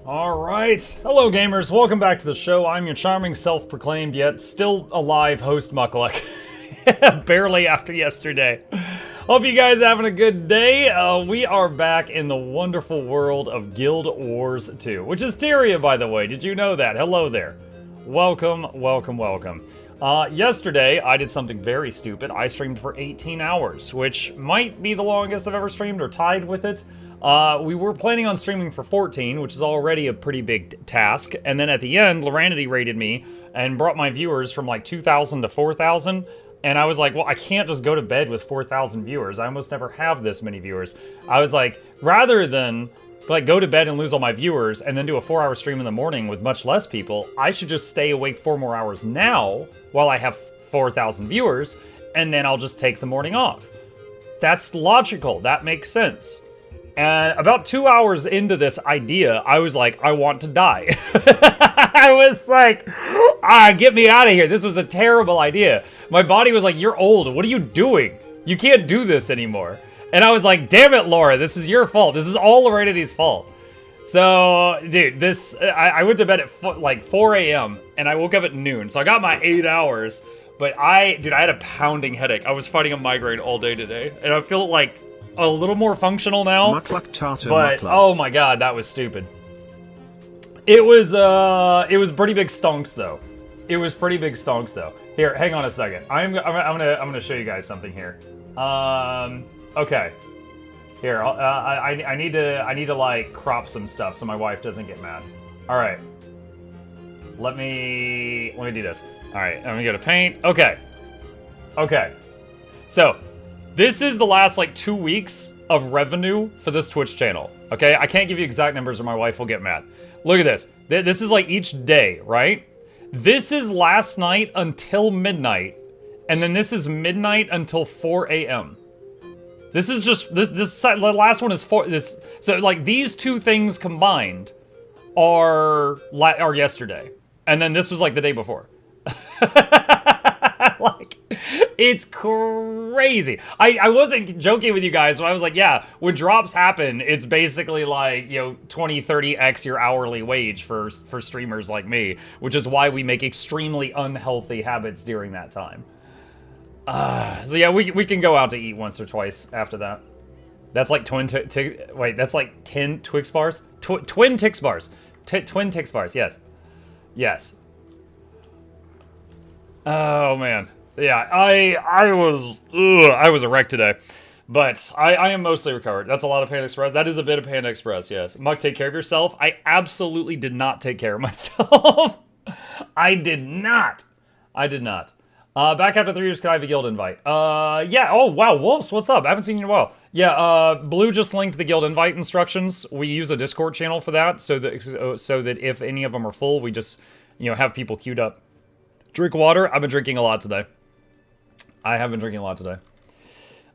All right. Hello, gamers. Welcome back to the show. I'm your charming, self-proclaimed, yet still alive host, Mukluk. Barely after yesterday. Hope you guys are having a good day. We are back in the wonderful world of Guild Wars 2, which is Tyria, by the way. Did you know that? Hello there. Welcome, welcome, welcome. Yesterday, I did something very stupid. I streamed for 18 hours, which might be the longest I've ever streamed, or tied with it. We were planning on streaming for 14, which is already a pretty big task. And then at the end, Loranity rated me and brought my viewers from like 2,000 to 4,000. And I was like, well, I can't just go to bed with 4,000 viewers. I almost never have this many viewers. I was like, rather than like go to bed and lose all my viewers and then do a 4-hour stream in the morning with much less people, I should just stay awake 4 more hours now while I have 4,000 viewers, and then I'll just take the morning off. That's logical. That makes sense. And about 2 hours into this idea, I was like, I want to die. I was like, get me out of here. This was a terrible idea. My body was like, you're old. What are you doing? You can't do this anymore. And I was like, damn it, Laura, this is your fault. This is all Loranity's fault. So, dude, I went to bed at like 4 a.m. and I woke up at noon. So I got my 8 hours. But I had a pounding headache. I was fighting a migraine all day today. And I feel like a little more functional now, but oh my god, that was stupid. It was pretty big stonks though. It was pretty big stonks though. Here, hang on a second. I'm gonna show you guys something here. Okay. Here, I need to like crop some stuff so my wife doesn't get mad. All right. Let me do this. All right, I'm gonna go to paint. Okay. Okay. So. This is the last, like, 2 weeks of revenue for this Twitch channel, okay? I can't give you exact numbers or my wife will get mad. Look at this. This is, like, each day, right? This is last night until midnight, and then this is midnight until 4 a.m. This is just, the last one is so, like, these two things combined are yesterday. And then this was, like, the day before. Like, it's crazy. I wasn't joking with you guys, so I was like, yeah, when drops happen, it's basically like, you know, 20, 30x your hourly wage for streamers like me, which is why we make extremely unhealthy habits during that time. So yeah, we can go out to eat once or twice after that. That's like that's like 10 Twix bars? Twin Tix bars. Twin Tix bars, yes. Yes. Oh man, yeah, I was a wreck today, but I am mostly recovered. That's a lot of Panda Express. That is a bit of Panda Express, yes. Muck, take care of yourself. I absolutely did not take care of myself. I did not. Back after 3 years, can I have a guild invite? Yeah. Oh wow, Wolves, what's up? I haven't seen you in a while. Yeah. Blue just linked the guild invite instructions. We use a Discord channel for that, so that if any of them are full, we just have people queued up. Drink water. I've been drinking a lot today. I have been drinking a lot today.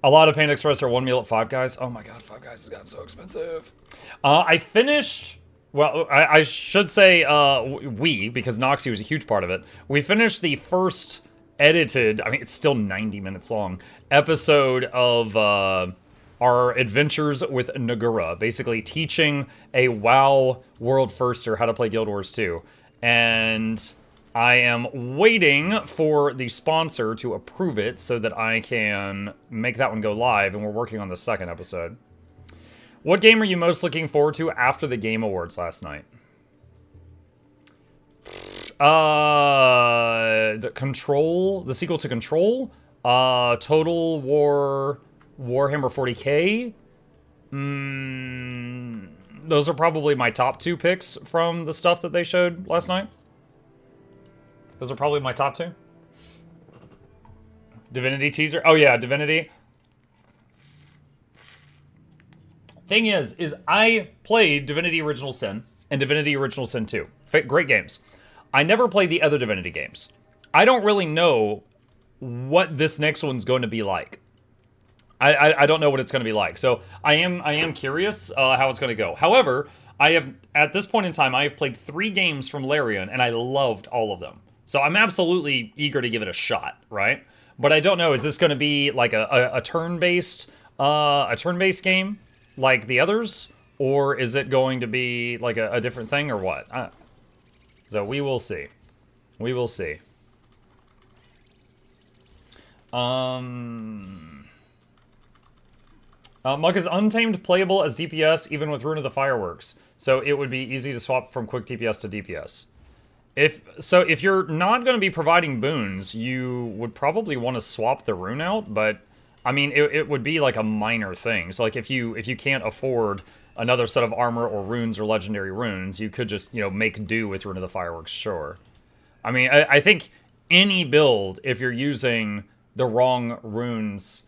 A lot of Panda Express are one meal at Five Guys. Oh my god, Five Guys has gotten so expensive. I finished, well, I should say because Noxxi was a huge part of it. We finished the first edited, I mean, it's still 90 minutes long, episode of our adventures with Nagura. Basically teaching a WoW world firster how to play Guild Wars 2. And I am waiting for the sponsor to approve it so that I can make that one go live, and we're working on the second episode. What game are you most looking forward to after the Game Awards last night? The sequel to Control, Total War, Warhammer 40k. Those are probably my top 2 picks from the stuff that they showed last night. Those are probably my top 2. Divinity teaser. Oh yeah, Divinity. Thing is I played Divinity Original Sin and Divinity Original Sin 2. Great games. I never played the other Divinity games. I don't really know what this next one's going to be like. I don't know what it's going to be like. So I am curious how it's going to go. However, at this point in time, I have played 3 games from Larian, and I loved all of them. So I'm absolutely eager to give it a shot, right? But I don't know, is this going to be like a turn-based game like the others? Or is it going to be like a different thing or what? So we will see. We will see. Muck is Untamed playable as DPS even with Rune of the Fireworks. So it would be easy to swap from quick DPS to DPS. If you're not going to be providing boons, you would probably want to swap the rune out, but I mean it would be like a minor thing. So like if you can't afford another set of armor or runes or legendary runes, you could just, you know, make do with Rune of the Fireworks, sure. I mean, I think any build, if you're using the wrong runes,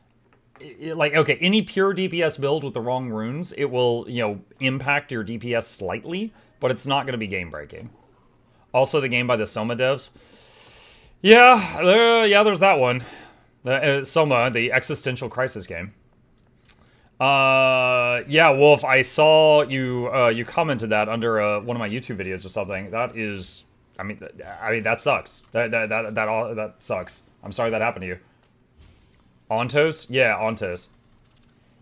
like, okay, any pure DPS build with the wrong runes, it will, you know, impact your DPS slightly, but it's not going to be game-breaking. Also, the game by the Soma devs. Yeah, there's that one. The Soma, the existential crisis game. Yeah, Wolf, I saw you, you commented that under one of my YouTube videos or something. That is, I mean, that sucks. That sucks. I'm sorry that happened to you. Ontos? Yeah, Ontos.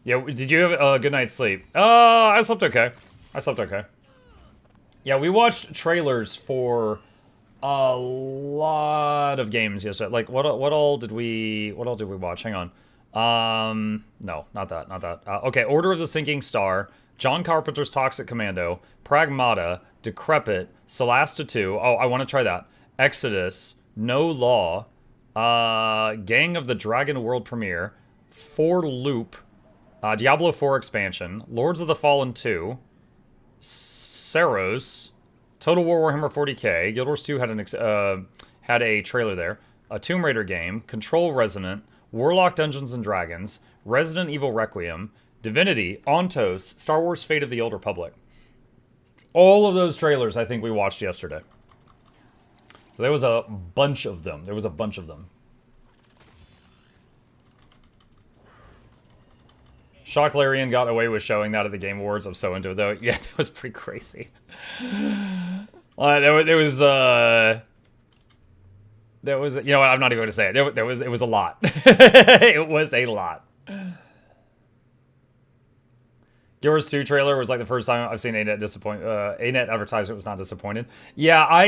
Yeah, did you have a good night's sleep? I slept okay. I slept okay. Yeah, we watched trailers for a lot of games yesterday. Like, what all did we watch? Hang on. No, not that. Okay, Order of the Sinking Star, John Carpenter's Toxic Commando, Pragmata, Decrepit, Solasta 2. Oh, I want to try that. Exodus, No Law, Gang of the Dragon World Premiere, For Loop, Diablo 4 expansion, Lords of the Fallen 2, Saros, Total War Warhammer 40k, Guild Wars 2 had a trailer there, a Tomb Raider game, Control Resonant, Warlock Dungeons and Dragons, Resident Evil Requiem, Divinity, Ontos, Star Wars Fate of the Old Republic. All of those trailers I think we watched yesterday. So there was a bunch of them. Shocked Larian got away with showing that at the Game Awards. I'm so into it, though. Yeah, that was pretty crazy. There was, you know what, I'm not even going to say it. It was a lot. It was a lot. Guild Wars 2 trailer was like the first time I've seen ANET advertisement was not disappointed. Yeah,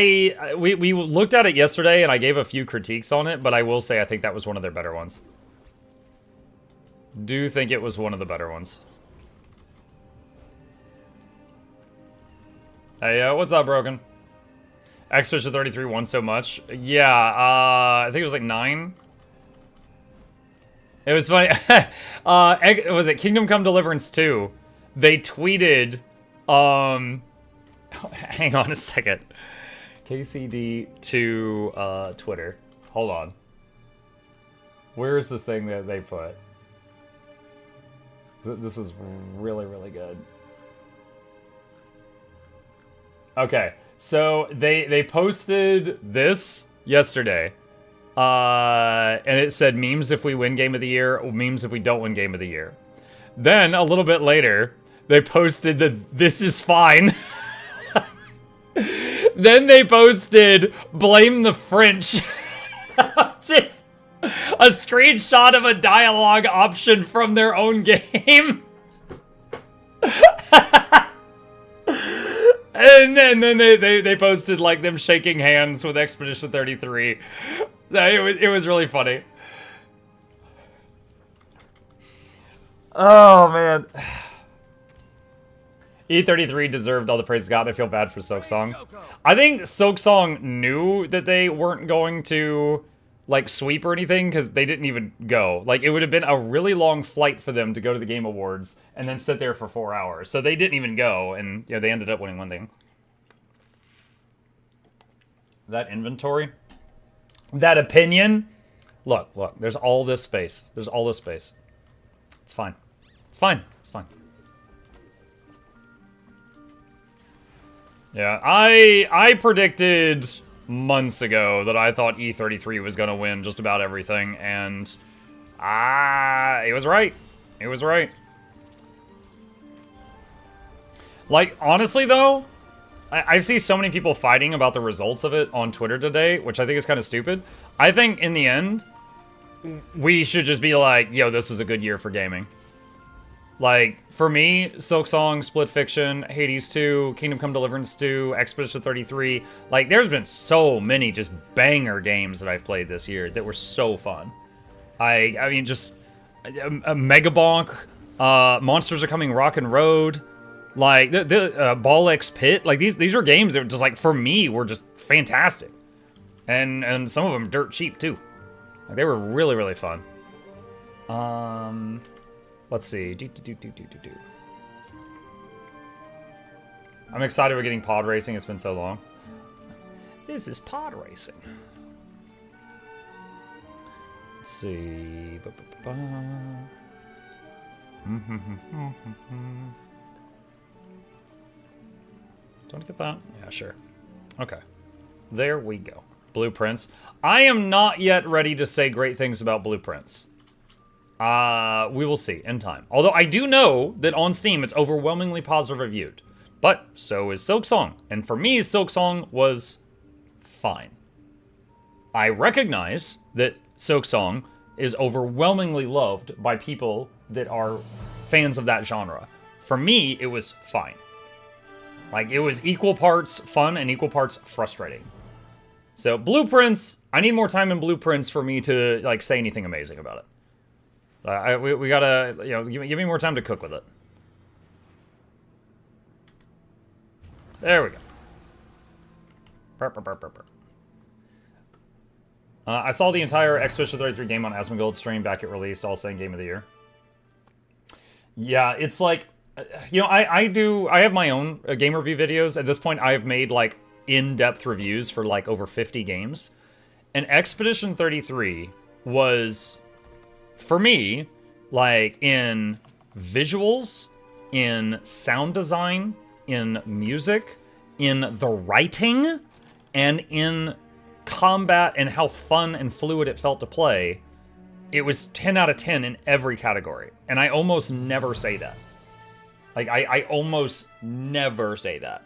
we looked at it yesterday and I gave a few critiques on it, but I will say I think that was one of their better ones. Do think it was one of the better ones. Hey, what's up, Broken? Expedition 33 won so much. Yeah, I think it was like 9. It was funny. Was it Kingdom Come Deliverance 2? They tweeted, hang on a second. KCD to Twitter. Hold on. Where's the thing that they put? This was really, really good. Okay, so they posted this yesterday, and it said memes if we win Game of the Year, or memes if we don't win Game of the Year. Then a little bit later, they posted that this is fine. Then they posted blame the French. Just a screenshot of a dialogue option from their own game. And then they posted like them shaking hands with Expedition 33. It was really funny. Oh man. E33 deserved all the praise it got. I feel bad for Silksong. I think Silksong knew that they weren't going to like sweep or anything because they didn't even go. Like it would have been a really long flight for them to go to the Game Awards and then sit there for 4 hours. So they didn't even go, and you know, they ended up winning one thing. That inventory, that opinion. Look, there's all this space. There's all this space. It's fine. It's fine. It's fine. Yeah, I predicted months ago that I thought E33 was gonna win just about everything, and it was right. It was right. Like, honestly though, I see so many people fighting about the results of it on Twitter today, which I think is kind of stupid. I think in the end, we should just be like, yo, this is a good year for gaming. Like, for me, Silk Song, Split Fiction, Hades 2, Kingdom Come Deliverance 2, Expedition 33, like, there's been so many just banger games that I've played this year that were so fun. I mean, just a Mega Bonk, Monsters Are Coming Rock and Road, like, the Ball X Pit, like, these are games that just, like, for me, were just fantastic. And some of them dirt cheap, too. Like, they were really, really fun. Let's see. I'm excited we're getting pod racing. It's been so long. This is pod racing. Let's see. Don't get that? Yeah, sure. Okay. There we go. Blueprints. I am not yet ready to say great things about Blueprints. We will see in time. Although I do know that on Steam it's overwhelmingly positive reviewed. But so is Silk Song. And for me, Silk Song was fine. I recognize that Silk Song is overwhelmingly loved by people that are fans of that genre. For me, it was fine. Like, it was equal parts fun and equal parts frustrating. So, Blueprints, I need more time in Blueprints for me to, like, say anything amazing about it. We gotta, you know, give me more time to cook with it. There we go. I saw the entire Expedition 33 game on Asmongold stream back at release, all saying Game of the Year. Yeah, it's like, you know, I have my own game review videos. At this point, I've made, like, in-depth reviews for, like, over 50 games. And Expedition 33 was, for me, like, in visuals, in sound design, in music, in the writing, and in combat and how fun and fluid it felt to play, it was 10 out of 10 in every category. And I almost never say that. Like, I almost never say that.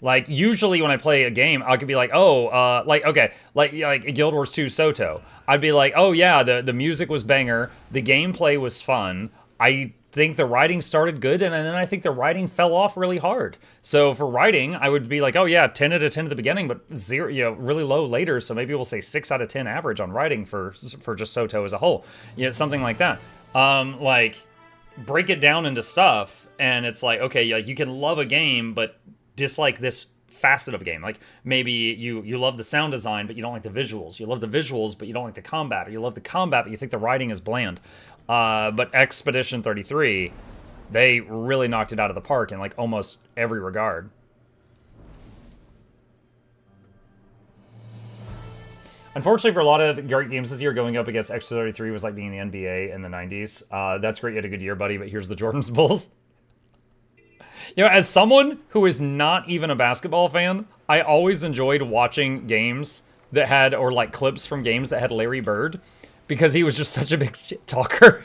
Like, usually when I play a game, I could be like, oh, like, okay, like Guild Wars 2 Soto. I'd be like, oh yeah, the music was banger, the gameplay was fun, I think the writing started good, and then I think the writing fell off really hard. So for writing, I would be like, oh yeah, 10 out of 10 at the beginning, but 0, you know, really low later, so maybe we'll say 6 out of 10 average on writing for just Soto as a whole. You know, something like that. Like, break it down into stuff, and it's like, okay, like, you can love a game, but dislike this facet of a game. Like, maybe you love the sound design, but you don't like the visuals. You love the visuals, but you don't like the combat. Or you love the combat, but you think the writing is bland. But Expedition 33, they really knocked it out of the park in, like, almost every regard. Unfortunately, for a lot of great games this year, going up against Expedition 33 was like being the NBA in the 90s. That's great, you had a good year, buddy, but here's the Jordan's Bulls. You know, as someone who is not even a basketball fan, I always enjoyed watching games that had, or like clips from games that had Larry Bird, because he was just such a big shit talker.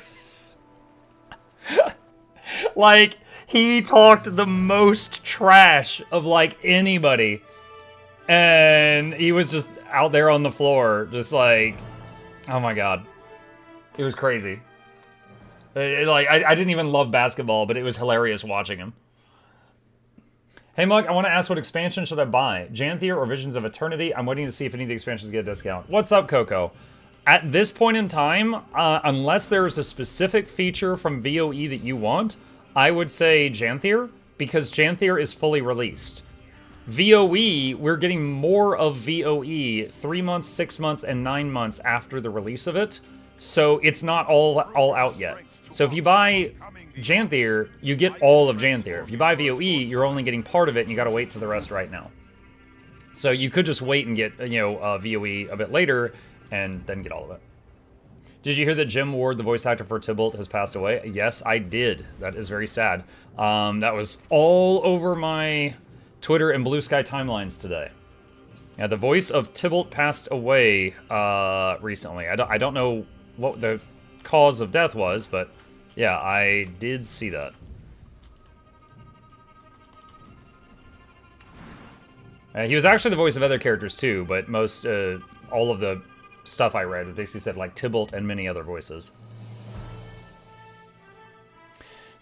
Like, he talked the most trash of, like, anybody. And he was just out there on the floor, just like, oh my god. It was crazy. Like, I didn't even love basketball, but it was hilarious watching him. Hey, Mug, I want to ask, what expansion should I buy? Janthier or Visions of Eternity? I'm waiting to see if any of the expansions get a discount. What's up, Coco? At this point in time, unless there's a specific feature from VOE that you want, I would say Janthier, because Janthier is fully released. VOE, we're getting more of VOE 3 months, 6 months, and 9 months after the release of it, so it's not all out yet. So if you buy Janthier, you get all of Janthier. If you buy VOE, you're only getting part of it, and you gotta wait for the rest right now. So you could just wait and get, you know, VOE a bit later, and then get all of it. Did you hear that Jim Ward, the voice actor for Tybalt, has passed away? Yes, I did. That is very sad. That was all over my Twitter and Blue Sky timelines today. Yeah, the voice of Tybalt passed away recently. I don't know what the cause of death was, but yeah, I did see that. He was actually the voice of other characters too, but most, all of the stuff I read basically said like Tybalt and many other voices.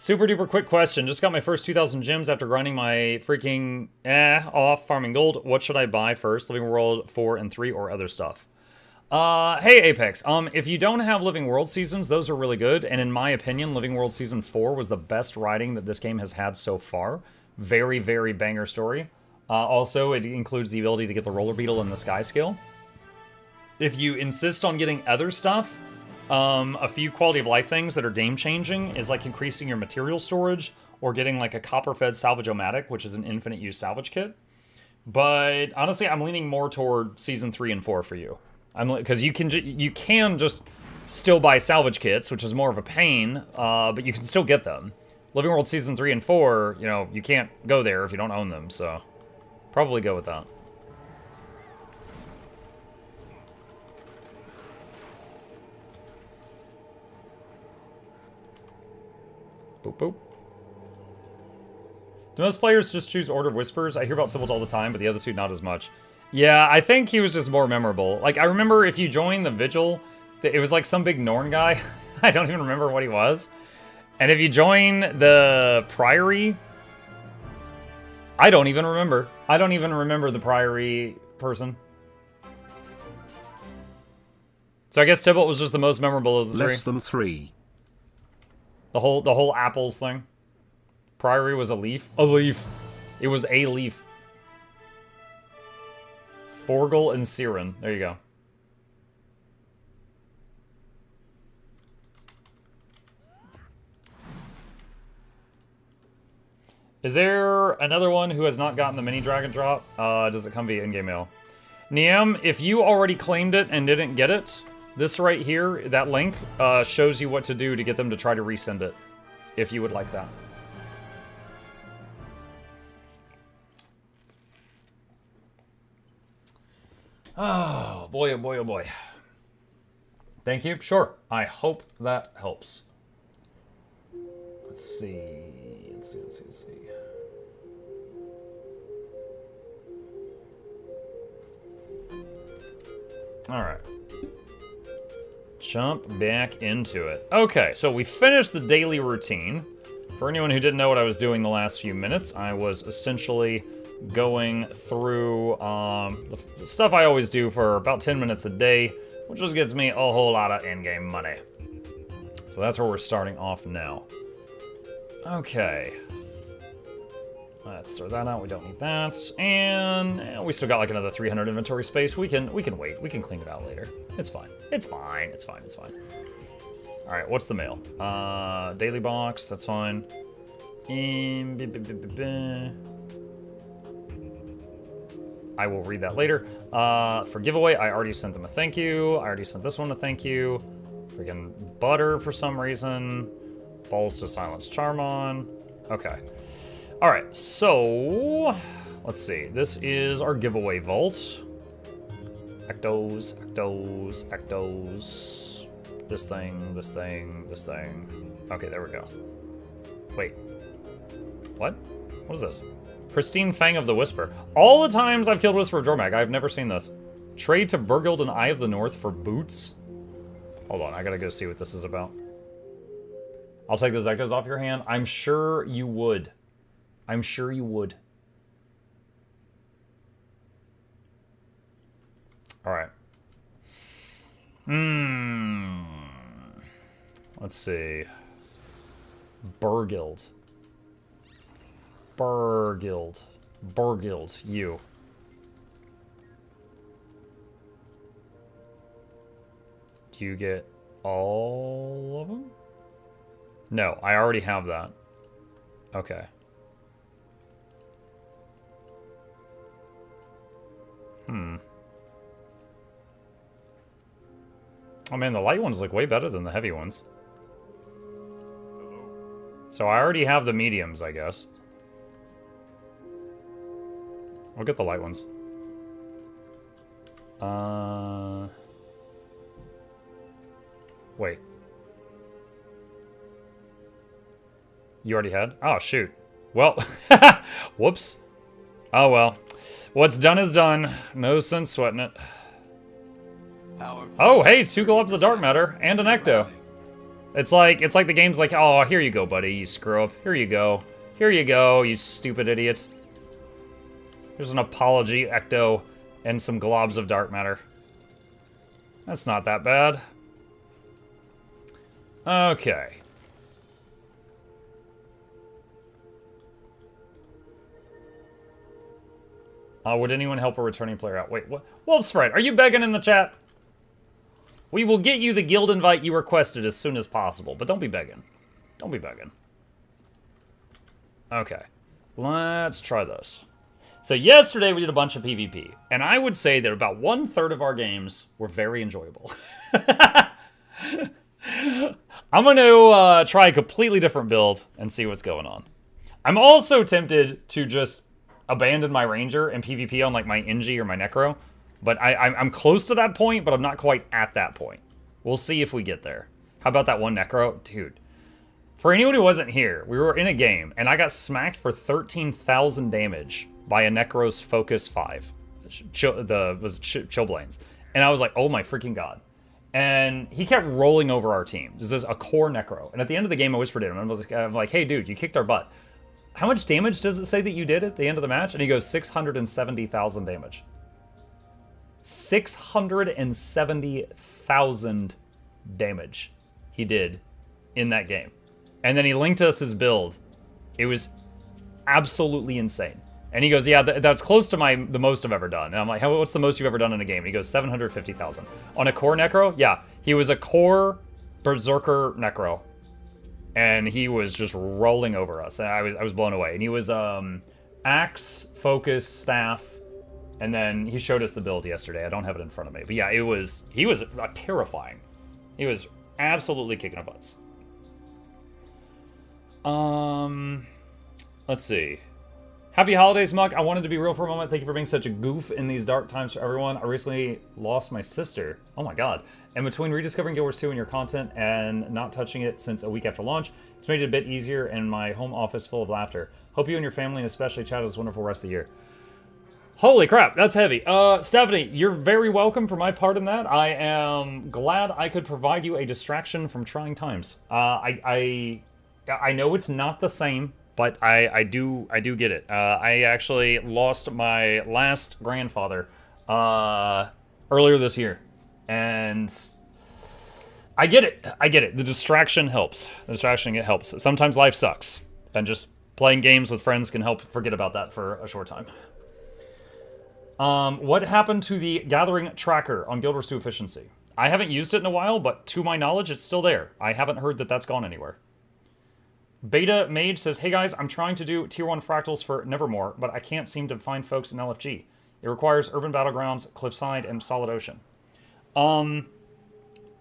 Super duper quick question. Just got my first 2,000 gems after grinding my freaking off farming gold. What should I buy first? Living World 4 and 3 or other stuff? Hey Apex. If you don't have Living World seasons, those are really good. And in my opinion, Living World Season 4 was the best writing that this game has had so far. Very, very banger story. Also, it includes the ability to get the roller beetle and the sky skill. If you insist on getting other stuff, a few quality of life things that are game-changing is like increasing your material storage or getting like a copper-fed salvage-o-matic, which is an infinite-use salvage kit. But honestly, I'm leaning more toward Season 3 and 4 for you. Because you can just still buy salvage kits, which is more of a pain, but you can still get them. Living World Season 3 and 4, you know, you can't go there if you don't own them, so probably go with that. Boop, boop. Do most players just choose Order of Whispers? I hear about Tybalt all the time, but the other two not as much. Yeah, I think he was just more memorable. Like, I remember if you joined the Vigil, it was like some big Norn guy. I don't even remember what he was. And if you join the Priory, I don't even remember. I don't even remember the Priory person. So I guess Tybalt was just the most memorable of the three. Less than 3. The whole apples thing. Priory was a leaf. A leaf. It was a leaf. Forgel and Siren. There you go. Is there another one who has not gotten the mini drag and drop? Does it come via in-game mail? Niam, if you already claimed it and didn't get it, this right here, that link, shows you what to do to get them to try to resend it, if you would like that. Oh, boy, oh boy, oh boy. Thank you. Sure. I hope that helps. Let's see. Let's see. All right. Jump back into it. Okay, so we finished the daily routine. For anyone who didn't know what I was doing the last few minutes, I was essentially going through the stuff I always do for about 10 minutes a day, which just gets me a whole lot of in-game money. So that's where we're starting off now. Okay. Let's throw that out. We don't need that. And we still got like another 300 inventory space. We can wait. We can clean it out later. It's fine. It's fine. It's fine. It's fine. All right, what's the mail? Daily box. That's fine. I will read that later. For giveaway, I already sent them a thank you. I already sent this one a thank you. Freaking butter for some reason. Balls to silence Charmon. Okay. All right, so let's see. This is our giveaway vault. Ectos. This thing. Okay, there we go. Wait. What? What is this? Pristine Fang of the Whisper. All the times I've killed Whisper of Jormag, I've never seen this. Trade to Burgild and Eye of the North for boots? Hold on, I gotta go see what this is about. I'll take the Zektos off your hand. I'm sure you would. I'm sure you would. Alright. Let's see. Burgild, you. Do you get all of them? No, I already have that. Okay. Oh man, the light ones look way better than the heavy ones. So I already have the mediums, I guess. I'll get the light ones. Wait. You already had? Oh, shoot. Well, whoops. Oh, well. What's done is done. No sense sweating it. Oh, hey, 2 globs of dark matter and an ecto. It's like the game's like, oh, here you go, buddy, you screw up. Here you go. Here you go, you stupid idiot. Here's an apology, Ecto, and some globs of dark matter. That's not that bad. Okay. Would anyone help a returning player out? Wait, what? Wolfsfred, are you begging in the chat? We will get you the guild invite you requested as soon as possible, but don't be begging. Don't be begging. Okay. Let's try this. So yesterday we did a bunch of PvP, and I would say that about 1/3 of our games were very enjoyable. I'm going to try a completely different build and see what's going on. I'm also tempted to just abandon my ranger and PvP on like my Engi or my Necro, but I'm close to that point, but I'm not quite at that point. We'll see if we get there. How about that one Necro? Dude, for anyone who wasn't here, we were in a game, and I got smacked for 13,000 damage by a Necro's Focus 5. Chillblains. And I was like, oh my freaking god. And he kept rolling over our team. This is a core Necro. And at the end of the game, I whispered to him, I'm like, hey dude, you kicked our butt. How much damage does it say that you did at the end of the match? And he goes, 670,000 damage. 670,000 damage he did in that game. And then he linked us his build. It was absolutely insane. And he goes, yeah, that's close to the most I've ever done. And I'm like, what's the most you've ever done in a game? And he goes, 750,000. On a core Necro? Yeah, he was a core Berserker Necro. And he was just rolling over us. And I was blown away. And he was Axe, Focus, Staff, and then he showed us the build yesterday. I don't have it in front of me. But yeah, he was terrifying. He was absolutely kicking our butts. Let's see. Happy holidays, Muck. I wanted to be real for a moment. Thank you for being such a goof in these dark times for everyone. I recently lost my sister. Oh my god. And between rediscovering Guild Wars 2 and your content and not touching it since a week after launch, it's made it a bit easier and my home office full of laughter. Hope you and your family and especially Chad has a wonderful rest of the year. Holy crap, that's heavy. Stephanie, you're very welcome for my part in that. I am glad I could provide you a distraction from trying times. I know it's not the same, but I do get it. I actually lost my last grandfather earlier this year, and I get it. The distraction helps. It helps. Sometimes life sucks, and just playing games with friends can help forget about that for a short time. What happened to the gathering tracker on Guild Wars 2 efficiency? I haven't used it in a while, but to my knowledge, it's still there. I haven't heard that that's gone anywhere. Beta Mage says, hey guys, I'm trying to do tier 1 fractals for Nevermore, but I can't seem to find folks in LFG. It requires Urban Battlegrounds, Cliffside, and Solid Ocean.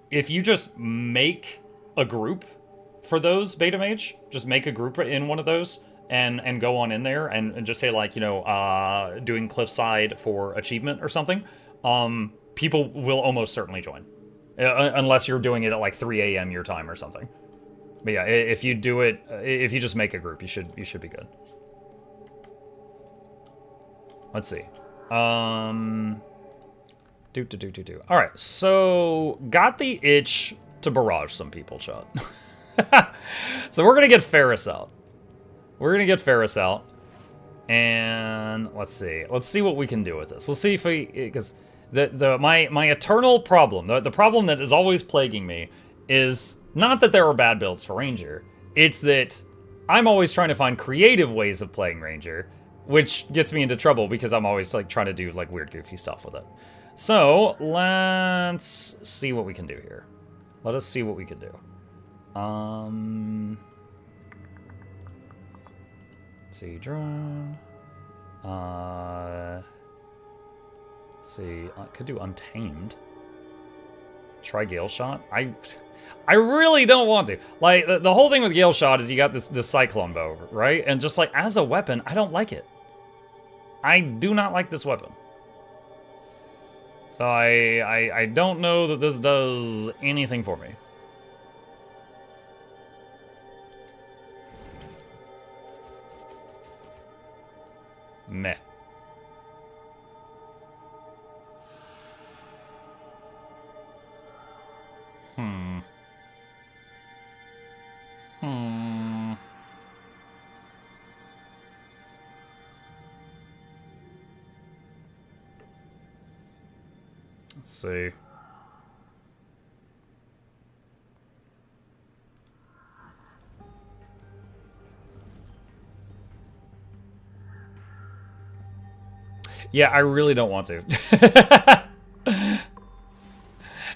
If you just make a group for those, Beta Mage, just make a group in one of those and go on in there and just say, like, you know, doing Cliffside for achievement or something, people will almost certainly join. Unless you're doing it at like 3 a.m. your time or something. But yeah, if you do it, if you just make a group, you should be good. Let's see. All right, so got the itch to barrage some people, Chud. So we're gonna get Ferris out. And let's see what we can do with this. Let's see if we, because my eternal problem, the problem that is always plaguing me is not that there are bad builds for Ranger, it's that I'm always trying to find creative ways of playing Ranger, which gets me into trouble because I'm always like trying to do like weird goofy stuff with it. So let's see what we can do here. Let us see what we can do. Let's see, drone. Let's see, I could do Untamed. Try Gale Shot. I really don't want to. Like, the whole thing with Gale Shot is you got this Cyclone Bow, right? And just like, as a weapon, I don't like it. I do not like this weapon. So I don't know that this does anything for me. Meh. Let's see. Yeah, I really don't want to.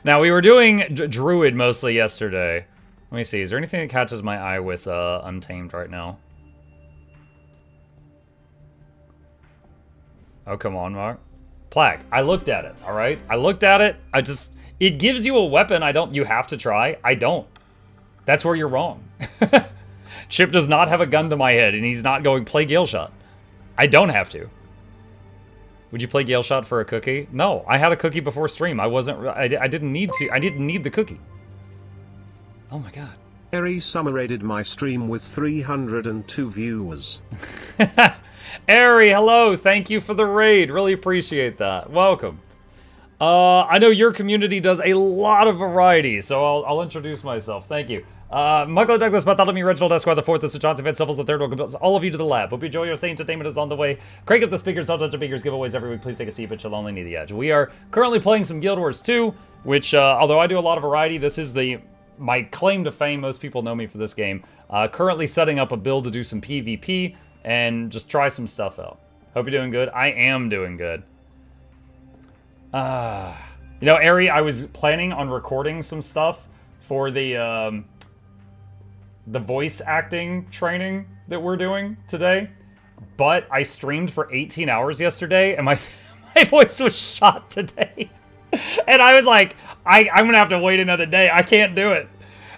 Now, we were doing Druid mostly yesterday. Let me see. Is there anything that catches my eye with Untamed right now? Oh, come on, Mark. Plague. I looked at it, all right? I looked at it. It gives you a weapon you have to try. I don't. That's where you're wrong. Chip does not have a gun to my head, and he's not going play Gale Shot. I don't have to. Would you play Gale Shot for a cookie? No, I had a cookie before stream. I didn't need to. I didn't need the cookie. Oh my god. Eri Summer raided my stream with 302 viewers. Eri, hello. Thank you for the raid. Really appreciate that. Welcome. I know your community does a lot of variety, so I'll introduce myself. Thank you. Michael Douglas, Bartholomew, Reginald Esquire the Fourth, Mr. Johnson, Van Syphils the Third, welcome all of you to the lab. Hope you enjoy your entertainment is on the way. Crank up the speakers, don't touch the speakers, giveaways every week. Please take a seat, but you'll only need the edge. We are currently playing some Guild Wars 2, which, although I do a lot of variety, this is my claim to fame. Most people know me for this game. Currently setting up a build to do some PvP and just try some stuff out. Hope you're doing good. I am doing good. You know, Ari, I was planning on recording some stuff for the voice acting training that we're doing today, but I streamed for 18 hours yesterday, and my voice was shot today. And I was like, I'm gonna have to wait another day. I can't do it.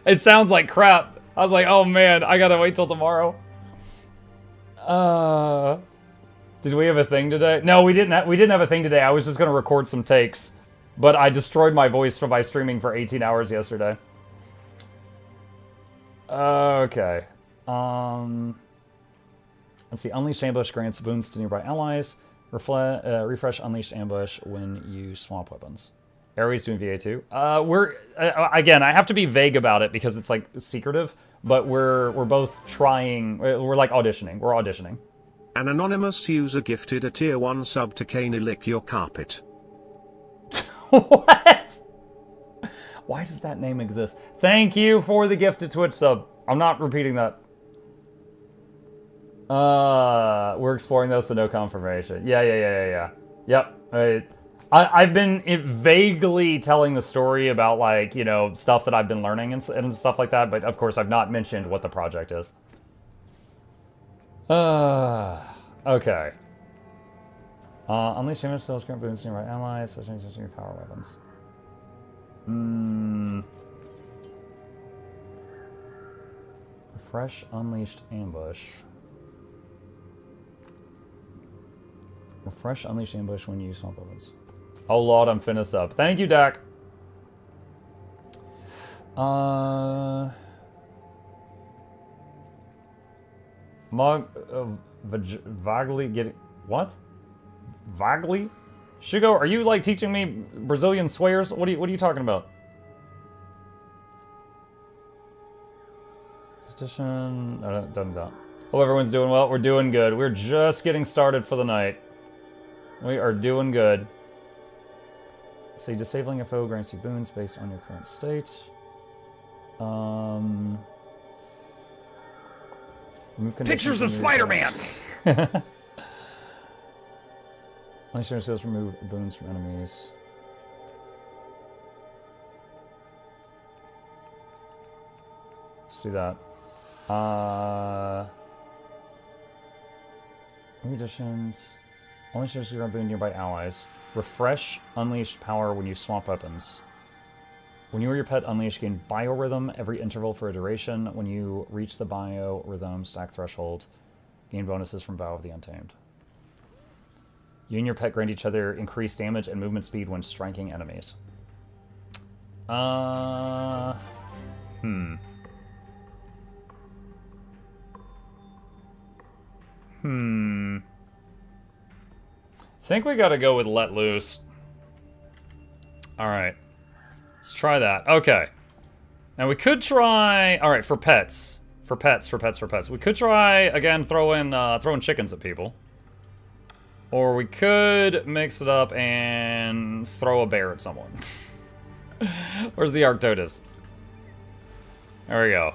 It sounds like crap. I was like, oh man, I gotta wait till tomorrow. Did we have a thing today? No, we didn't have a thing today. I was just gonna record some takes, but I destroyed my voice by streaming for 18 hours yesterday. Okay. Let's see. Unleashed Ambush grants boons to nearby allies. Refresh Unleashed Ambush when you swap weapons. Ares doing VA2. Again, I have to be vague about it because it's like secretive, but we're both trying. We're like auditioning. We're auditioning. An anonymous user gifted a tier 1 sub to Caney Lick Your Carpet. What? Why does that name exist? Thank you for the gifted Twitch sub. I'm not repeating that. We're exploring those, so no confirmation. Yeah. Yep. I've been vaguely telling the story about, like, you know, stuff that I've been learning and stuff like that, but of course I've not mentioned what the project is. Okay. Unleash damage skills grant boons to nearby allies, such as your power weapons. Fresh Unleashed Ambush. Refresh Unleashed Ambush when you use swamp weapons. Oh lord, I'm finna sub. Thank you, Dak. Vaguely getting... What? Vaguely? Shugo, are you, like, teaching me Brazilian swears? What are you talking about? Statistician... No, done that. Hope everyone's doing well. We're doing good. We're just getting started for the night. We are doing good. See, disabling a foe grants you boons based on your current state. Pictures of Spider-Man! Unleash skills remove boons from enemies. Let's do that. New additions. Unleash skills remove boon nearby allies. Refresh Unleashed power when you swap weapons. When you or your pet unleash, gain biorhythm every interval for a duration. When you reach the biorhythm stack threshold, gain bonuses from Vow of the Untamed. You and your pet grant each other increased damage and movement speed when striking enemies. Think we gotta go with Let Loose. Alright. Let's try that. Okay. Now we could try... Alright, for pets. For pets. We could try, again, throwing chickens at people. Or we could mix it up and throw a bear at someone. Where's the Arctodus? There we go.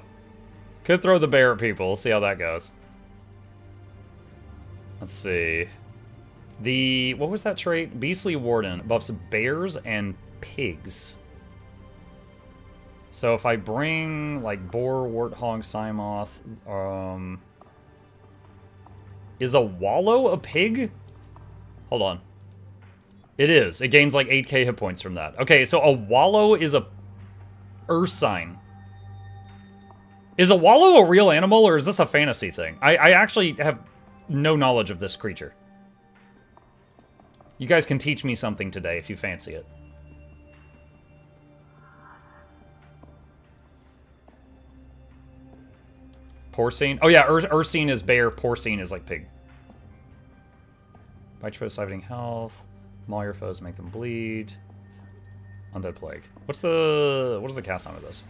Could throw the bear at people. We'll see how that goes. Let's see. What was that trait? Beastly Warden buffs bears and pigs. So if I bring, like, boar, warthog, Cymoth, is a wallow a pig? Hold on. It is. It gains, like, 8k hit points from that. Okay, so a wallow is a ursine. Is a wallow a real animal, or is this a fantasy thing? I actually have no knowledge of this creature. You guys can teach me something today if you fancy it. Porcine? Oh yeah, ursine is bear, porcine is like pig. Bite foes, siphoning health. Maul your foes, make them bleed. Undead Plague. What is the cast time of this?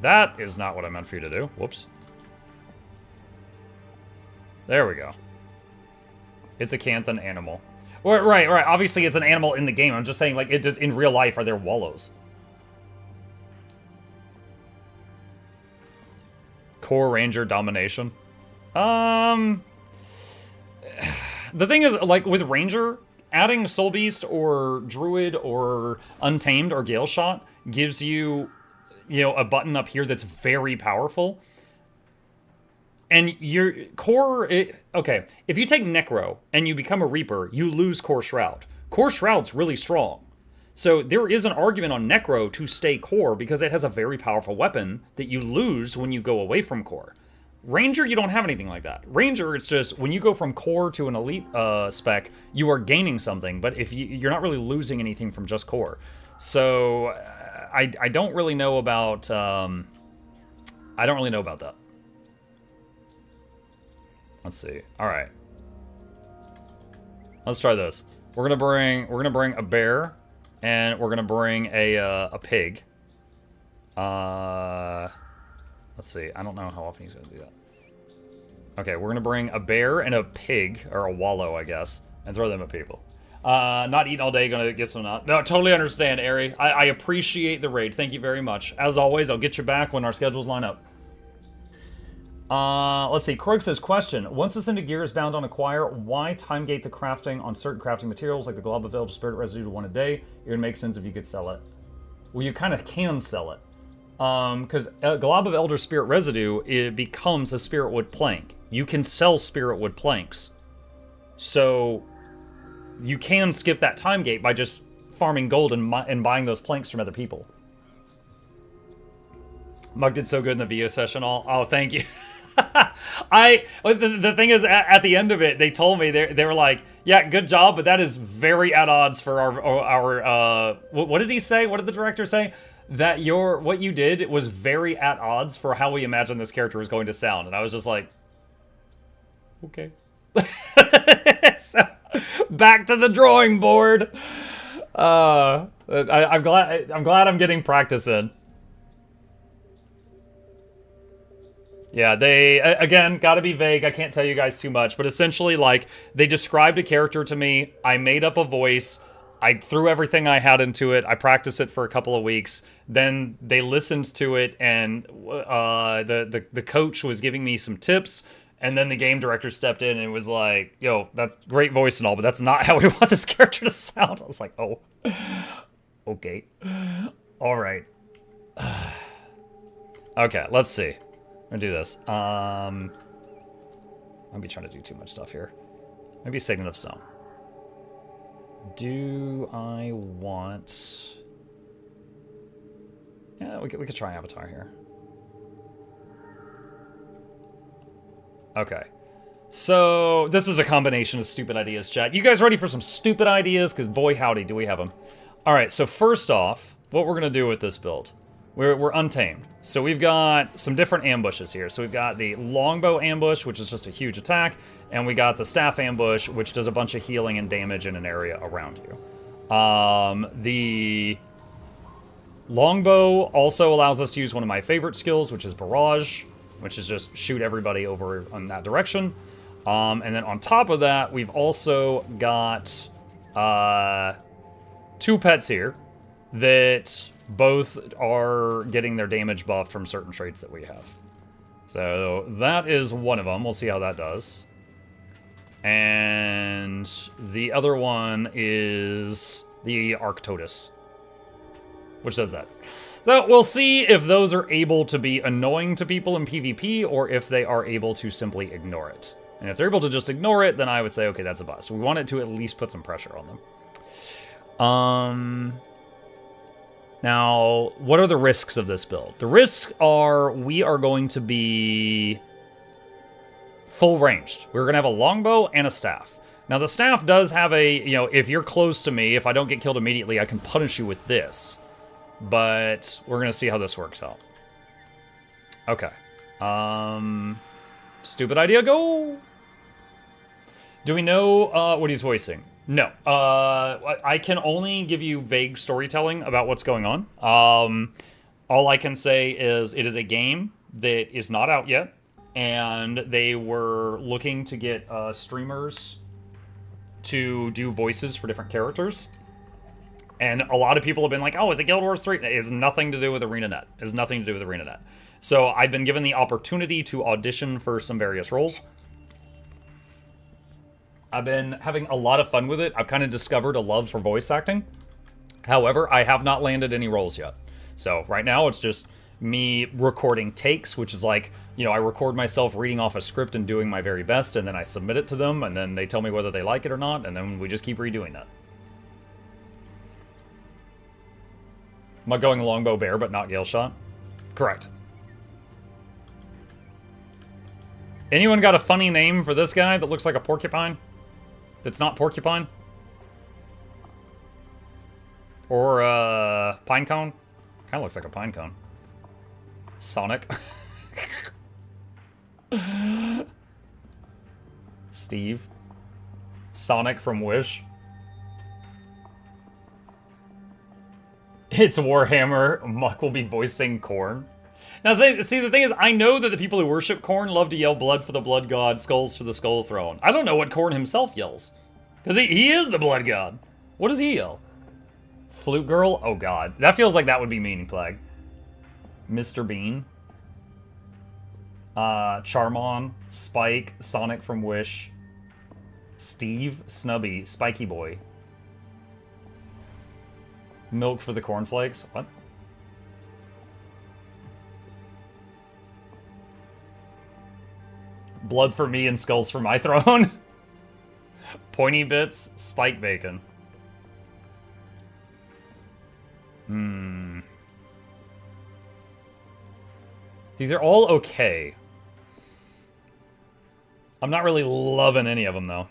That is not what I meant for you to do. Whoops. There we go. It's a Canthan animal. Right. Obviously, it's an animal in the game. I'm just saying, like, it does in real life. Are there wallows? Core Ranger domination. The thing is, like, with Ranger, adding Soul Beast or Druid or Untamed or Gale Shot gives you, a button up here that's very powerful. And your core, okay, if you take Necro and you become a Reaper, you lose Core Shroud. Core Shroud's really strong. So there is an argument on Necro to stay core because it has a very powerful weapon that you lose when you go away from core. Ranger, you don't have anything like that. Ranger, it's just when you go from core to an elite spec, you are gaining something, but if you're not really losing anything from just core. So I don't really know about that. Let's see. All right. Let's try this. We're gonna bring a bear, and we're gonna bring a pig. Let's see. I don't know how often he's gonna do that. Okay, we're gonna bring a bear and a pig, or a wallow, I guess, and throw them at people. Not eating all day, gonna get some not. No, totally understand, Ari. I appreciate the raid. Thank you very much. As always, I'll get you back when our schedules line up. Let's see. Krog says, question. Once the Syndic gear is bound on acquire, why time gate the crafting on certain crafting materials like the Glob of Elder Spirit Residue to 1 a day? It would make sense if you could sell it. Well, you kind of can sell it. Because a Glob of Elder Spirit Residue, it becomes a Spirit Wood plank. You can sell Spirit Wood planks. So, you can skip that time gate by just farming gold and buying those planks from other people. Mug did so good in the VO session. Oh, thank you. The thing is, at the end of it, they told me, they were like, yeah, good job, but that is very at odds for our what did he say? What did the director say? That what you did was very at odds for how we imagined this character was going to sound. And I was just like, okay. So, back to the drawing board. I'm glad I'm getting practice in. Yeah, they, again, gotta be vague. I can't tell you guys too much, but essentially, like, they described a character to me. I made up a voice. I threw everything I had into it. I practiced it for a couple of weeks. Then they listened to it, and the coach was giving me some tips, and then the game director stepped in and was like, yo, that's great voice and all, but that's not how we want this character to sound. I was like, oh, okay. All right. Okay, let's see. I'm gonna do this. I'll be trying to do too much stuff here. Maybe Signet of Stone. Do I want... Yeah, we could try Avatar here. Okay. So, this is a combination of stupid ideas, chat. You guys ready for some stupid ideas? Because boy howdy, do we have them. Alright, so first off, what we're gonna do with this build. We're untamed. So we've got some different ambushes here. So we've got the longbow ambush, which is just a huge attack, and we got the staff ambush, which does a bunch of healing and damage in an area around you. The longbow also allows us to use one of my favorite skills, which is barrage, which is just shoot everybody over in that direction. And then on top of that, we've also got 2 pets here that both are getting their damage buffed from certain traits that we have. So that is one of them. We'll see how that does. And the other one is the Arctodus, which does that. So we'll see if those are able to be annoying to people in PvP or if they are able to simply ignore it. And if they're able to just ignore it, then I would say, okay, that's a bust. We want it to at least put some pressure on them. Now, what are the risks of this build? The risks are we are going to be full ranged. We're going to have a longbow and a staff. Now, the staff does have a, you know, if you're close to me, if I don't get killed immediately, I can punish you with this. But we're going to see how this works out. Okay. Stupid idea, go! Do we know what he's voicing? No. I can only give you vague storytelling about what's going on. All I can say is it is a game that is not out yet. And they were looking to get streamers to do voices for different characters. And a lot of people have been like, oh, is it Guild Wars 3? It has nothing to do with ArenaNet. It has nothing to do with ArenaNet. So I've been given the opportunity to audition for some various roles. I've been having a lot of fun with it. I've kind of discovered a love for voice acting. However, I have not landed any roles yet. So right now it's just me recording takes, which is like, you know, I record myself reading off a script and doing my very best, and then I submit it to them, and then they tell me whether they like it or not, and then we just keep redoing that. Am I going longbow bear, but not gale shot? Correct. Anyone got a funny name for this guy that looks like a porcupine? That's not porcupine? Or pine cone? Kind of looks like a pine cone. Sonic. Steve. Sonic from Wish. It's Warhammer. Muck will be voicing Korn. Now, see, the thing is, I know that the people who worship Korn love to yell blood for the blood god, skulls for the skull throne. I don't know what Korn himself yells. Because he is the blood god. What does he yell? Flute girl? Oh god. That feels like that would be Meaning Plague. Mr. Bean. Charmon. Spike. Sonic from Wish. Steve. Snubby. Spiky Boy. Milk for the cornflakes. What? Blood for me and skulls for my throne. Pointy bits. Spike bacon. These are all okay. I'm not really loving any of them, though.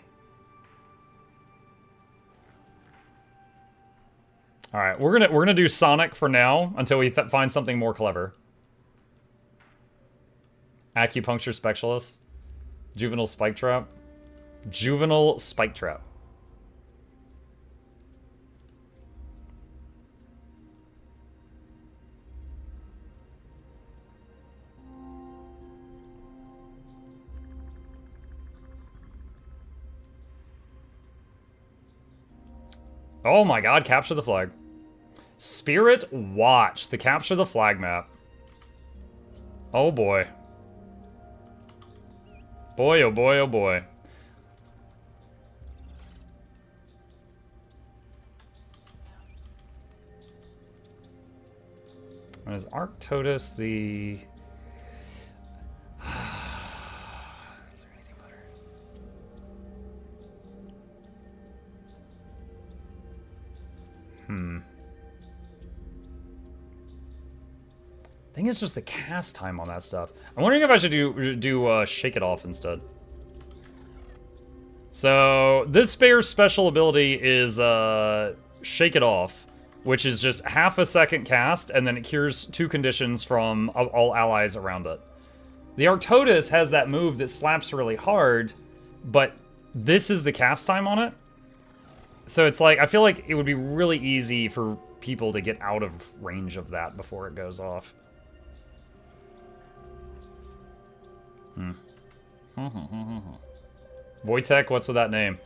All right, we're gonna do Sonic for now until we find something more clever. Acupuncture specialist, juvenile spike trap, juvenile spike trap. Oh my god, capture the flag. Spirit Watch, the capture the flag map. Oh boy. Boy, oh boy, oh boy. Is Arctodus the... Is there anything better? I think it's just the cast time on that stuff. I'm wondering if I should do Shake It Off instead. So this bear's special ability is Shake It Off, which is just half a second cast, and then it cures 2 conditions from all allies around it. The Arctodus has that move that slaps really hard, but this is the cast time on it. So it's like, I feel like it would be really easy for people to get out of range of that before it goes off. Wojtek, what's with that name?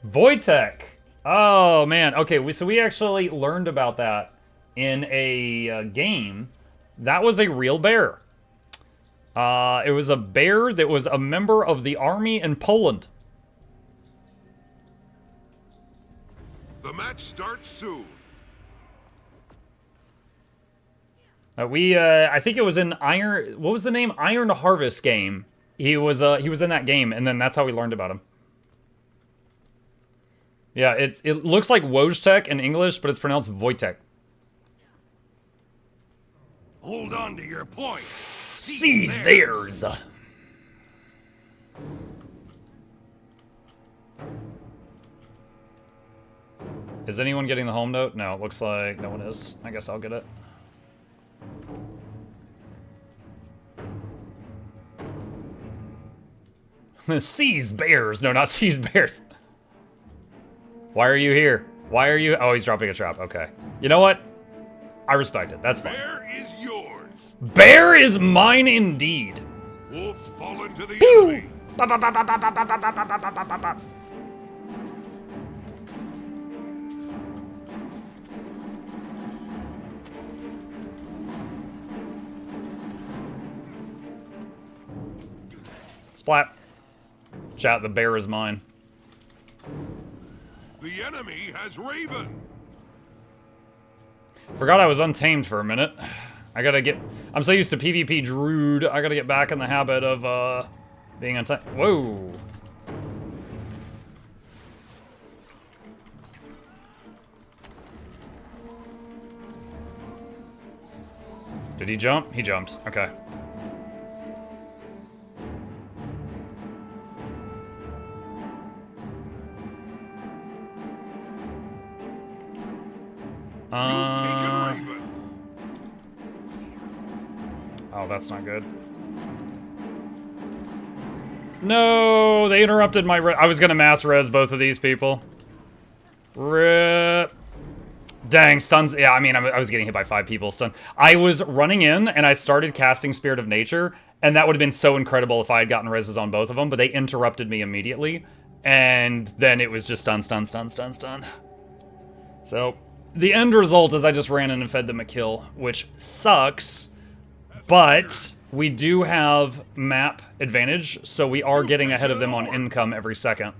Wojtek! Oh, man. Okay, so we actually learned about that in a game. That was a real bear. It was a bear that was a member of the army in Poland. The match starts soon. I think it was in Iron... What was the name? Iron Harvest game. He was in that game, and then that's how we learned about him. Yeah, it looks like Wojtek in English, but it's pronounced Wojtek. Hold on to your point. Seize theirs. Is anyone getting the home note? No, it looks like no one is. I guess I'll get it. Seize bears. No, not seize bears. Why are you here? Why are you... Oh, he's dropping a trap. Okay. You know what? I respect it. That's fine. Bear is yours. Bear is mine indeed. Wolf's fallen to the Pew! enemy. Ba, ba, ba, ba, ba, ba, ba, ba, ba, ba, ba, ba, ba. Splat. Chat, the bear is mine. The enemy has Raven. Forgot I was untamed for a minute. I gotta get... I'm so used to PvP Druid, I gotta get back in the habit of, being untamed. Whoa! Did he jump? He jumped. Okay. You've taken Raven. Oh, that's not good. No, they interrupted my I was gonna mass res both of these people. Rip. Dang, stuns. Yeah, I mean, I was getting hit by 5 people. Stun. I was running in and I started casting Spirit of Nature, and that would have been so incredible if I had gotten reses on both of them, but they interrupted me immediately, and then it was just stun, stun, stun, stun, stun. So, the end result is I just ran in and fed them a kill, which sucks, but we do have map advantage, so we are getting ahead of them on income every second.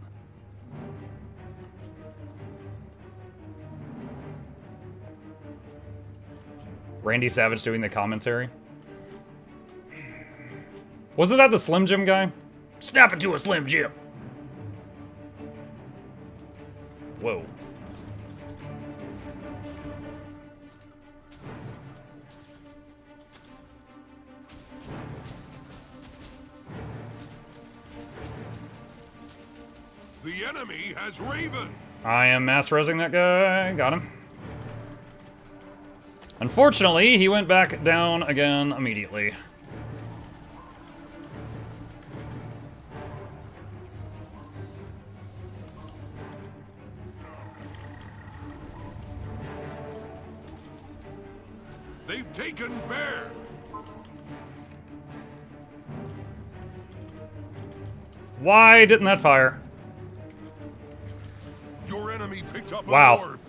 Randy Savage doing the commentary. Wasn't that the Slim Jim guy? Snap into a Slim Jim. Whoa. The enemy has Raven. I am mass resing that guy. Got him. Unfortunately, he went back down again immediately. They've taken Bear. Why didn't that fire? Your enemy picked up Wow. an orb.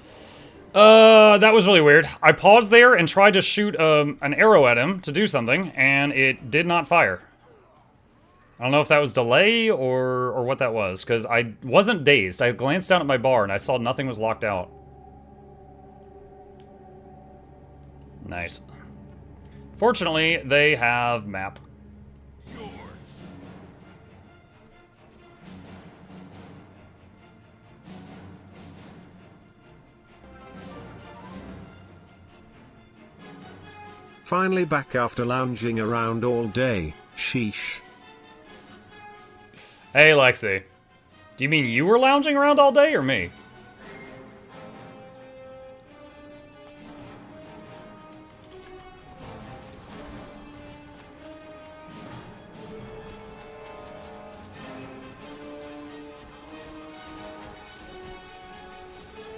That was really weird. I paused there and tried to shoot an arrow at him to do something, and it did not fire. I don't know if that was delay or what that was, because I wasn't dazed. I glanced down at my bar and I saw nothing was locked out. Nice. Fortunately, they have map. Yours. Finally back after lounging around all day, sheesh. Hey, Lexi. Do you mean you were lounging around all day, or me?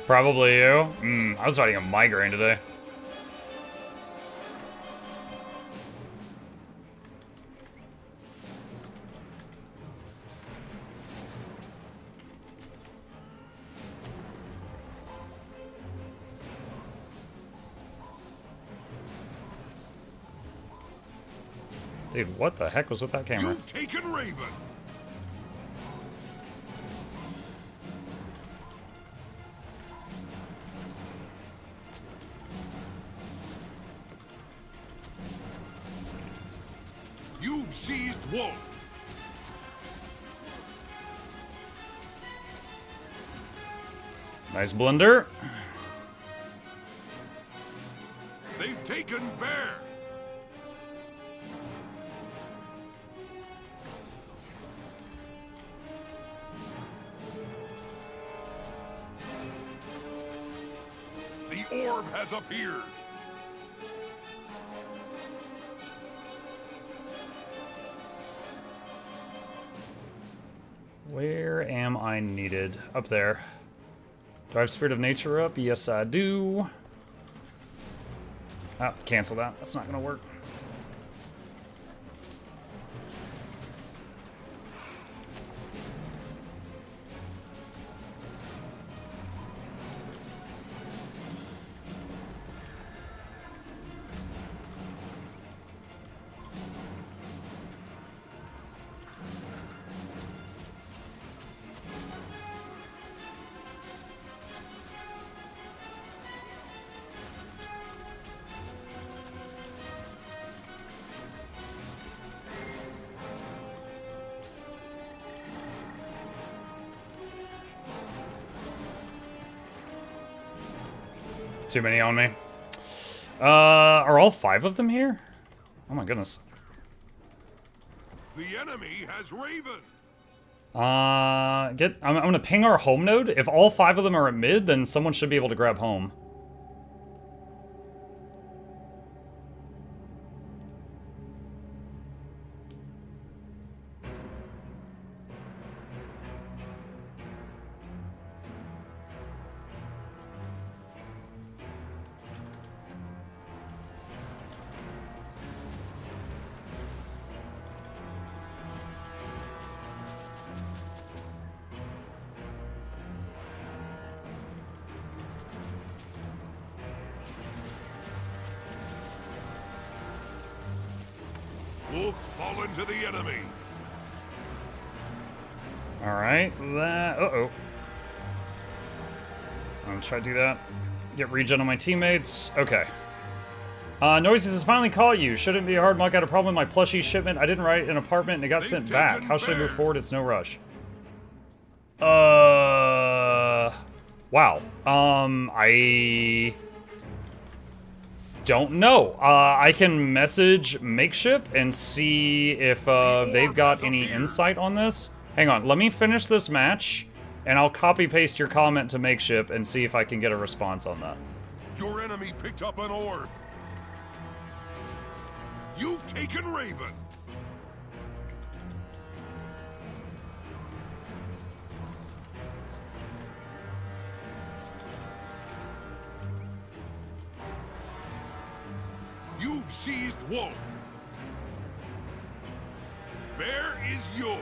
Probably you. I was fighting a migraine today. Dude, what the heck was with that camera? You've taken Raven. You've seized Wolf. Nice blunder. They've taken Bear. The orb has appeared. Where am I needed? Up there. Do I have Spirit of Nature up? Yes, I do. Ah, cancel that. That's not gonna work. Too many on me. Are all 5 of them here? Oh my goodness. The enemy has Raven. I'm gonna ping our home node. If all 5 of them are at mid, then someone should be able to grab home. Wolf's fallen to the enemy. Alright, that... Uh-oh. I'm gonna try to do that. Get regen on my teammates. Okay. Noisy says, finally caught you. Shouldn't be hard. Muck had a problem with my plushie shipment. I didn't write an apartment and it got sent back. How should I move forward? It's no rush. Wow. I don't know. I can message Makeship and see if they've got any insight on this. Hang on, let me finish this match, and I'll copy-paste your comment to Makeship and see if I can get a response on that. Your enemy picked up an orb. You've taken Raven. You've seized Wolf. Bear is yours.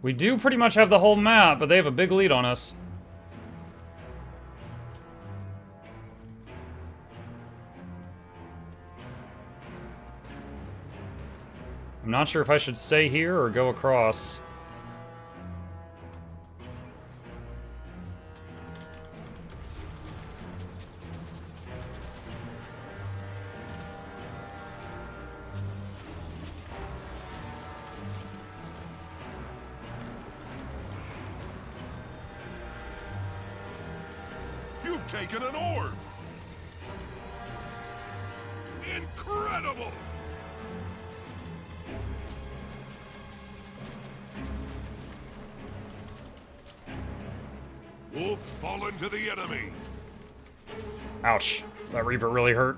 We do pretty much have the whole map, but they have a big lead on us. I'm not sure if I should stay here or go across. You've taken an orb. Incredible. Wolf's fallen to the enemy. Ouch. That Reaper really hurt.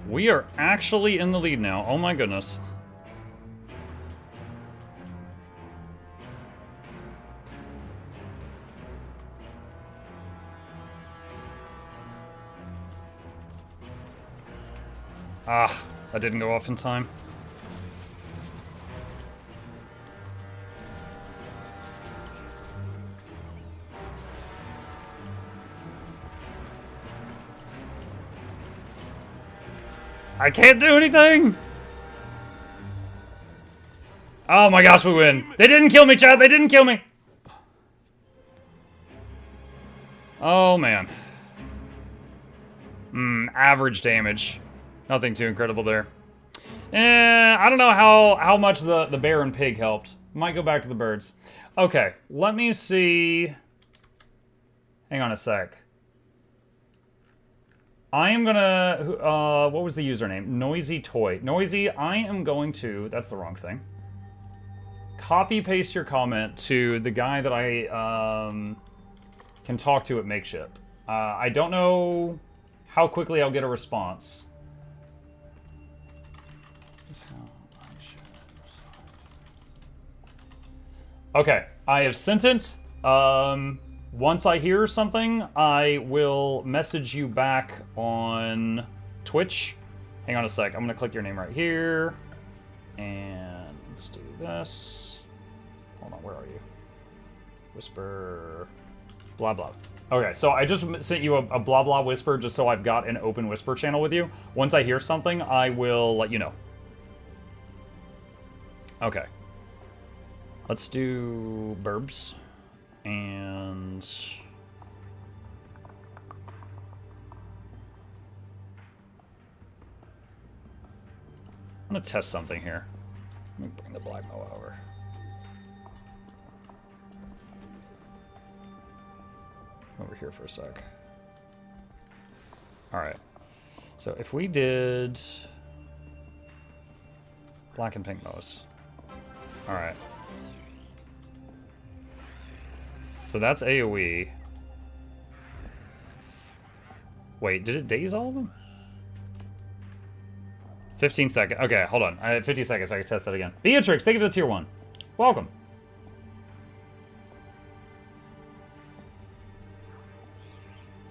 We are actually in the lead now. Oh my goodness. Ah, that didn't go off in time. I can't do anything! Oh my gosh, we win. They didn't kill me, chat. They didn't kill me. Oh, man. Average damage. Nothing too incredible there. I don't know how much the bear and pig helped. Might go back to the birds. Okay, let me see. Hang on a sec. I am gonna, what was the username? Noisy Toy. Noisy, I am going to, that's the wrong thing. Copy paste your comment to the guy that I can talk to at Makeship. I don't know how quickly I'll get a response. Okay, I have sent it. Once I hear something, I will message you back on Twitch. Hang on a sec. I'm going to click your name right here. And let's do this. Hold on, where are you? Whisper. Blah, blah. Okay, so I just sent you a blah, blah whisper just so I've got an open whisper channel with you. Once I hear something, I will let you know. Okay. Let's do burbs. And I'm gonna test something here. Let me bring the black moa over. Over here for a sec. All right. So if we did black and pink moas. All right. So that's AoE. Wait, did it daze all of them? 15 seconds. Okay, hold on. I have 50 seconds so I can test that again. Beatrix, thank you for the tier 1. Welcome.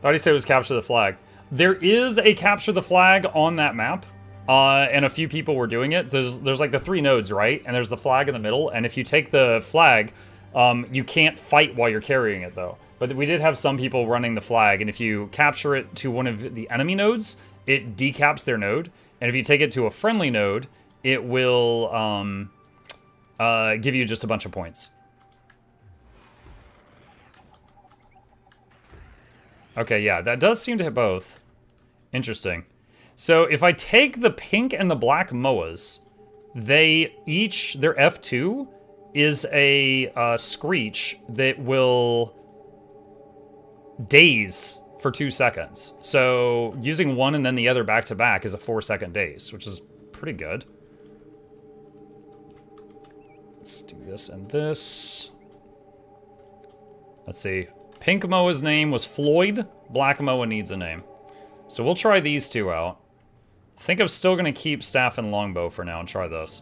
Thought he said it was capture the flag. There is a capture the flag on that map. And a few people were doing it. So there's like the 3 nodes, right? And there's the flag in the middle. And if you take the flag... you can't fight while you're carrying it, though. But we did have some people running the flag, and if you capture it to one of the enemy nodes, it decaps their node. And if you take it to a friendly node, it will give you just a bunch of points. Okay, yeah, that does seem to hit both. Interesting. So if I take the pink and the black moas, they each, their F2... is a screech that will daze for 2 seconds. So using one and then the other back to back is a 4-second daze, which is pretty good. Let's do this and this. Let's see. Pink Moa's name was Floyd. Black Moa needs a name. So we'll try these 2 out. I think I'm still going to keep Staff and Longbow for now and try this.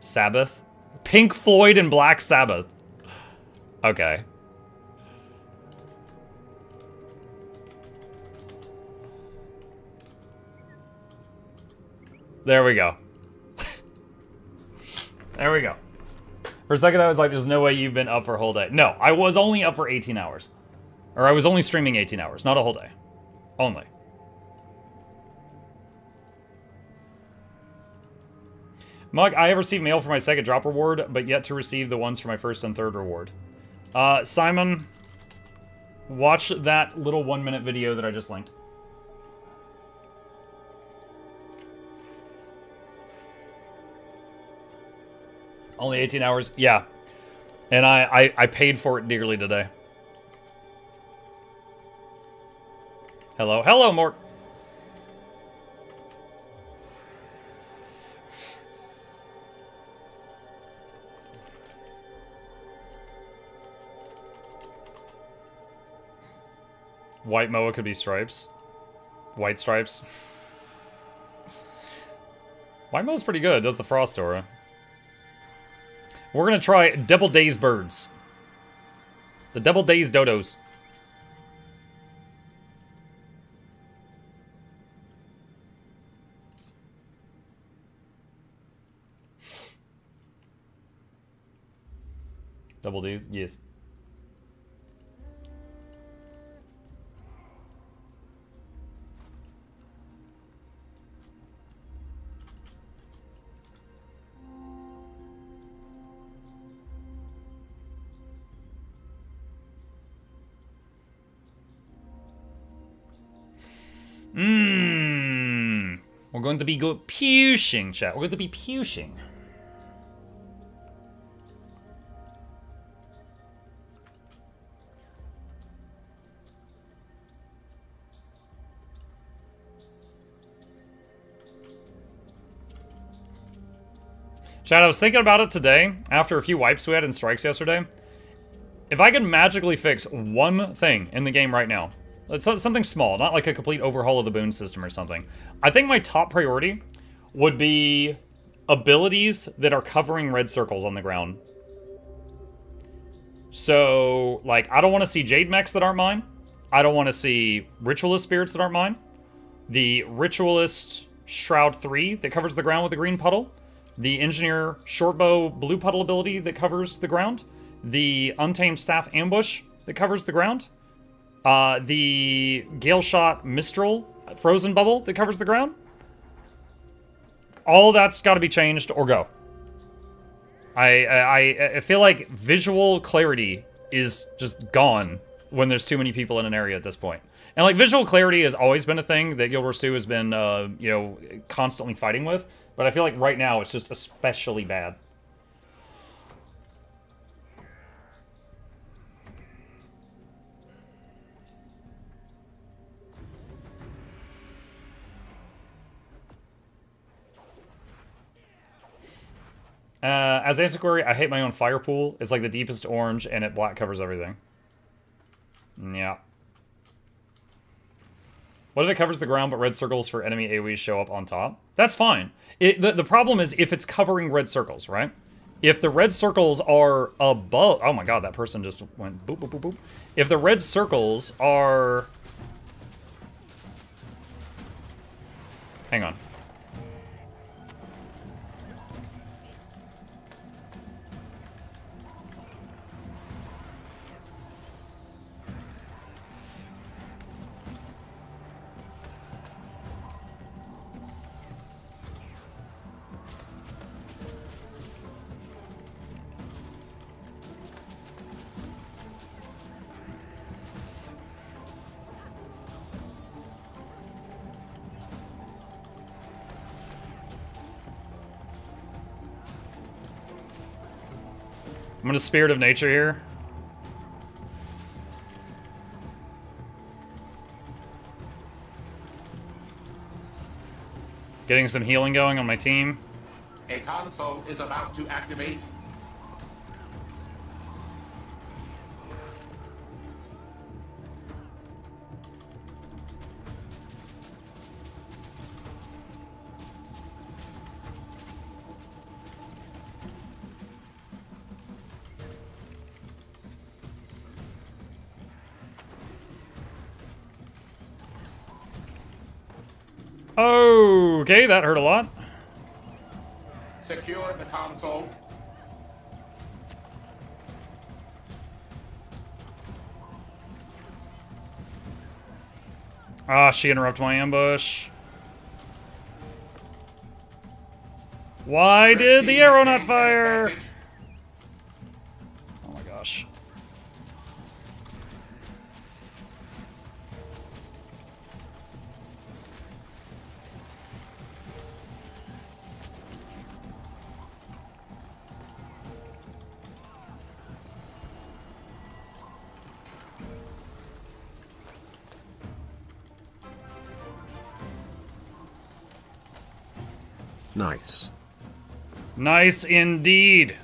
Sabbath. Pink Floyd and Black Sabbath. Okay. There we go. There we go. For a second I was like, there's no way you've been up for a whole day. No, I was only up for 18 hours. Or I was only streaming 18 hours, not a whole day. Only. Mug, I have received mail for my second drop reward, but yet to receive the ones for my first and third reward. Simon, watch that little 1-minute video that I just linked. Only 18 hours? Yeah. And I paid for it dearly today. Hello. Hello, Mort. White Moa could be stripes. White stripes. White Moa's pretty good. Does the frost aura. We're gonna try Double Days Birds. The Double Days Dodos. Double D's? Yes. We're going to be pushing, chat. We're going to be pushing. Chat, I was thinking about it today, after a few wipes we had in strikes yesterday. If I could magically fix one thing in the game right now, it's something small, not like a complete overhaul of the boon system or something. I think my top priority would be abilities that are covering red circles on the ground. So, like, I don't want to see Jade Mechs that aren't mine. I don't want to see Ritualist Spirits that aren't mine. The Ritualist Shroud 3 that covers the ground with a green puddle. The Engineer Shortbow blue puddle ability that covers the ground. The Untamed Staff Ambush that covers the ground. The Gale Shot Mistral Frozen Bubble that covers the ground. All that's got to be changed or go. I feel like visual clarity is just gone when there's too many people in an area at this point. And like visual clarity has always been a thing that Guild Wars 2 has been, you know, constantly fighting with. But I feel like right now it's just especially bad. As Antiquary, I hate my own fire pool. It's like the deepest orange, and it black covers everything. Yeah. What if it covers the ground, but red circles for enemy AoEs show up on top? That's fine. The problem is if it's covering red circles, right? If the red circles are above... Oh my god, that person just went boop, boop, boop, boop. If the red circles are... Hang on. I'm gonna Spirit of Nature here. Getting some healing going on my team. A console is about to activate. Okay, that hurt a lot. Secure the console. Ah, she interrupted my ambush. Why did the arrow not fire? Oh my gosh. Nice. Nice indeed.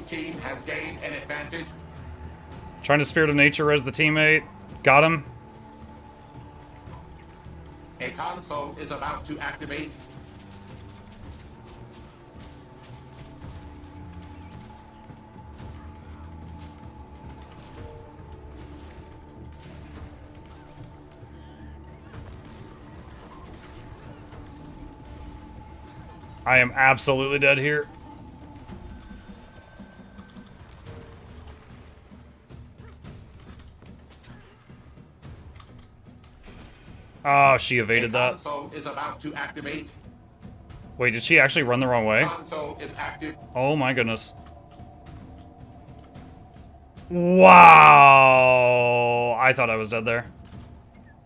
team has gained an advantage. Trying to Spirit of Nature as the teammate. Got him. A console is about to activate. I am absolutely dead here. Oh, she evaded that. Console is about to activate. Wait, did she actually run the wrong way? Console is active. Oh my goodness. Wow! I thought I was dead there.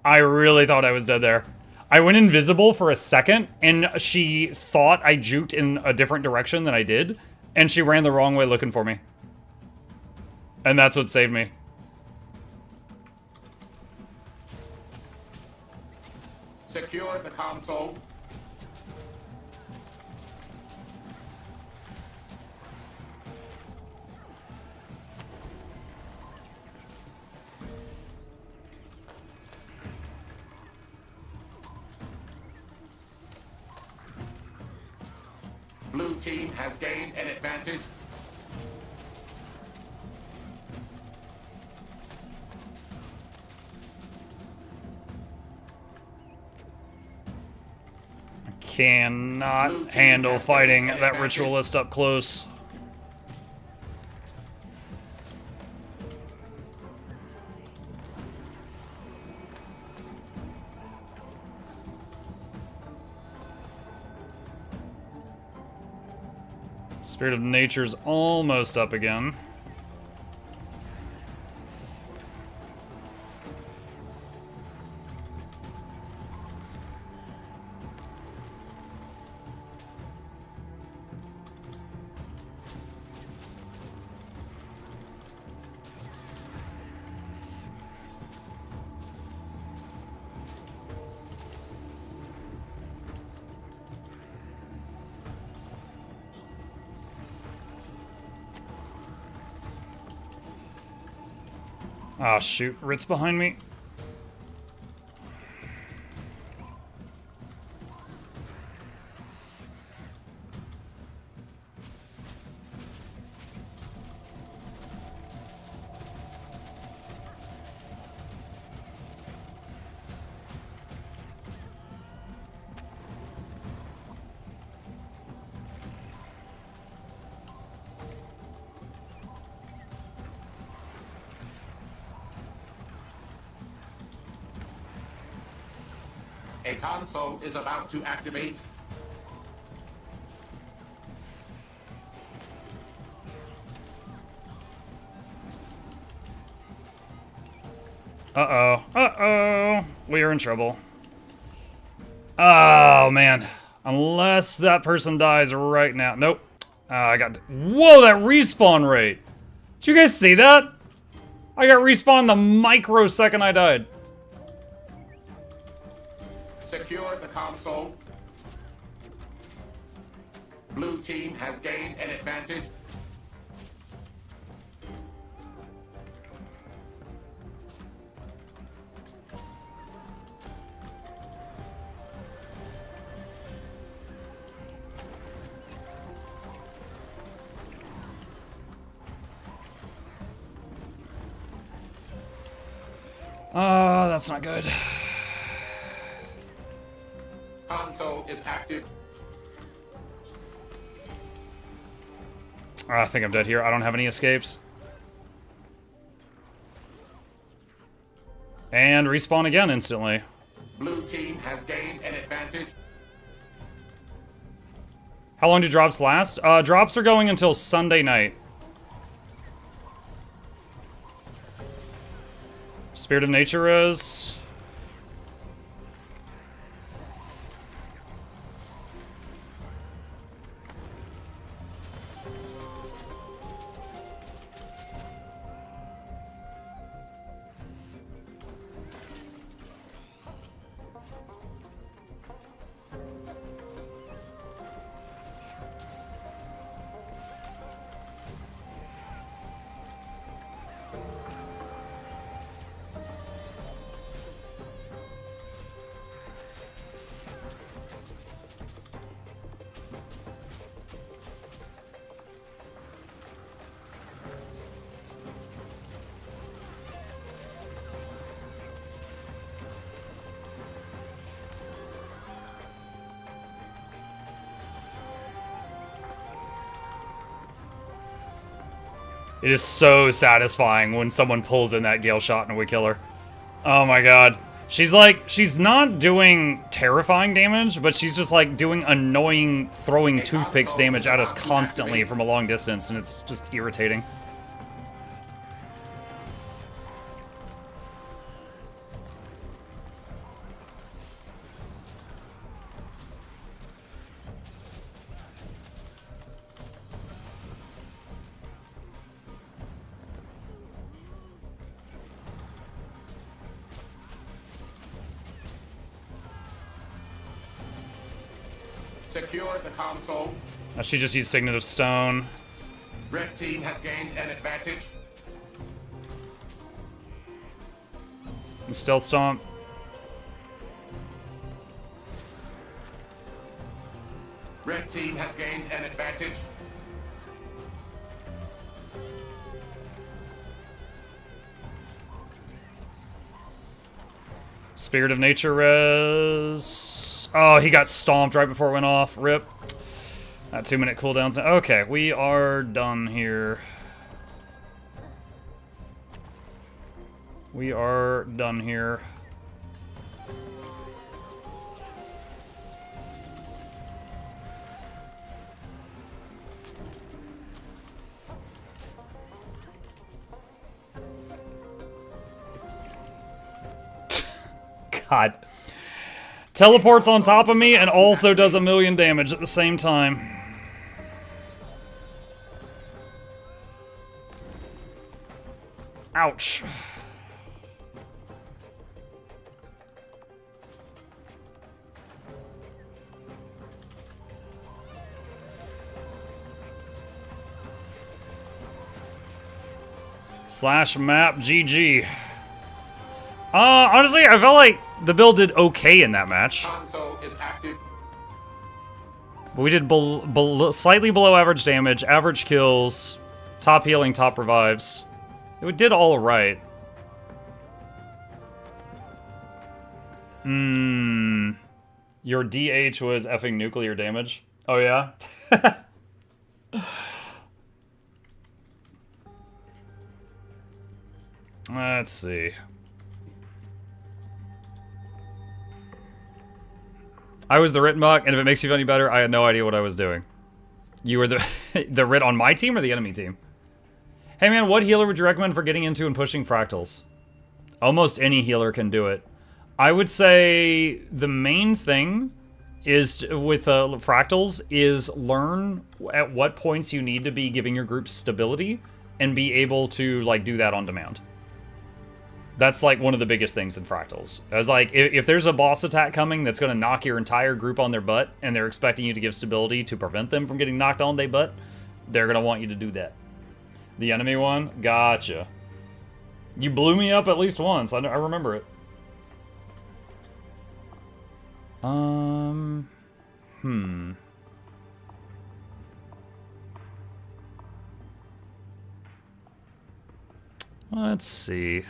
I really thought I was dead there. I went invisible for a second, and she thought I juked in a different direction than I did, and she ran the wrong way looking for me. And that's what saved me. Secure the console. Blue team has gained an advantage. Cannot handle fighting that ritualist up close. Spirit of Nature's almost up again. Ah, shoot. Rit's behind me. A console is about to activate. Uh-oh. Uh-oh. We are in trouble. Oh, man. Unless that person dies right now. Nope. I got... Whoa, that respawn rate. Did you guys see that? I got respawned the microsecond I died. Secure the console. Blue team has gained an advantage. Oh, that's not good. Console is active. I think I'm dead here. I don't have any escapes. And respawn again instantly. Blue team has gained an advantage. How long do drops last? Drops are going until Sunday night. Spirit of Nature is... It is so satisfying when someone pulls in that Gale shot and we kill her. Oh my god. She's like, she's not doing terrifying damage, but she's just like doing annoying throwing toothpicks damage at us constantly from a long distance, and it's just irritating. Secure the console. Now she just used Signet of Stone. Red team has gained an advantage. Stealth Stomp. Red team has gained an advantage. Spirit of Nature res. Oh, he got stomped right before it went off. Rip. That 2-minute cooldowns. Okay, we are done here. We are done here. God. Teleports on top of me and also does 1,000,000 damage at the same time. Ouch. Slash map GG. Honestly, I felt like the build did okay in that match. Console is active. We did slightly below average damage, average kills, top healing, top revives. It did all right. Your DH was effing nuclear damage. Oh yeah? Let's see. I was the Rit Muck, and if it makes you feel any better, I had no idea what I was doing. You were the the Rit on my team or the enemy team? Hey man, what healer would you recommend for getting into and pushing fractals? Almost any healer can do it. I would say the main thing is with fractals is learn at what points you need to be giving your group stability and be able to like do that on demand. That's like one of the biggest things in fractals. As like if there's a boss attack coming that's going to knock your entire group on their butt and they're expecting you to give stability to prevent them from getting knocked on their butt, they're going to want you to do that. The enemy one? Gotcha. You blew me up at least once. I remember it. Let's see.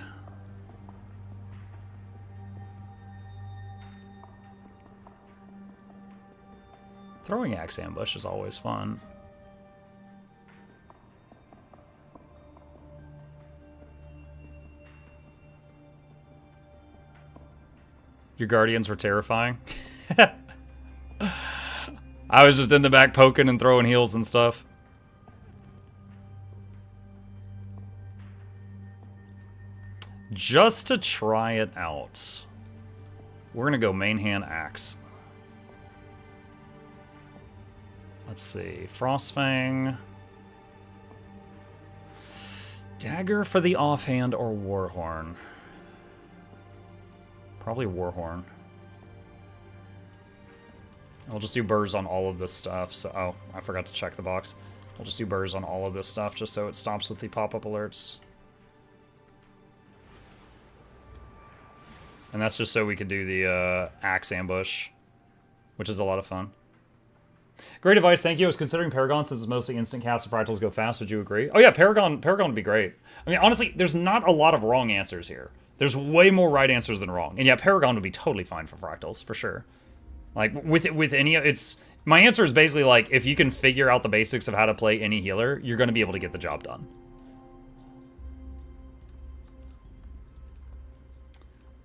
Throwing axe ambush is always fun. Your guardians were terrifying. I was just in the back poking and throwing heals and stuff. Just to try it out, we're gonna go main hand axe. Let's see, Frostfang, dagger for the offhand, or Warhorn. Probably Warhorn. I'll just do burrs on all of this stuff. So, oh, I forgot to check the box. I'll just do burrs on all of this stuff just so it stops with the pop-up alerts. And that's just so we can do the axe ambush, which is a lot of fun. Great advice, thank you. I was considering Paragon since it's mostly instant cast and fractals go fast. Would you agree? Oh yeah, Paragon would be great. I mean, honestly, there's not a lot of wrong answers here. There's way more right answers than wrong. And yeah, Paragon would be totally fine for fractals, for sure. Like, with any, my answer is basically like, if you can figure out the basics of how to play any healer, you're going to be able to get the job done.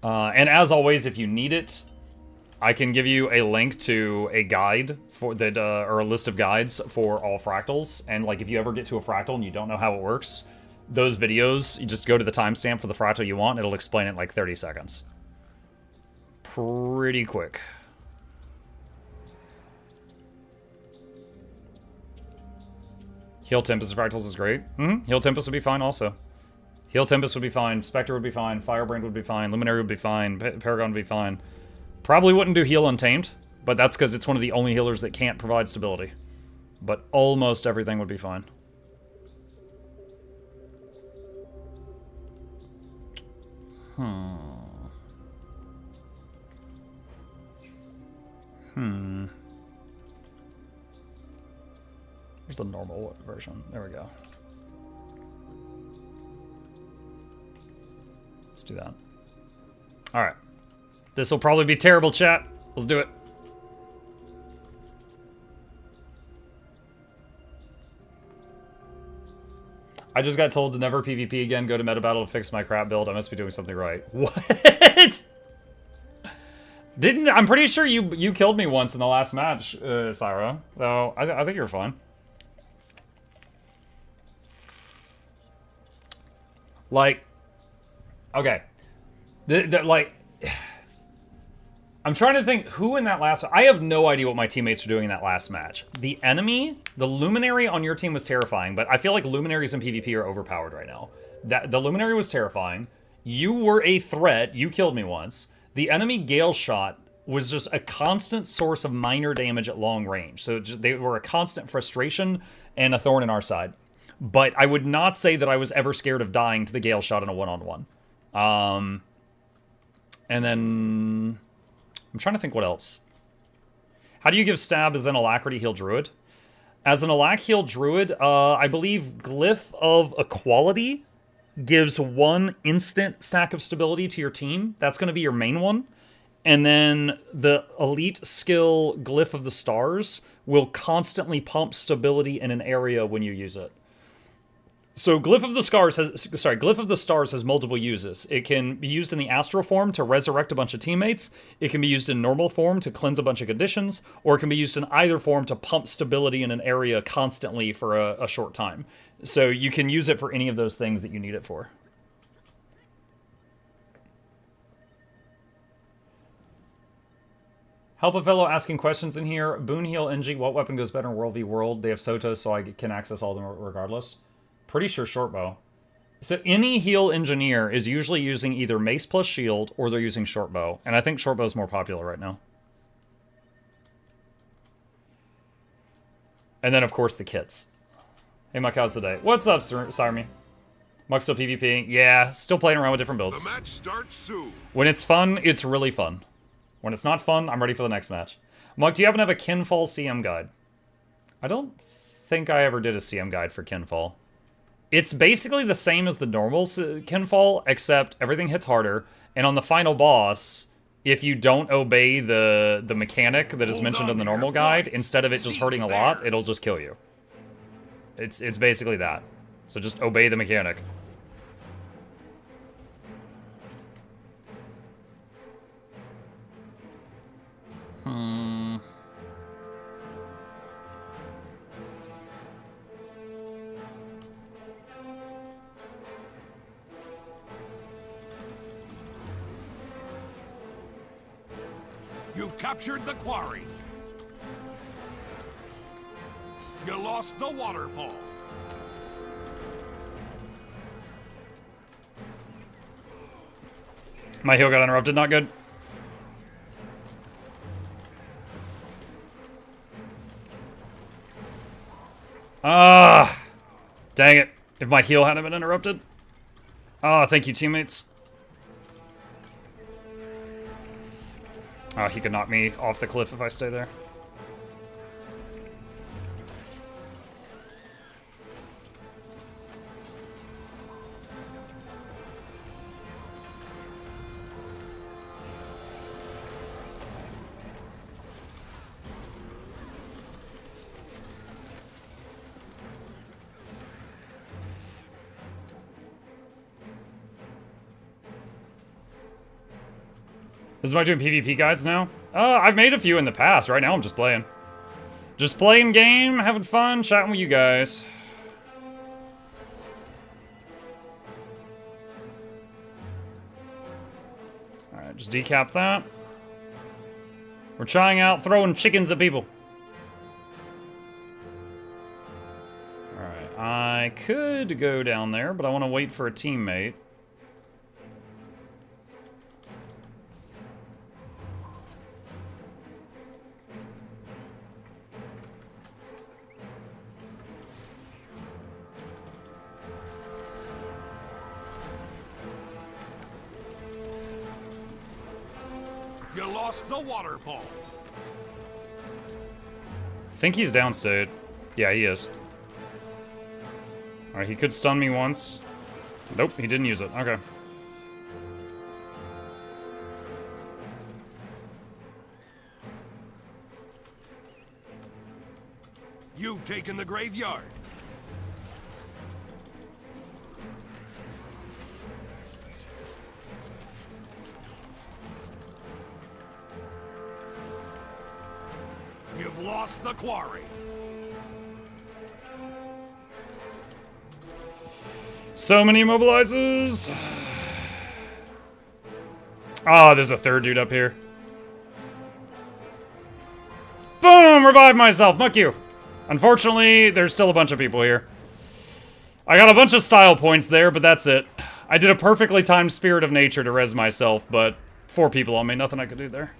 And as always, if you need it, I can give you a link to a guide for that, or a list of guides for all fractals. And like, if you ever get to a fractal and you don't know how it works, those videos, you just go to the timestamp for the fractal you want. It'll explain it in like 30 seconds. Pretty quick. Heal Tempest Fractals is great. Heal Tempest would be fine also. Heal Tempest would be fine. Spectre would be fine. Firebrand would be fine. Luminary would be fine. Paragon would be fine. Probably wouldn't do Heal Untamed, but that's because it's one of the only healers that can't provide stability. But almost everything would be fine. Where's the normal version? There we go. Let's do that. Alright. This will probably be terrible, chat. Let's do it. I just got told to never PvP again, go to meta battle to fix my crap build. I must be doing something right. What? I'm pretty sure you killed me once in the last match, Syra. So I think you're fine. Like, okay. Like, I'm trying to think who in that last... I have no idea what my teammates are doing in that last match. The enemy, the Luminary on your team was terrifying, but I feel like Luminaries in PvP are overpowered right now. The Luminary was terrifying. You were a threat. You killed me once. The enemy Gale Shot was just a constant source of minor damage at long range. So they were a constant frustration and a thorn in our side. But I would not say that I was ever scared of dying to the Gale Shot in a one-on-one. And then... I'm trying to think what else. How do you give stab as an Alacrity heal druid? As an Alac heal druid, I believe Glyph of Equality gives 1 instant stack of stability to your team. That's going to be your main one. And then the elite skill Glyph of the Stars will constantly pump stability in an area when you use it. So Glyph of the Stars has multiple uses. It can be used in the astral form to resurrect a bunch of teammates. It can be used in normal form to cleanse a bunch of conditions, or it can be used in either form to pump stability in an area constantly for a short time. So you can use it for any of those things that you need it for. Help a fellow asking questions in here. Boon Heal NG, what weapon goes better in World v World? They have Sotos, so I can access all of them regardless. Pretty sure shortbow. So any heal engineer is usually using either mace plus shield or they're using shortbow. And I think shortbow is more popular right now. And then, of course, the kits. Hey, Mike, how's the day? What's up, Sarmi? Muck's still PvP? Yeah, still playing around with different builds. The match starts soon. When it's fun, it's really fun. When it's not fun, I'm ready for the next match. Muck, do you happen to have a Kinfall CM guide? I don't think I ever did a CM guide for Kinfall. It's basically the same as the normal Kinfall, except everything hits harder. And on the final boss, if you don't obey the mechanic that is mentioned in the normal guide, instead of it just hurting a lot, it'll just kill you. It's basically that. So just obey the mechanic. You've captured the quarry. You lost the waterfall. My heal got interrupted, not good. Ah, dang it. If my heal hadn't been interrupted. Oh, thank you, teammates. Oh, he could knock me off the cliff if I stay there. Am I doing PvP guides now? I've made a few in the past. Right now I'm just playing. Just playing game, having fun, chatting with you guys. Alright, just decap that. We're trying out throwing chickens at people. Alright, I could go down there, but I want to wait for a teammate. You lost the waterfall. I think he's downstate. Yeah, he is. Alright, he could stun me once. Nope, he didn't use it. Okay. You've taken the graveyard. You've lost the quarry. So many immobilizers. Oh, there's a third dude up here. Boom! Revive myself. Muck you. Unfortunately, there's still a bunch of people here. I got a bunch of style points there, but that's it. I did a perfectly timed Spirit of Nature to res myself, but 4 people on me. Nothing I could do there.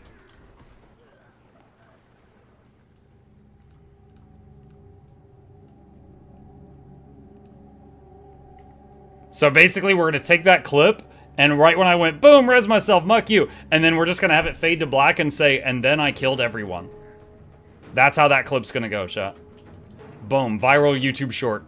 So basically, we're going to take that clip, and right when I went, boom, res myself, muck you, and then we're just going to have it fade to black and say, and then I killed everyone. That's how that clip's going to go, chat. Boom, viral YouTube short.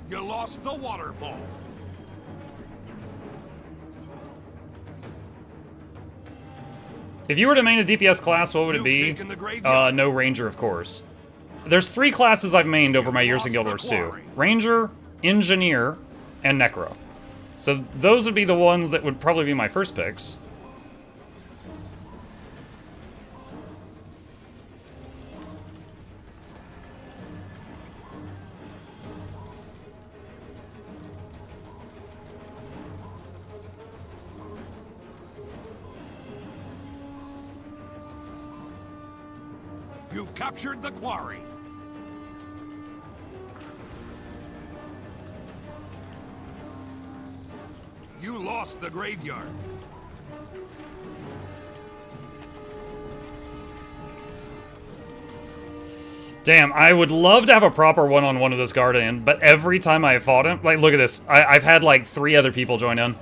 You lost the waterfall. If you were to main a DPS class, what would it be? No Ranger, of course. There's 3 classes I've mained over my years in Guild Wars 2. Ranger, Engineer, and Necro. So those would be the ones that would probably be my first picks. You've captured the quarry. You lost the graveyard. Damn, I would love to have a proper one-on-one with this Guardian, but every time I fought him, like, look at this. I've had, like, 3 other people join in.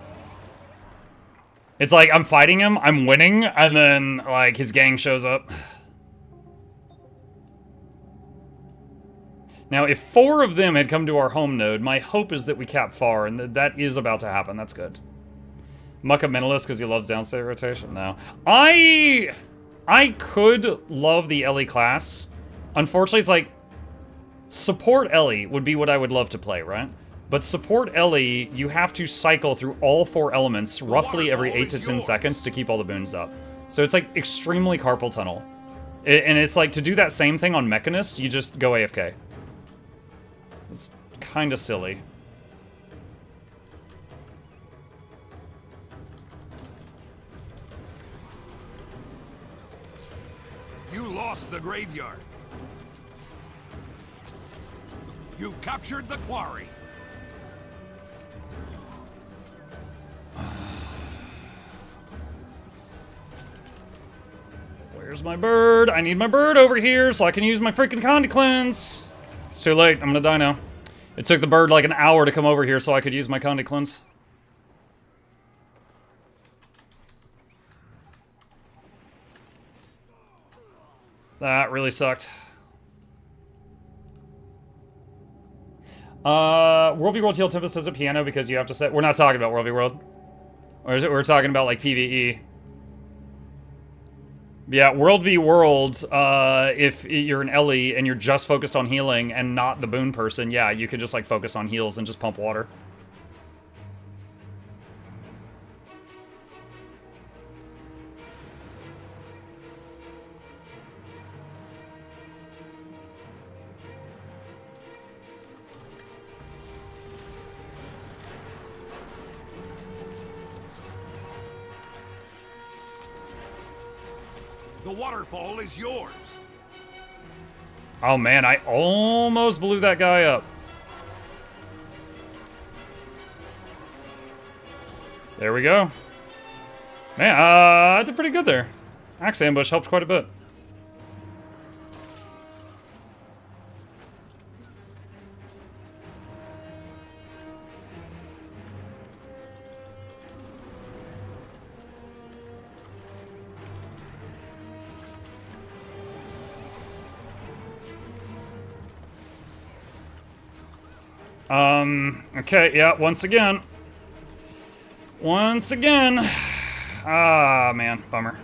It's like, I'm fighting him, I'm winning, and then, like, his gang shows up. Now, if 4 of them had come to our home node, my hope is that we cap far, and that is about to happen. That's good. Muck a Mentalist because he loves downstate rotation? No. I could love the Ellie class. Unfortunately, it's like, support Ellie would be what I would love to play, right? But support Ellie, you have to cycle through all 4 elements roughly every 8 to 10 seconds to keep all the boons up. So it's like extremely carpal tunnel. And it's like, to do that same thing on Mechanist, you just go AFK. It's kind of silly. You lost the graveyard. You've captured the quarry. Where's my bird? I need my bird over here so I can use my freaking Condi Cleanse. It's too late. I'm gonna die now. It took the bird like an hour to come over here so I could use my Condi Cleanse. That really sucked. World v World Heal Tempest has a piano because you have to set... We're not talking about World v World. Or is it we're talking about like PvE? Yeah, World v World, if you're an Ellie and you're just focused on healing and not the boon person, yeah, you could just like focus on heals and just pump water. The waterfall is yours. Oh man, I almost blew that guy up. There we go. Man, I did pretty good there. Axe ambush helped quite a bit. Okay, yeah, once again. Ah, man, bummer.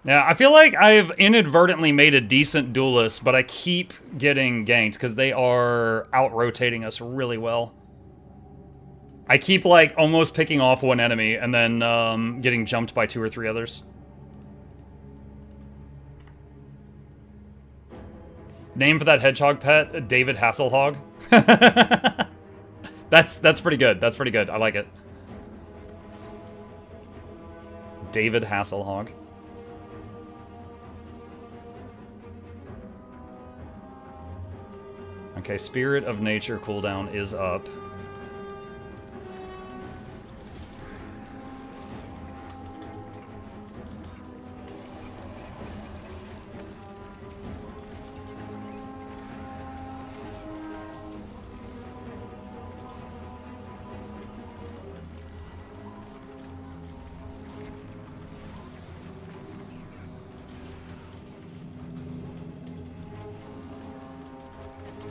Yeah, I feel like I've inadvertently made a decent duelist, but I keep getting ganked because they are out-rotating us really well. I keep, like, almost picking off one enemy and then getting jumped by 2 or 3 others. Name for that hedgehog pet, David Hasselhog. That's pretty good. That's pretty good. I like it. David Hasselhog. Okay, Spirit of Nature cooldown is up.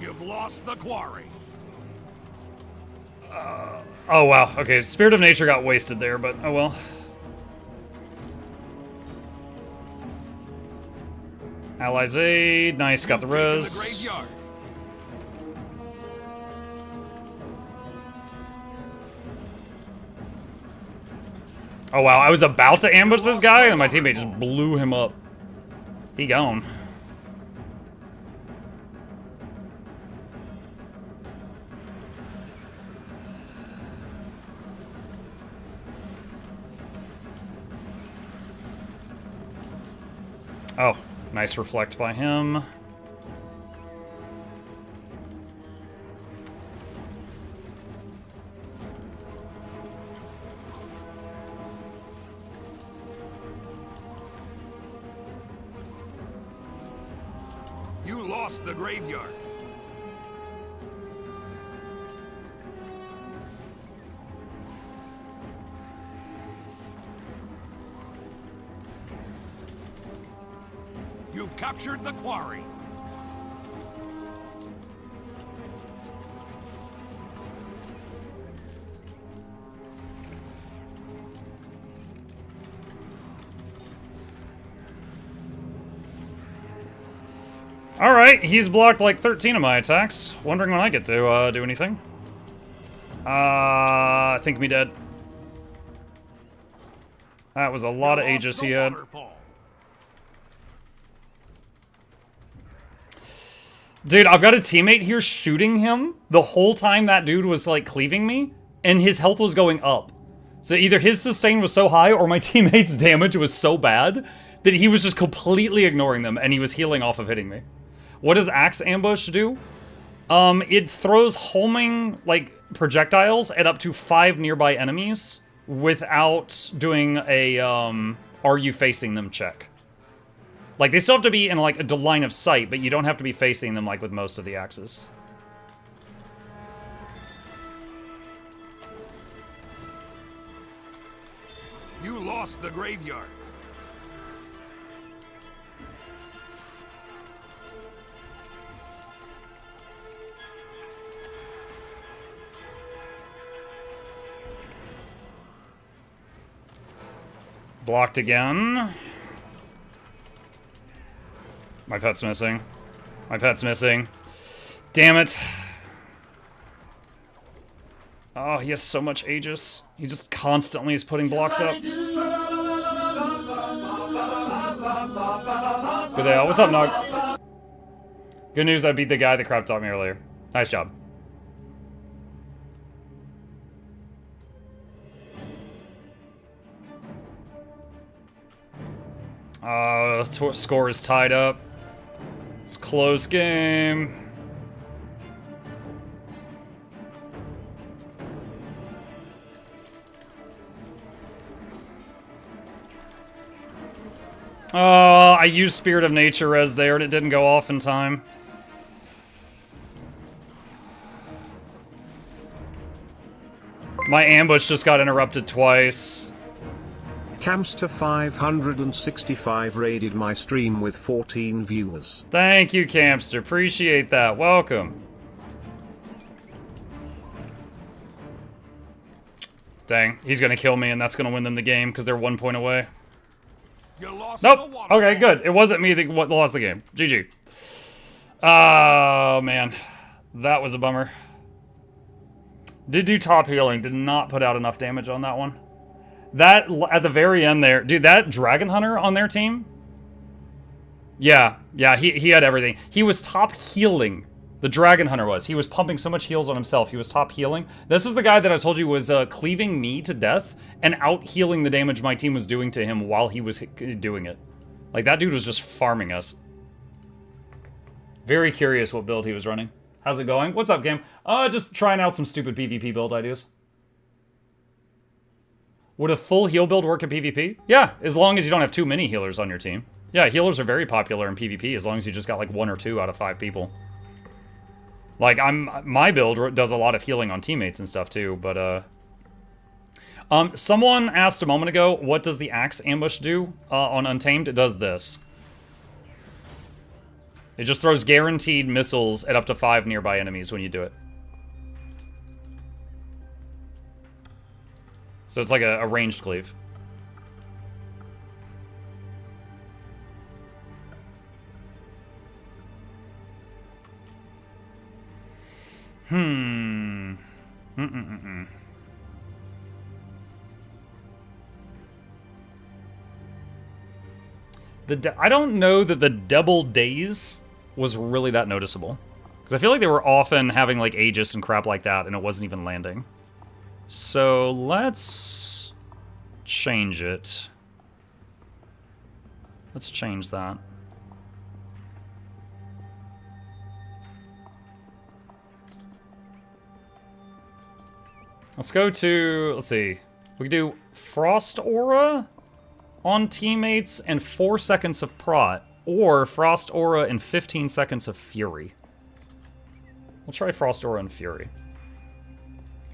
You've lost the quarry. Oh wow, okay, Spirit of Nature got wasted there, but oh well. Allies aid, nice, got the You've taken res. the graveyard. Oh wow, I was about to ambush this guy and my teammate just blew him up. He gone. Oh, nice reflect by him. You lost the graveyard. You've captured the quarry. Alright, he's blocked like 13 of my attacks. Wondering when I get to do anything. I think me dead. That was a lot of Aegis he had. Waterfall. Dude, I've got a teammate here shooting him the whole time that dude was like cleaving me, and his health was going up. So either his sustain was so high or my teammate's damage was so bad that he was just completely ignoring them and he was healing off of hitting me. What does Axe Ambush do? It throws homing like projectiles at up to 5 nearby enemies without doing a are you facing them check. Like, they still have to be in, like, a line of sight, but you don't have to be facing them, like, with most of the axes. You lost the graveyard. Blocked again. My pet's missing. My pet's missing. Damn it. Oh, he has so much Aegis. He just constantly is putting blocks up. Good day, all. What's up, Nog? Good news, I beat the guy that crap talked me earlier. Nice job. Score is tied up. It's a close game. I used Spirit of Nature res there and it didn't go off in time. My ambush just got interrupted twice. Camster 565 raided my stream with 14 viewers. Thank you, Campster. Appreciate that. Welcome. Dang, he's gonna kill me and that's gonna win them the game because they're 1 point away. You lost Nope. the water. Okay, good. It wasn't me that lost the game. GG. Oh, man. That was a bummer. Did do top healing. Did not put out enough damage on that one. That, at the very end there... Dude, that Dragon Hunter on their team? Yeah, he had everything. He was top healing. The Dragon Hunter was. He was pumping so much heals on himself. He was top healing. This is the guy that I told you was cleaving me to death and out-healing the damage my team was doing to him while he was doing it. Like, that dude was just farming us. Very curious what build he was running. How's it going? What's up, game? Just trying out some stupid PvP build ideas. Would a full heal build work in PvP? Yeah, as long as you don't have too many healers on your team. Yeah, healers are very popular in PvP as long as you just got like 1 or 2 out of 5 people. Like, my build does a lot of healing on teammates and stuff too, but, someone asked a moment ago, what does the Axe Ambush do on Untamed? It does this. It just throws guaranteed missiles at up to 5 nearby enemies when you do it. So it's like a ranged cleave. I don't know that the double days was really that noticeable. Because I feel like they were often having like Aegis and crap like that and it wasn't even landing. So let's change it. Let's change that. Let's go to, let's see. We could do Frost Aura on teammates and 4 seconds of Prot, or Frost Aura and 15 seconds of Fury. We'll try Frost Aura and Fury.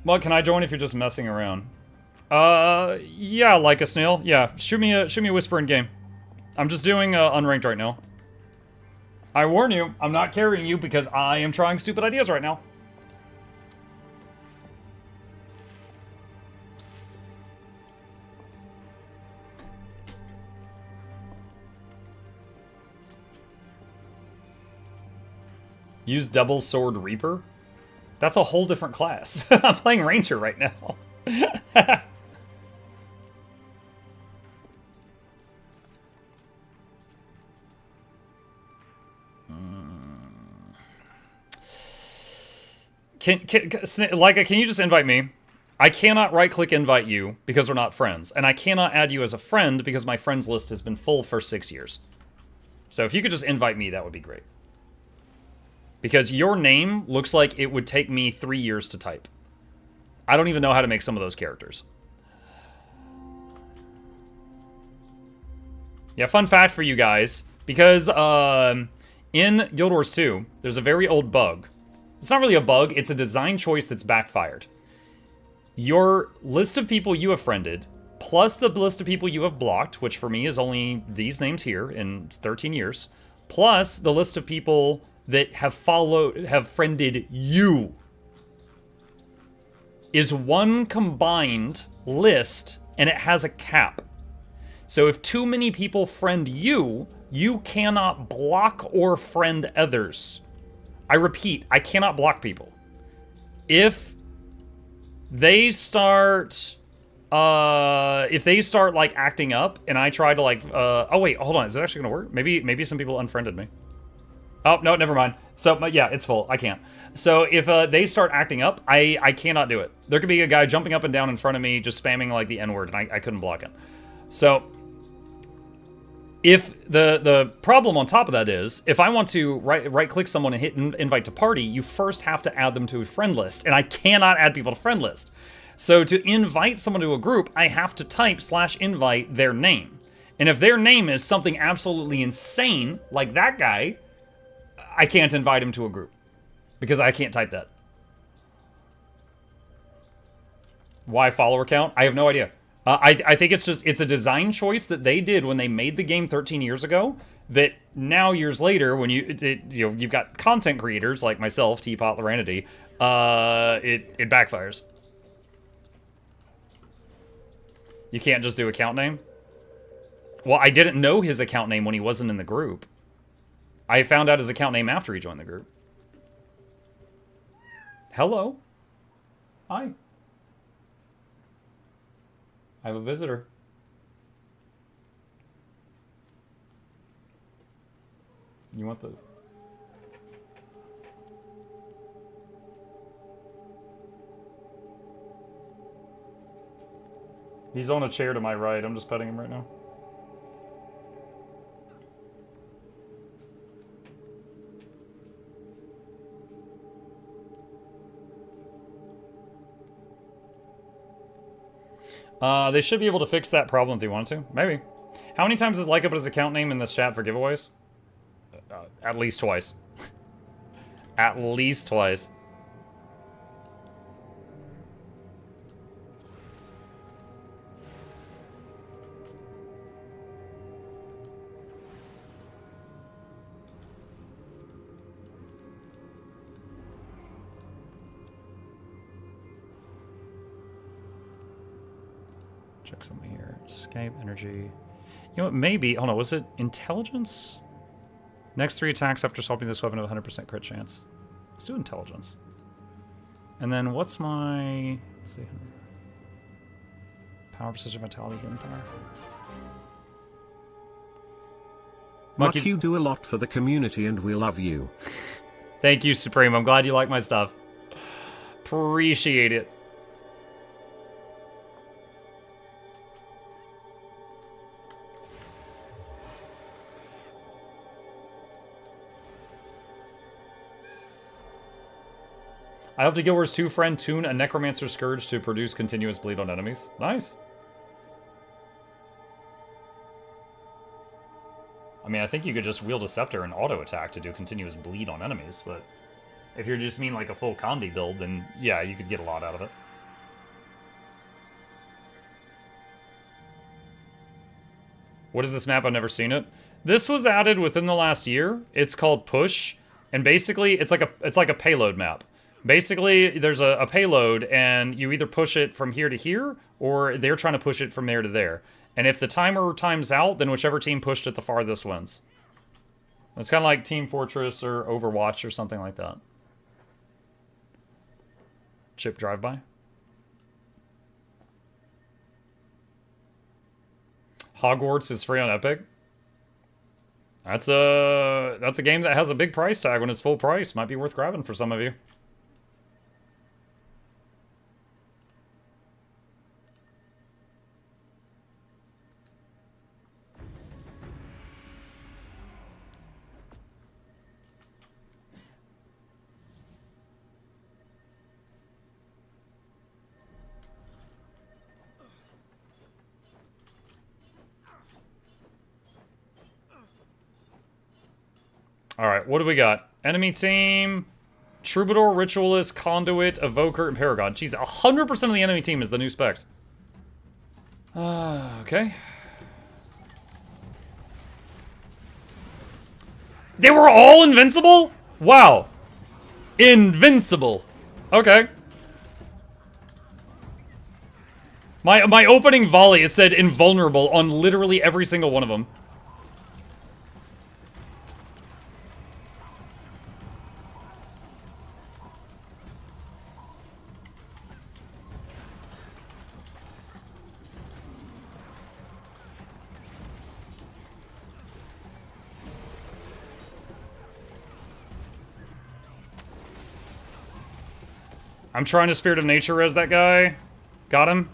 Well, can I join if you're just messing around? Yeah, like a snail. Yeah, shoot me a whisper in game. I'm just doing unranked right now. I warn you, I'm not carrying you because I am trying stupid ideas right now. Use Double Sword Reaper? That's a whole different class. I'm playing Ranger right now. Leica, can you just invite me? I cannot right-click invite you because we're not friends. And I cannot add you as a friend because my friends list has been full for 6 years. So if you could just invite me, that would be great. Because your name looks like it would take me 3 years to type. I don't even know how to make some of those characters. Yeah, fun fact for you guys. Because in Guild Wars 2, there's a very old bug. It's not really a bug, it's a design choice that's backfired. Your list of people you have friended, plus the list of people you have blocked, which for me is only these names here in 13 years, plus the list of people that have friended you, is one combined list, and it has a cap. So if too many people friend you, you cannot block or friend others. I repeat, I cannot block people. If they start like acting up and I try to like, oh wait, hold on, is it actually gonna work? Maybe some people unfriended me. Oh, no, never mind. So, yeah, it's full. I can't. So, if they start acting up, I cannot do it. There could be a guy jumping up and down in front of me, just spamming, like, the N-word, and I couldn't block it. So, if the problem on top of that is, if I want to right-click someone and hit invite to party, you first have to add them to a friend list, and I cannot add people to friend list. So, to invite someone to a group, I have to type /invite their name. And if their name is something absolutely insane, like that guy, I can't invite him to a group because I can't type that. Why follower count? I have no idea. I think it's a design choice that they did when they made the game 13 years ago that now years later when you've got content creators like myself, Teapot Loranity, it backfires. You can't just do account name? Well, I didn't know his account name when he wasn't in the group. I found out his account name after he joined the group. Hello. Hi. I have a visitor. You want the... He's on a chair to my right. I'm just petting him right now. They should be able to fix that problem if they wanted to. Maybe. How many times has Like put his account name in this chat for giveaways? At least twice. At least twice. Check something here. Escape, energy. You know what, maybe... Hold on, was it intelligence? Next 3 attacks after swapping this weapon have a 100% crit chance. Let's do intelligence. And then what's my... Let's see. Power, precision, vitality, healing power. Muck, you do a lot for the community and we love you. Thank you, Supreme. I'm glad you like my stuff. Appreciate it. I hope to Guild Wars 2 friend tune a Necromancer Scourge to produce continuous bleed on enemies. Nice. I mean, I think you could just wield a Scepter and auto-attack to do continuous bleed on enemies, but if you just mean like a full Condi build, then yeah, you could get a lot out of it. What is this map? I've never seen it. This was added within the last year. It's called Push, and basically it's like a payload map. Basically, there's a payload, and you either push it from here to here, or they're trying to push it from there to there. And if the timer times out, then whichever team pushed it the farthest wins. It's kind of like Team Fortress or Overwatch or something like that. Chip drive-by. Hogwarts is free on Epic. That's a game that has a big price tag when it's full price. Might be worth grabbing for some of you. Alright, what do we got? Enemy team, Troubadour, Ritualist, Conduit, Evoker, and Paragon. Jeez, 100% of the enemy team is the new specs. Okay. They were all invincible? Wow. Invincible. Okay. My opening volley, it said invulnerable on literally every single one of them. I'm trying to Spirit of Nature res that guy. Got him.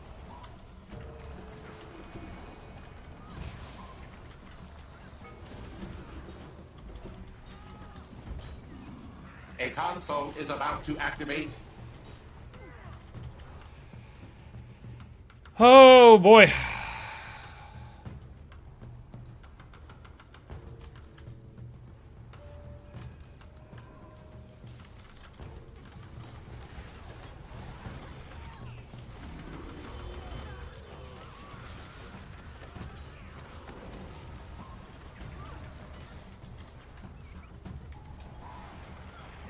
A console is about to activate. Oh, boy.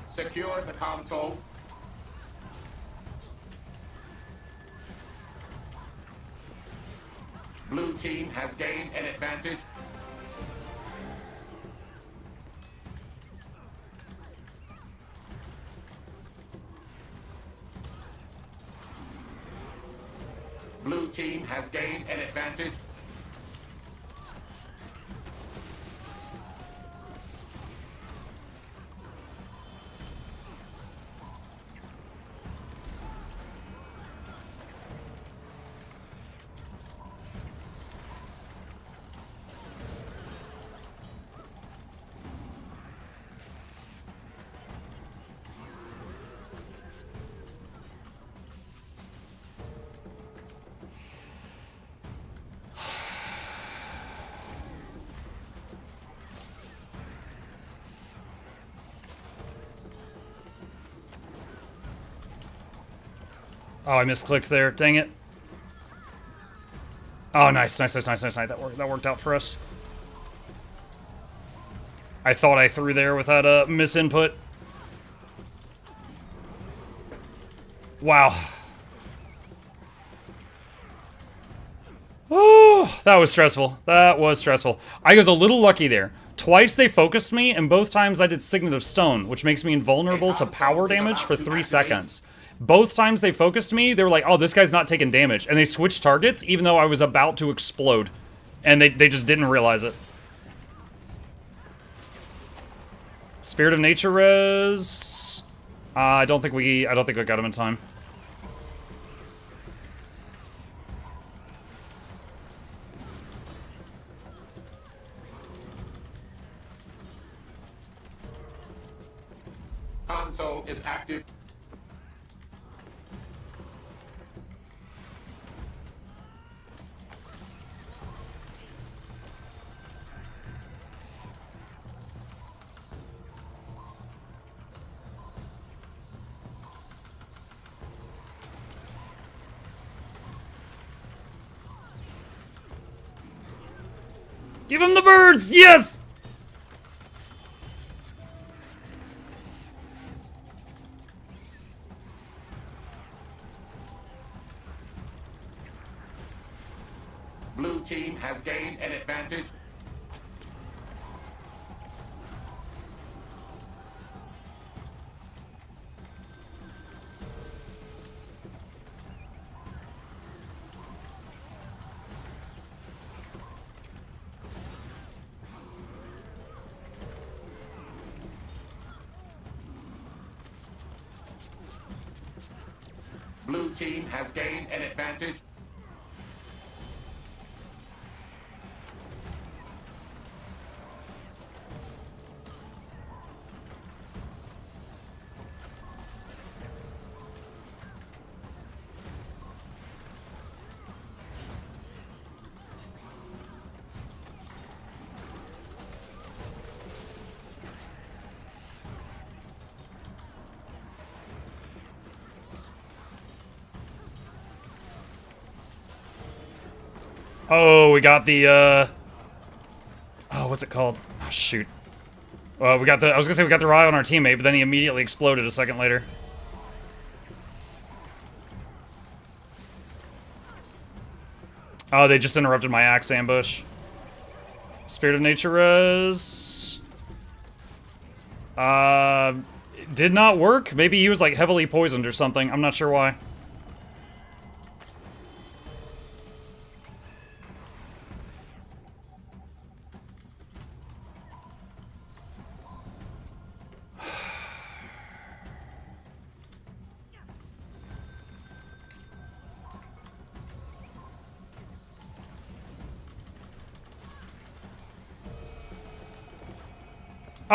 Secure the console. Blue team has gained an advantage. Blue team has gained an advantage. Oh, I misclicked there. Dang it. Oh, nice. That worked out for us. I thought I threw there with that misinput. Wow. Oh, that was stressful. That was stressful. I was a little lucky there. Twice they focused me, and both times I did Signet of Stone, which makes me invulnerable to power damage for 3 seconds. Both times they focused me, they were like, oh, this guy's not taking damage. And they switched targets, even though I was about to explode. And they just didn't realize it. Spirit of Nature res... I don't think we got him in time. Console is active. Give him the birds! Yes! Blue team has gained an advantage. Blue team has gained an advantage. Oh, we got the, oh, what's it called? Oh, shoot. Well, we got the, I was gonna say we got the Rye on our teammate, but then he immediately exploded a second later. Oh, they just interrupted my axe ambush. Spirit of Nature res. Did not work. Maybe he was like heavily poisoned or something. I'm not sure why.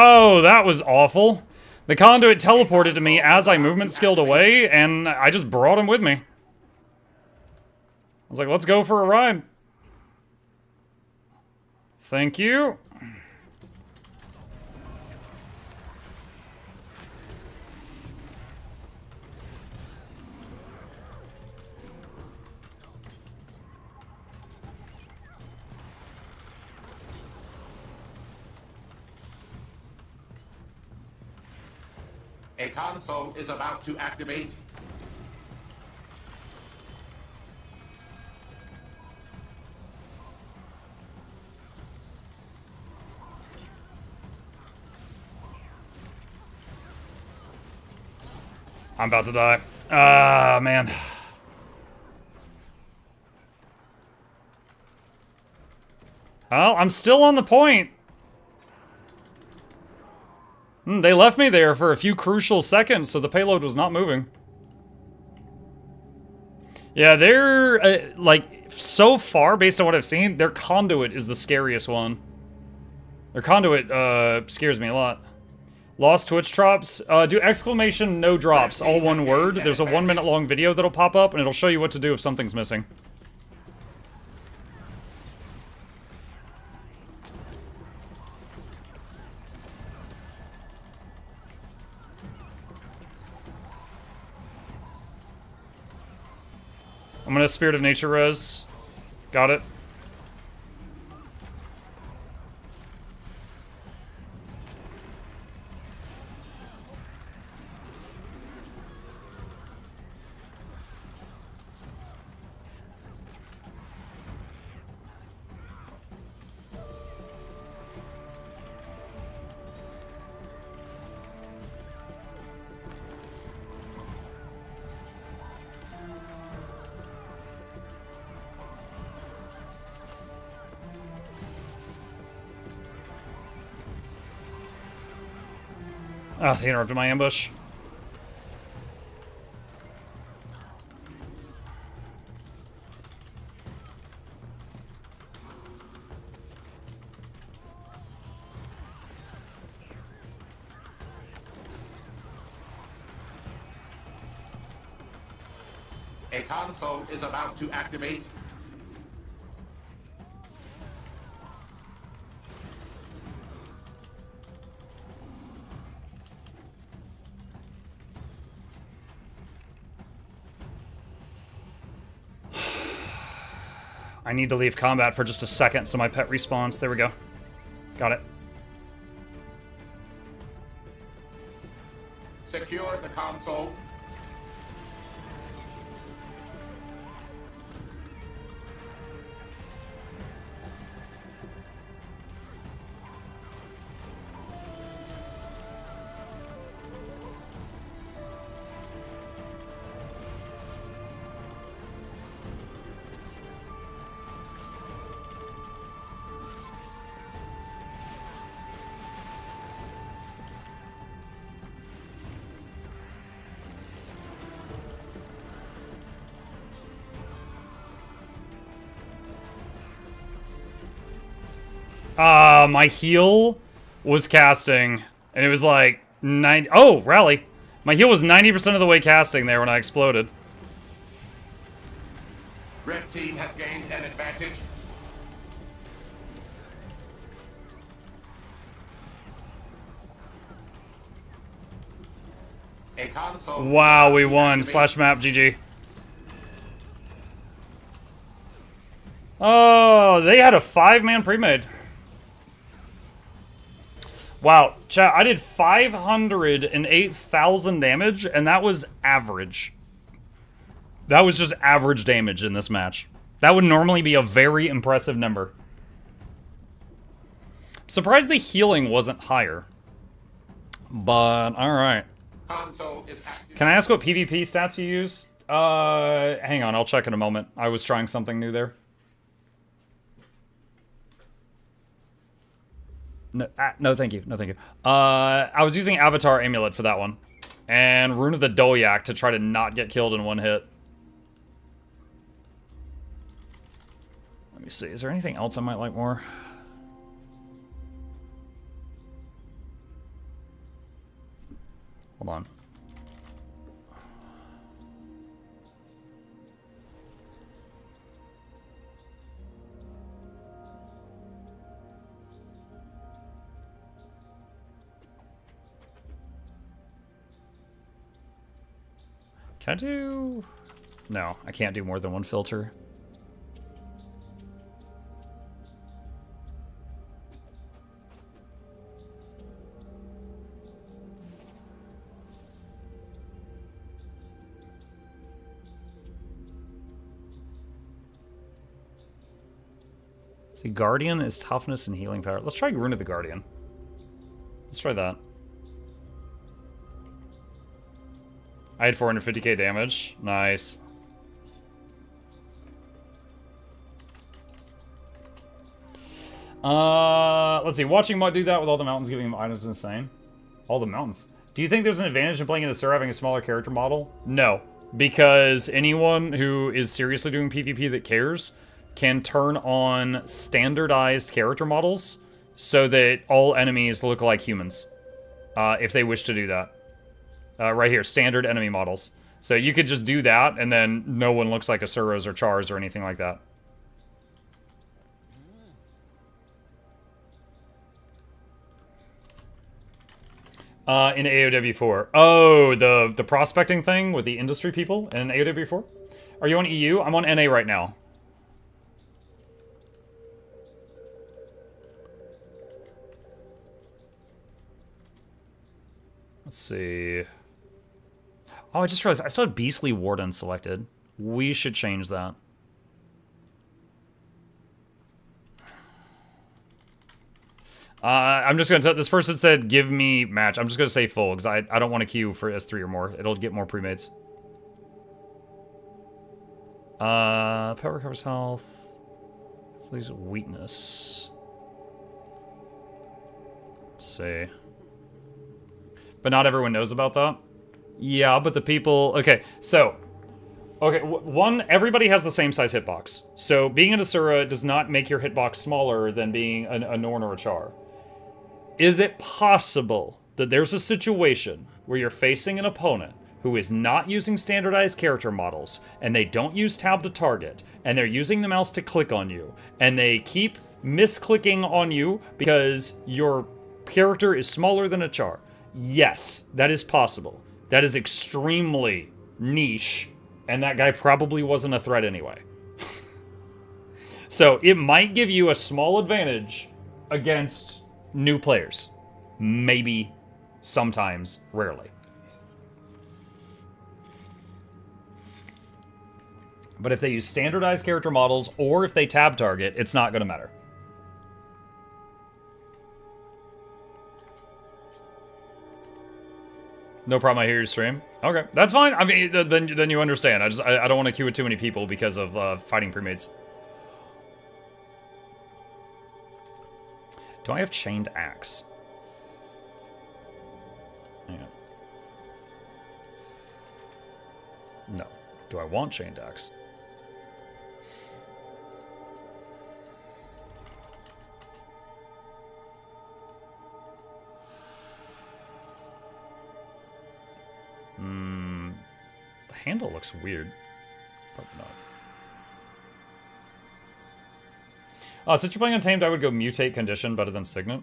Oh, that was awful. The conduit teleported to me as I movement skilled away, and I just brought him with me. I was like, let's go for a ride. Thank you. A console is about to activate. I'm about to die. Ah, man. Well, I'm still on the point. They left me there for a few crucial seconds, so the payload was not moving. Yeah, they're, like, so far, based on what I've seen, their conduit is the scariest one. Their conduit, scares me a lot. Lost Twitch drops. Do exclamation no drops, all one word. There's a 1 minute long video that'll pop up, and it'll show you what to do if something's missing. I'm gonna Spirit of Nature res. Got it. Oh, they interrupted my ambush. A console is about to activate. I need to leave combat for just a second so my pet respawns. There we go. Got it. Secure the console. My heal was casting, and it was like 90. Oh, rally. My heal was 90% of the way casting there when I exploded. Red team has gained an advantage. A console. Wow, we won. Slash map, GG. Oh, they had a 5-man pre-made. Wow, chat, I did 508,000 damage, and that was average. That was just average damage in this match. That would normally be a very impressive number. Surprised the healing wasn't higher. But, alright. Console is active. Can I ask what PvP stats you use? Hang on, I'll check in a moment. I was trying something new there. No, thank you. No, thank you. I was using Avatar Amulet for that one. And Rune of the Dolyak to try to not get killed in one hit. Let me see, is there anything else I might like more? Hold on. Can I do... No, I can't do more than one filter. See, Guardian is toughness and healing power. Let's try Rune of the Guardian. Let's try that. I had 450k damage. Nice. Let's see. Watching Mutt do that with all the mountains giving him items is insane. All the mountains. Do you think there's an advantage in playing in Asura having a smaller character model? No. Because anyone who is seriously doing PvP that cares can turn on standardized character models so that all enemies look like humans. If they wish to do that. Right here, standard enemy models. So you could just do that, and then no one looks like Asuras or Chars or anything like that. In AOW4. Oh, the prospecting thing with the industry people in AOW4? Are you on EU? I'm on NA right now. Let's see. Oh, I just realized I still had Beastly Warden selected. We should change that. I'm just gonna this person said give me match. I'm just gonna say full because I don't want to queue for S3 or more. It'll get more pre-mates. Power recovers health. Please weakness. Let's see. But not everyone knows about that. Yeah, but the people... Okay, so... Okay, one, everybody has the same size hitbox. So being an Asura does not make your hitbox smaller than being a Norn or a Char. Is it possible that there's a situation where you're facing an opponent who is not using standardized character models, and they don't use tab to target, and they're using the mouse to click on you, and they keep misclicking on you because your character is smaller than a Char? Yes, that is possible. That is extremely niche, and that guy probably wasn't a threat anyway. So it might give you a small advantage against new players. Maybe, sometimes, rarely. But if they use standardized character models, or if they tab target, it's not going to matter. No problem, I hear your stream. Okay, that's fine. I mean, then you understand. I don't want to queue with too many people because of fighting premates. Do I have Chained Axe? Hang on. No. Do I want Chained Axe? The handle looks weird. Probably not. Since you're playing Untamed, I would go Mutate Condition better than Signet.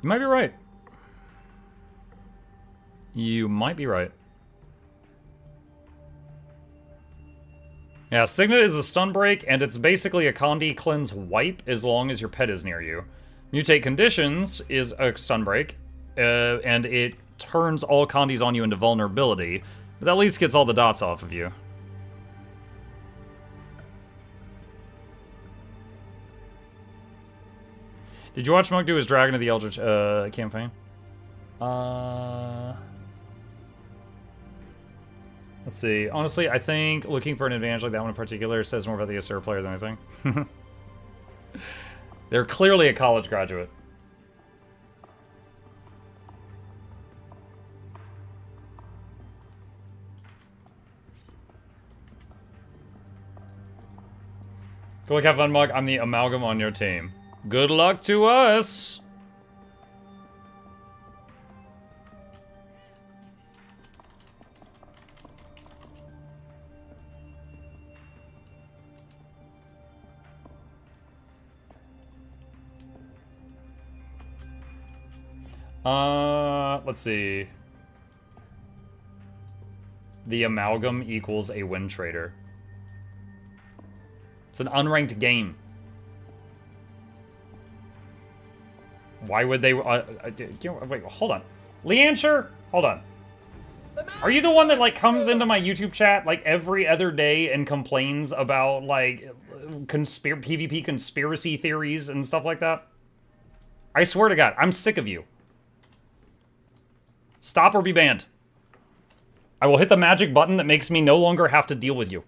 You might be right. You might be right. Yeah, Signet is a stun break, and it's basically a Condi cleanse wipe as long as your pet is near you. Mutate Conditions is a stun break, and it turns all Condis on you into vulnerability, but that at least gets all the dots off of you. Did you watch Mug do his Dragon of the Eldritch campaign? Let's see. Honestly, I think looking for an advantage like that one in particular says more about the Asura player than anything. They're clearly a college graduate. Good luck, have fun, Mug. I'm the amalgam on your team. Good luck to us! Let's see. The amalgam equals a win trader. It's an unranked game. Why would they? Wait, hold on. Leancher? Hold on. Are you the one that, like, comes into my YouTube chat, like, every other day and complains about, like, PvP conspiracy theories and stuff like that? I swear to God, I'm sick of you. Stop or be banned. I will hit the magic button that makes me no longer have to deal with you.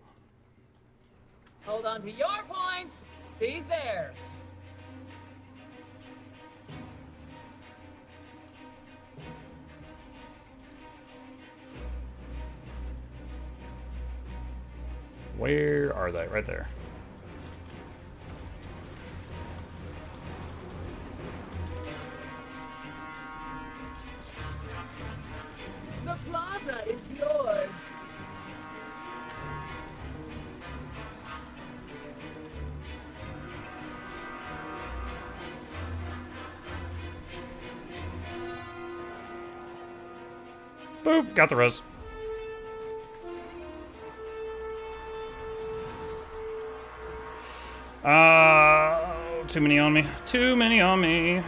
Hold on to your points, seize theirs. Where are they? Right there. The plaza is yours. Boop, got the res. Too many on me. Too many on me.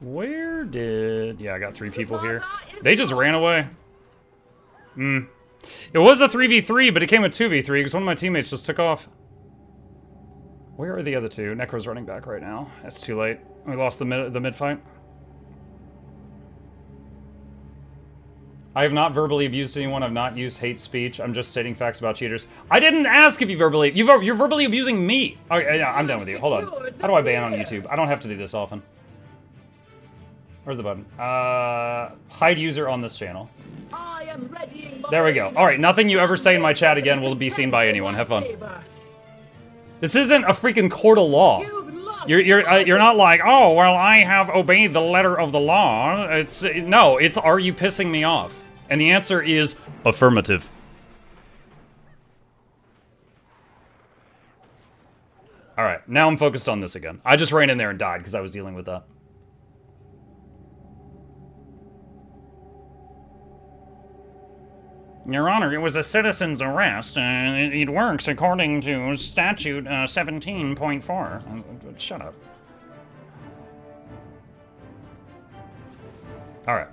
Where did... Yeah, I got 3 people here. They just ran away. It was a 3v3, but it came a 2v3 because one of my teammates just took off. Where are the other 2? Necro's running back right now. It's too late. We lost the mid fight. I have not verbally abused anyone. I've not used hate speech. I'm just stating facts about cheaters. I didn't ask if you verbally... You're verbally abusing me. Okay, yeah, I'm done with you. Hold on. How do I ban on YouTube? I don't have to do this often. Where's the button? Hide user on this channel. I am readying my... There we go. All right, nothing you ever say in my chat again will be seen by anyone. Have fun. This isn't a freaking court of law. You're not like, oh, well, I have obeyed the letter of the law. It's... No, it's, are you pissing me off? And the answer is affirmative. All right, now I'm focused on this again. I just ran in there and died because I was dealing with that. Your Honor, it was a citizen's arrest. It works according to statute 17.4. Shut up. All right.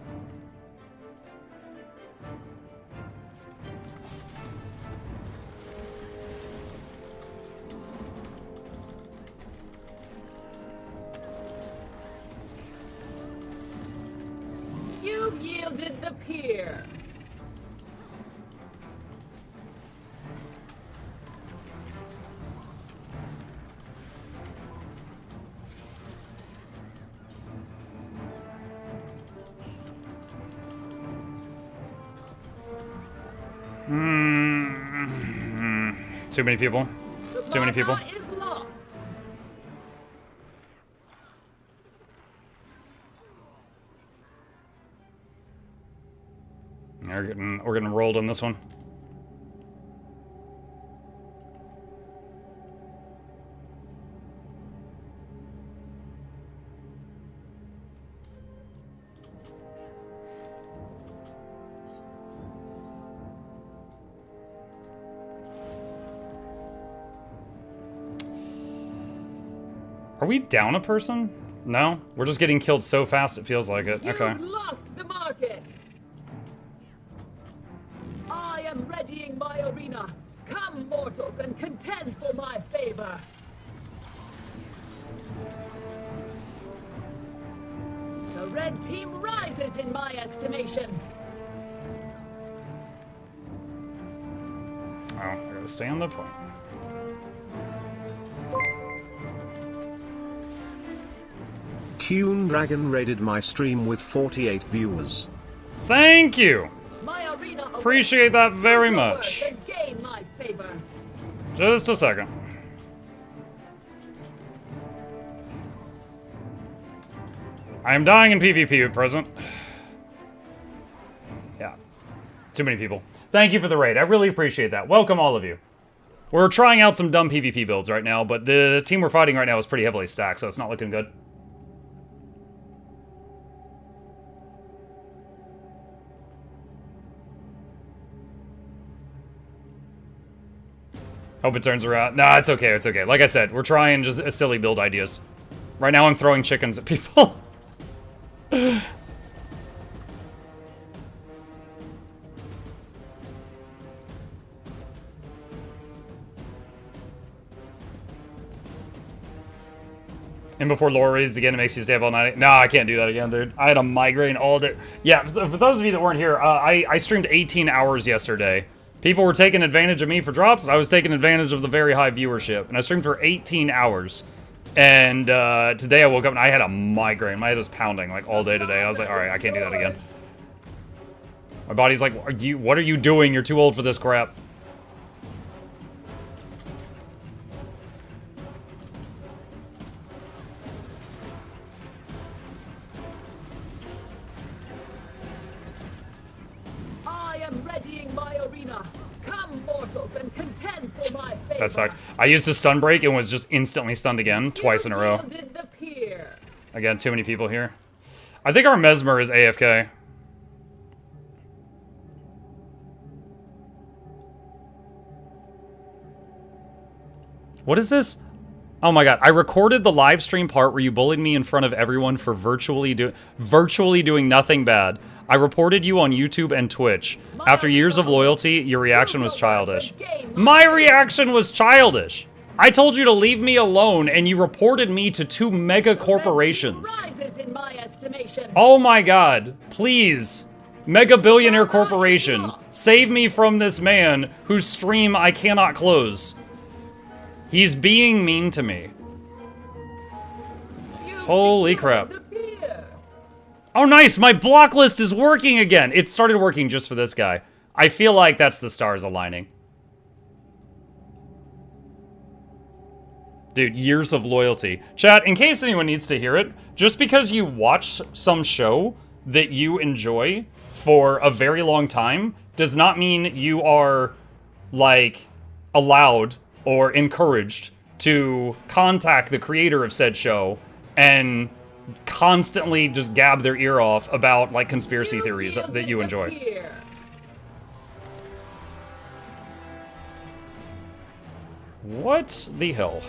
You've yielded the pier. Too many people. Too many people. Is lost. We're getting rolled on this one. Are we down a person? No? We're just getting killed so fast it feels like it. Okay. You lost the market. I am readying my arena. Come, mortals, and contend for my favor. The red team rises in my estimation. Oh, I gotta stay on the point. Kuhn Dragon raided my stream with 48 viewers. Thank you! My arena Appreciate that very much. and gain my favor. Just a second. I am dying in PvP at present. Yeah. Too many people. Thank you for the raid. I really appreciate that. Welcome, all of you. We're trying out some dumb PvP builds right now, but the team we're fighting right now is pretty heavily stacked, so it's not looking good. Hope it turns around. Nah, it's okay, it's okay. Like I said, we're trying just silly build ideas. Right now I'm throwing chickens at people. And before Laura reads again, it makes you stay up all night. No, I can't do that again, dude. I had a migraine all day. Yeah, for those of you that weren't here, I streamed 18 hours yesterday. People were taking advantage of me for drops, and I was taking advantage of the very high viewership. And I streamed for 18 hours. And today I woke up and I had a migraine. My head was pounding like all day today. I was like, all right, I can't do that again. My body's like, what are you doing? You're too old for this crap. I am readying my arena. Come, mortals, and contend for my favor. That sucked. I used a stun break and was just instantly stunned again, twice in a row. Yielded the peer. Again, too many people here. I think our Mesmer is AFK. What is this? Oh my god, I recorded the live stream part where you bullied me in front of everyone for virtually doing nothing bad. I reported you on YouTube and Twitch. After years of loyalty, your reaction was childish. My reaction was childish. I told you to leave me alone and you reported me to 2 mega corporations. Rises in my estimation. Oh my god, please. Mega billionaire corporation, save me from this man whose stream I cannot close. He's being mean to me. Holy crap. Oh nice, my block list is working again. It started working just for this guy. I feel like that's the stars aligning. Dude, years of loyalty. Chat, in case anyone needs to hear it, just because you watch some show that you enjoy for a very long time does not mean you are, like, allowed or encouraged to contact the creator of said show and constantly just gab their ear off about, like, conspiracy theories that you enjoy. What the hell?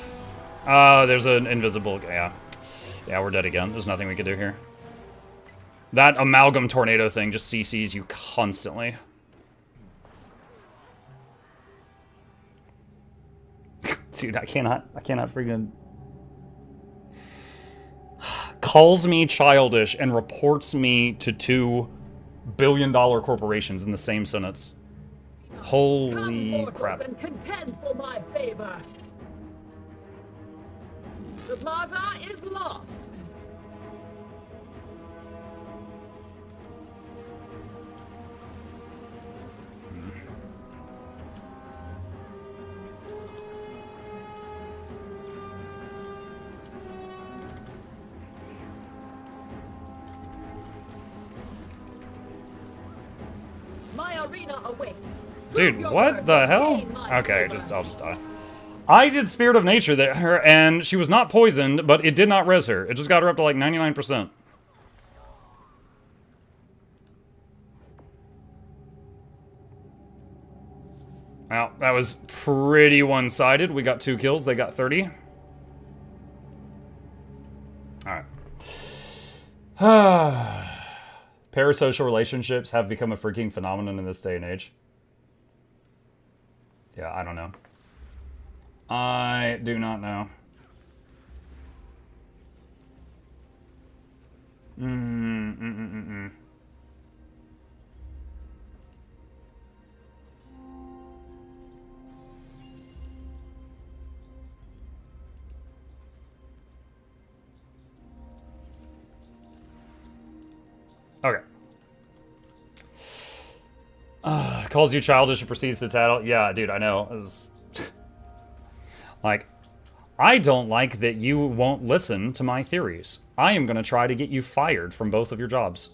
There's an invisible... Yeah. Yeah, we're dead again. There's nothing we can do here. That amalgam tornado thing just CCs you constantly. Dude, I cannot freaking... Calls me childish and reports me to 2 billion-dollar corporations in the same sentence. Holy crap. And contend for my favor. The plaza is lost. My arena awaits. Dude, what the hell? Okay, I'll just die. I did Spirit of Nature there, and she was not poisoned, but it did not res her. It just got her up to like 99%. Well, that was pretty one-sided. We got 2 kills, they got 30. Parasocial relationships have become a freaking phenomenon in this day and age. Yeah, I don't know. I do not know. Okay. Calls you childish and proceeds to tattle. Yeah, dude, I know. Like, I don't like that you won't listen to my theories. I am going to try to get you fired from both of your jobs.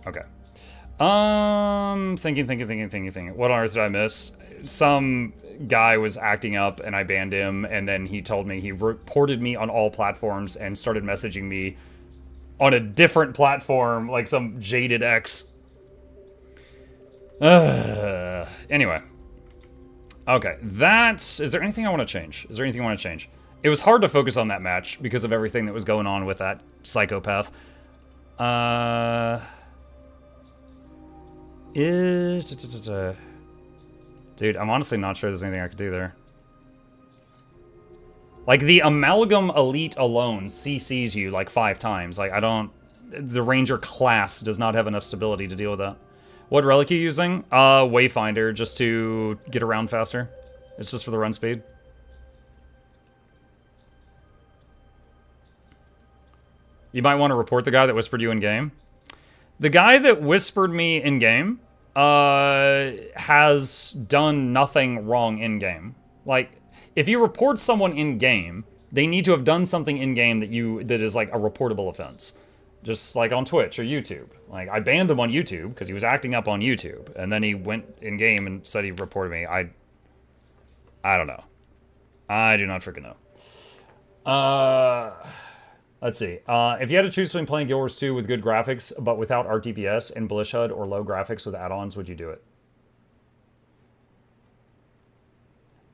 Okay. Thinking. What on earth did I miss? Some guy was acting up and I banned him, and then he told me he reported me on all platforms and started messaging me on a different platform, like some jaded ex. Anyway. Okay, is there anything I want to change? Is there anything I want to change? It was hard to focus on that match because of everything that was going on with that psychopath. Dude, I'm honestly not sure there's anything I could do there. Like, the Amalgam Elite alone CCs you like 5 times. Like, the Ranger class does not have enough stability to deal with that. What relic are you using? Wayfinder, just to get around faster. It's just for the run speed. You might want to report the guy that whispered you in-game. The guy that whispered me in-game has done nothing wrong in-game. Like, if you report someone in-game, they need to have done something in-game that is like a reportable offense. Just like on Twitch or YouTube. Like, I banned him on YouTube because he was acting up on YouTube. And then he went in-game and said he reported me. I don't know. I do not freaking know. Let's see. If you had to choose between playing Guild Wars 2 with good graphics, but without RTPS and Blish HUD, or low graphics with add-ons, would you do it?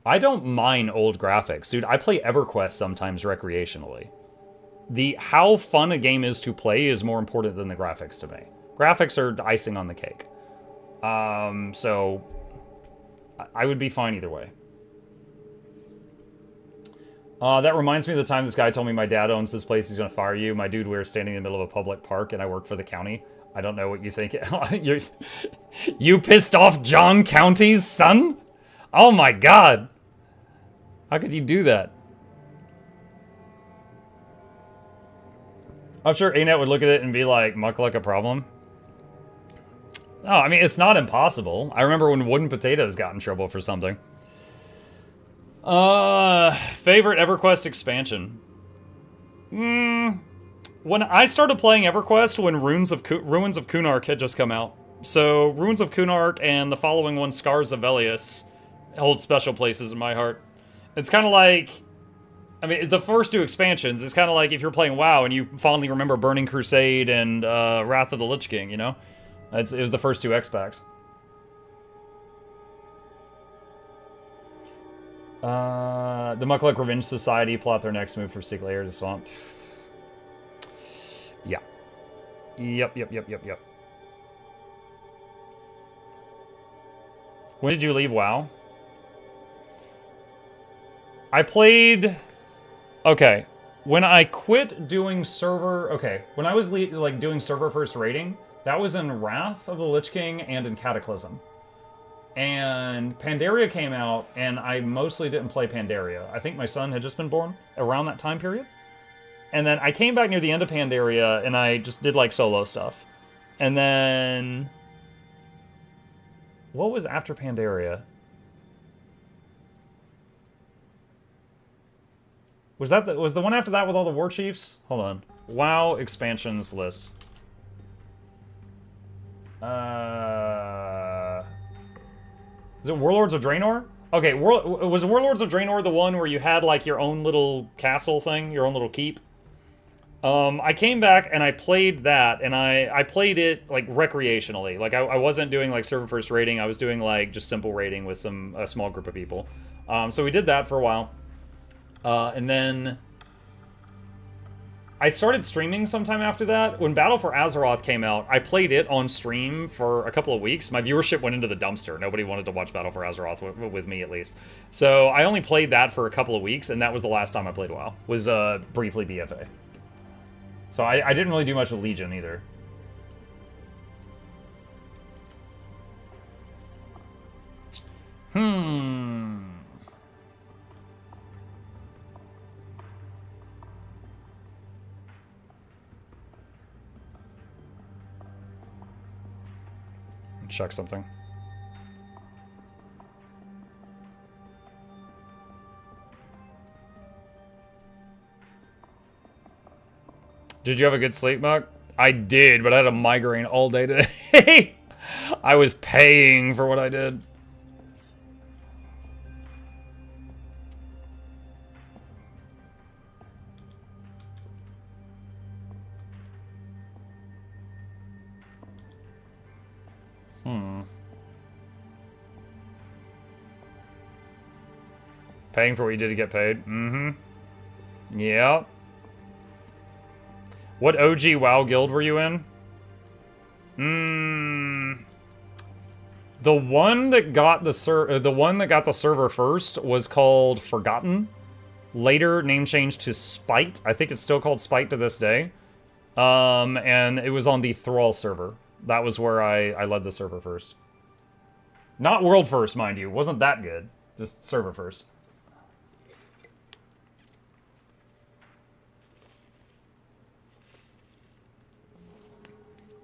I don't mind old graphics. Dude, I play EverQuest sometimes recreationally. How fun a game is to play is more important than the graphics to me. Graphics are icing on the cake. So I would be fine either way. That reminds me of the time this guy told me my dad owns this place, he's gonna fire you. My dude, we were standing in the middle of a public park and I work for the county. I don't know what you think. You pissed off John County's son? Oh my god. How could you do that? I'm sure ANET would look at it and be like, Mukluk a problem? Oh, I mean, it's not impossible. I remember when Wooden Potatoes got in trouble for something. Favorite EverQuest expansion? When I started playing EverQuest, when Ruins of Kunark had just come out. So, Ruins of Kunark and the following one, Scars of Velius, hold special places in my heart. It's kind of like... I mean, the first 2 expansions, it's kind of like if you're playing WoW and you fondly remember Burning Crusade and Wrath of the Lich King, you know? It was the first 2 X-Packs. The Mukluk Revenge Society plot their next move for Secret Layers of Swamp. Yeah. Yep. When did you leave WoW? I played... Okay, when I quit doing server... Okay, when I was like doing server first rating, that was in Wrath of the Lich King and in Cataclysm. And Pandaria came out, and I mostly didn't play Pandaria. I think my son had just been born around that time period. And then I came back near the end of Pandaria, and I just did like solo stuff. And then... What was after Pandaria? Was the one after that with all the war chiefs? Hold on. WoW expansions list. Is it Warlords of Draenor? Okay, was Warlords of Draenor the one where you had like your own little castle thing, your own little keep? I came back and I played that, and I played it like recreationally. Like I wasn't doing like server first rating. I was doing like just simple rating with a small group of people. So we did that for a while. And then I started streaming sometime after that. When Battle for Azeroth came out, I played it on stream for a couple of weeks. My viewership went into the dumpster. Nobody wanted to watch Battle for Azeroth, with me at least. So I only played that for a couple of weeks, and that was the last time I played WoW. Was briefly BFA. So I didn't really do much with Legion either. Check something. Did you have a good sleep, Muck? I did, but I had a migraine all day today. I was paying for what I did. Paying for what you did to get paid. Yeah. What OG WoW guild were you in? The one that got the server first was called Forgotten. Later name changed to Spite. I think it's still called Spite to this day. And it was on the Thrall server. That was where I led the server first. Not world first, mind you. Wasn't that good. Just server first.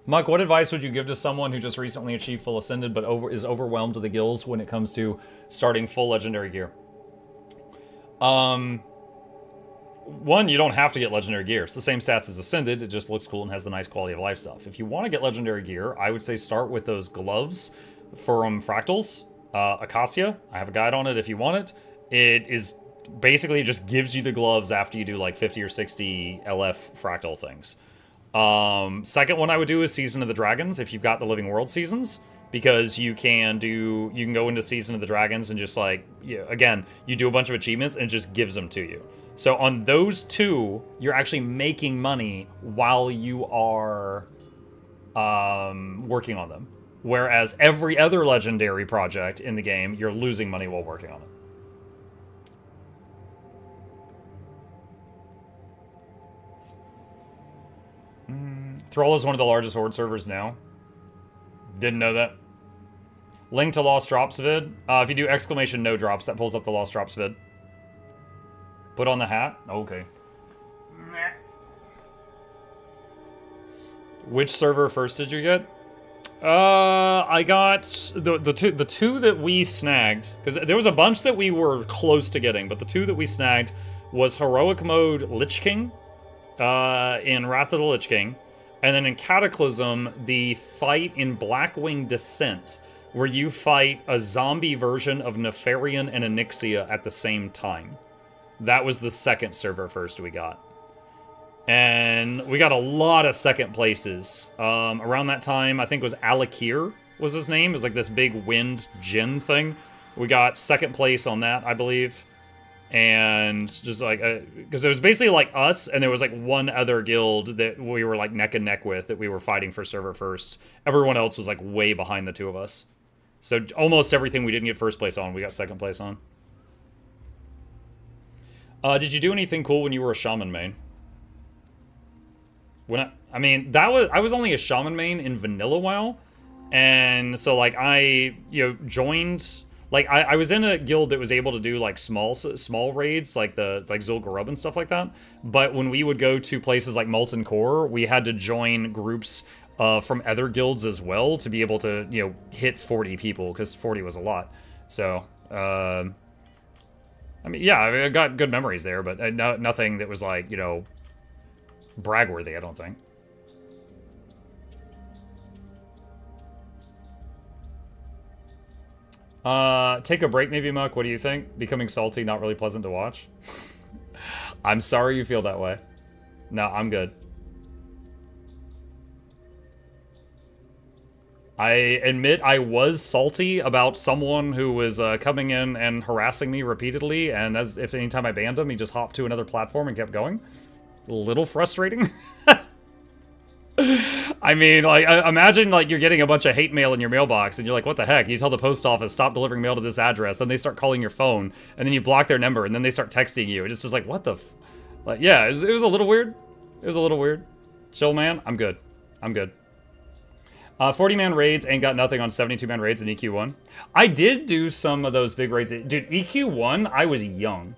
Mike, what advice would you give to someone who just recently achieved full Ascended but is overwhelmed to the gills when it comes to starting full Legendary gear? One, you don't have to get Legendary gear. It's the same stats as Ascended, it just looks cool and has the nice quality of life stuff. If you want to get Legendary gear, I would say start with those gloves from Fractals. Acacia, I have a guide on it if you want it. It is basically, it just gives you the gloves after you do like 50 or 60 LF Fractal things. Second one I would do is Season of the Dragons, if you've got the Living World seasons, because you can go into Season of the Dragons and just like, again, you do a bunch of achievements and it just gives them to you. So on those two, you're actually making money while you are working on them. Whereas every other Legendary project in the game, you're losing money while working on it. Thrall is one of the largest Horde servers now. Didn't know that. Link to Lost Drops vid. If you do exclamation no drops, that pulls up the Lost Drops vid. Put on the hat? Okay. Which server first did you get? I got the two that we snagged, because there was a bunch that we were close to getting, but the two that we snagged was Heroic Mode Lich King in Wrath of the Lich King, and then in Cataclysm, the fight in Blackwing Descent, where you fight a zombie version of Nefarian and Onyxia at the same time. That was the second server first we got. And we got a lot of second places. Around that time, I think it was Alakir was his name. It was like this big wind djinn thing. We got second place on that, I believe. And just like, because it was basically like us, and there was like one other guild that we were like neck and neck with that we were fighting for server first. Everyone else was like way behind the two of us. So almost everything we didn't get first place on, we got second place on. Did you do anything cool when you were a shaman main? I mean, I was only a shaman main in vanilla WoW, and so like I joined, like I was in a guild that was able to do like small raids, like Zul'Gurub and stuff like that. But when we would go to places like Molten Core, we had to join groups from other guilds as well to be able to hit 40 people, because 40 was a lot. So I mean, yeah, I got good memories there, but nothing that was like brag-worthy, I don't think. Take a break maybe, Muck. What do you think? Becoming salty, not really pleasant to watch? I'm sorry you feel that way. No, I'm good. I admit I was salty about someone who was coming in and harassing me repeatedly, and if anytime I banned him, he just hopped to another platform and kept going. A little frustrating. I mean, like, imagine, like, you're getting a bunch of hate mail in your mailbox, and you're like, what the heck? You tell the post office, stop delivering mail to this address, then they start calling your phone, and then you block their number, and then they start texting you. It's just like, what the like, yeah, it was a little weird. It was a little weird. Chill, man. I'm good. I'm good. 40-man raids ain't got nothing on 72-man raids in EQ1. I did do some of those big raids. Dude, EQ1, I was young.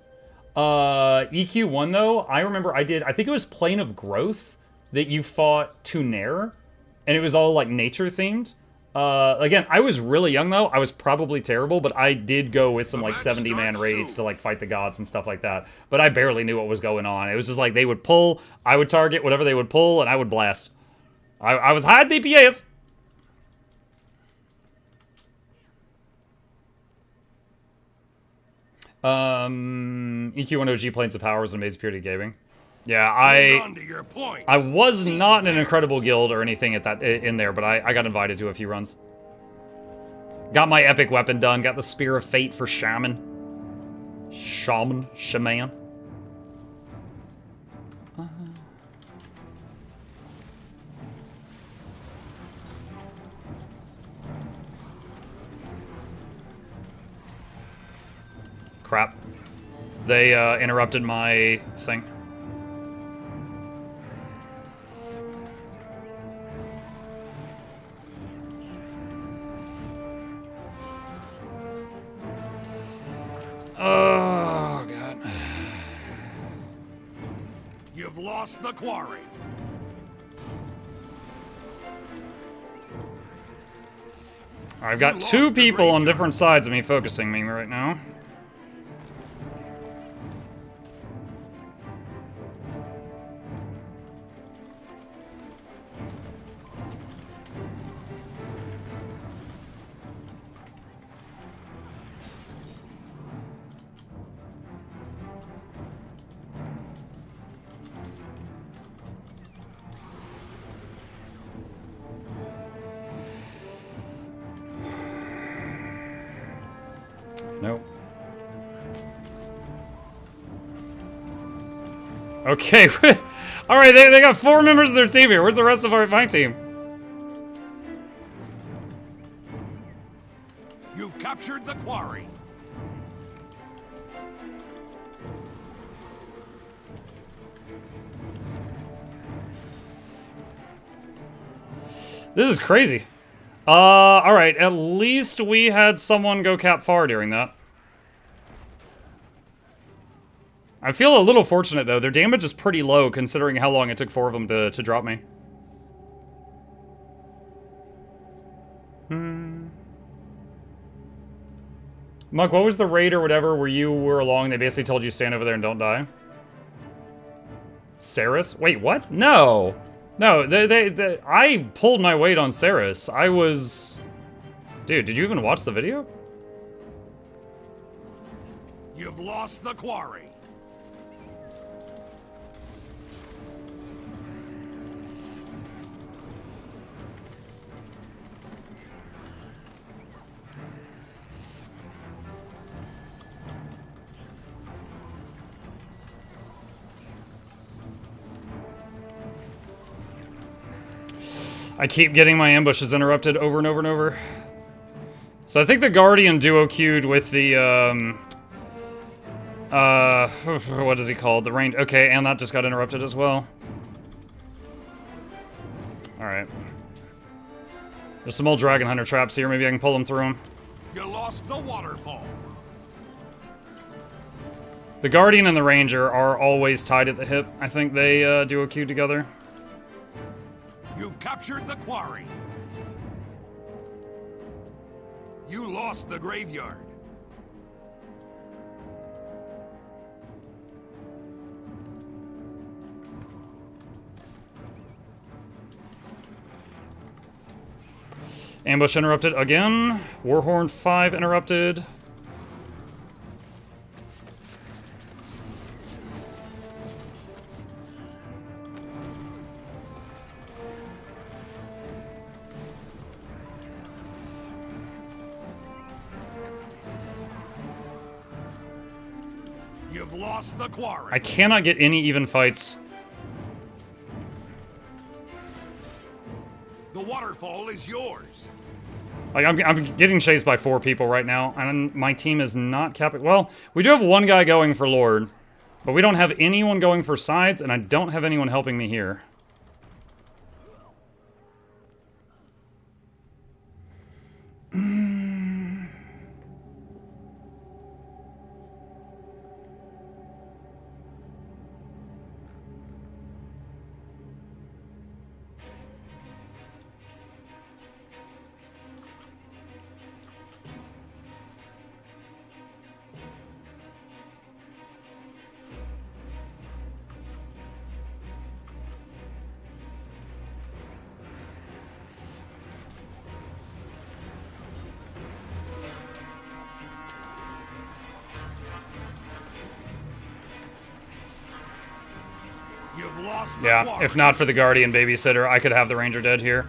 EQ1, though, I remember I think it was Plane of Growth that you fought Tunair, and it was all, like, nature-themed. Again, I was really young, though. I was probably terrible, but I did go with some, like, 70-man raids to, like, fight the gods and stuff like that. But I barely knew what was going on. It was just like, they would pull, I would target whatever they would pull, and I would blast. I was high DPS! EQ1 OG Planes of Powers and Amazing Purity Gaming. Yeah, I was not in an incredible guild or anything in there, but I got invited to a few runs. Got my epic weapon done. Got the Spear of Fate for Shaman. Shaman. Crap. They interrupted my thing. Oh, God. You've lost the quarry. I've got two people on different sides of me focusing me right now. Nope. Okay. Alright, they got 4 members of their team here. Where's the rest of my team? You've captured the quarry. This is crazy. Alright, at least we had someone go cap far during that. I feel a little fortunate, though. Their damage is pretty low, considering how long it took 4 of them to drop me. Muk, what was the raid or whatever where you were along, they basically told you stand over there and don't die? Saris? Wait, what? No! No, I pulled my weight on Saris. I was... Dude, did you even watch the video? You've lost the quarry. I keep getting my ambushes interrupted over and over and over. So I think the Guardian duo queued with the, what is he called? The range. Okay, and that just got interrupted as well. Alright. There's some old Dragon Hunter traps here. Maybe I can pull them through them. You lost the waterfall. The Guardian and the Ranger are always tied at the hip. I think they duo queue together. You've captured the quarry. You lost the graveyard. Ambush interrupted again. Warhorn 5 interrupted. You've lost the quarry. I cannot get any even fights The waterfall is yours. Like, I'm getting chased by 4 people right now, and my team is not capping. Well, we do have one guy going for Lord, but we don't have anyone going for sides, and I don't have anyone helping me here. You've lost the Yeah, quarry. if not for the Guardian babysitter, I could have the Ranger dead here.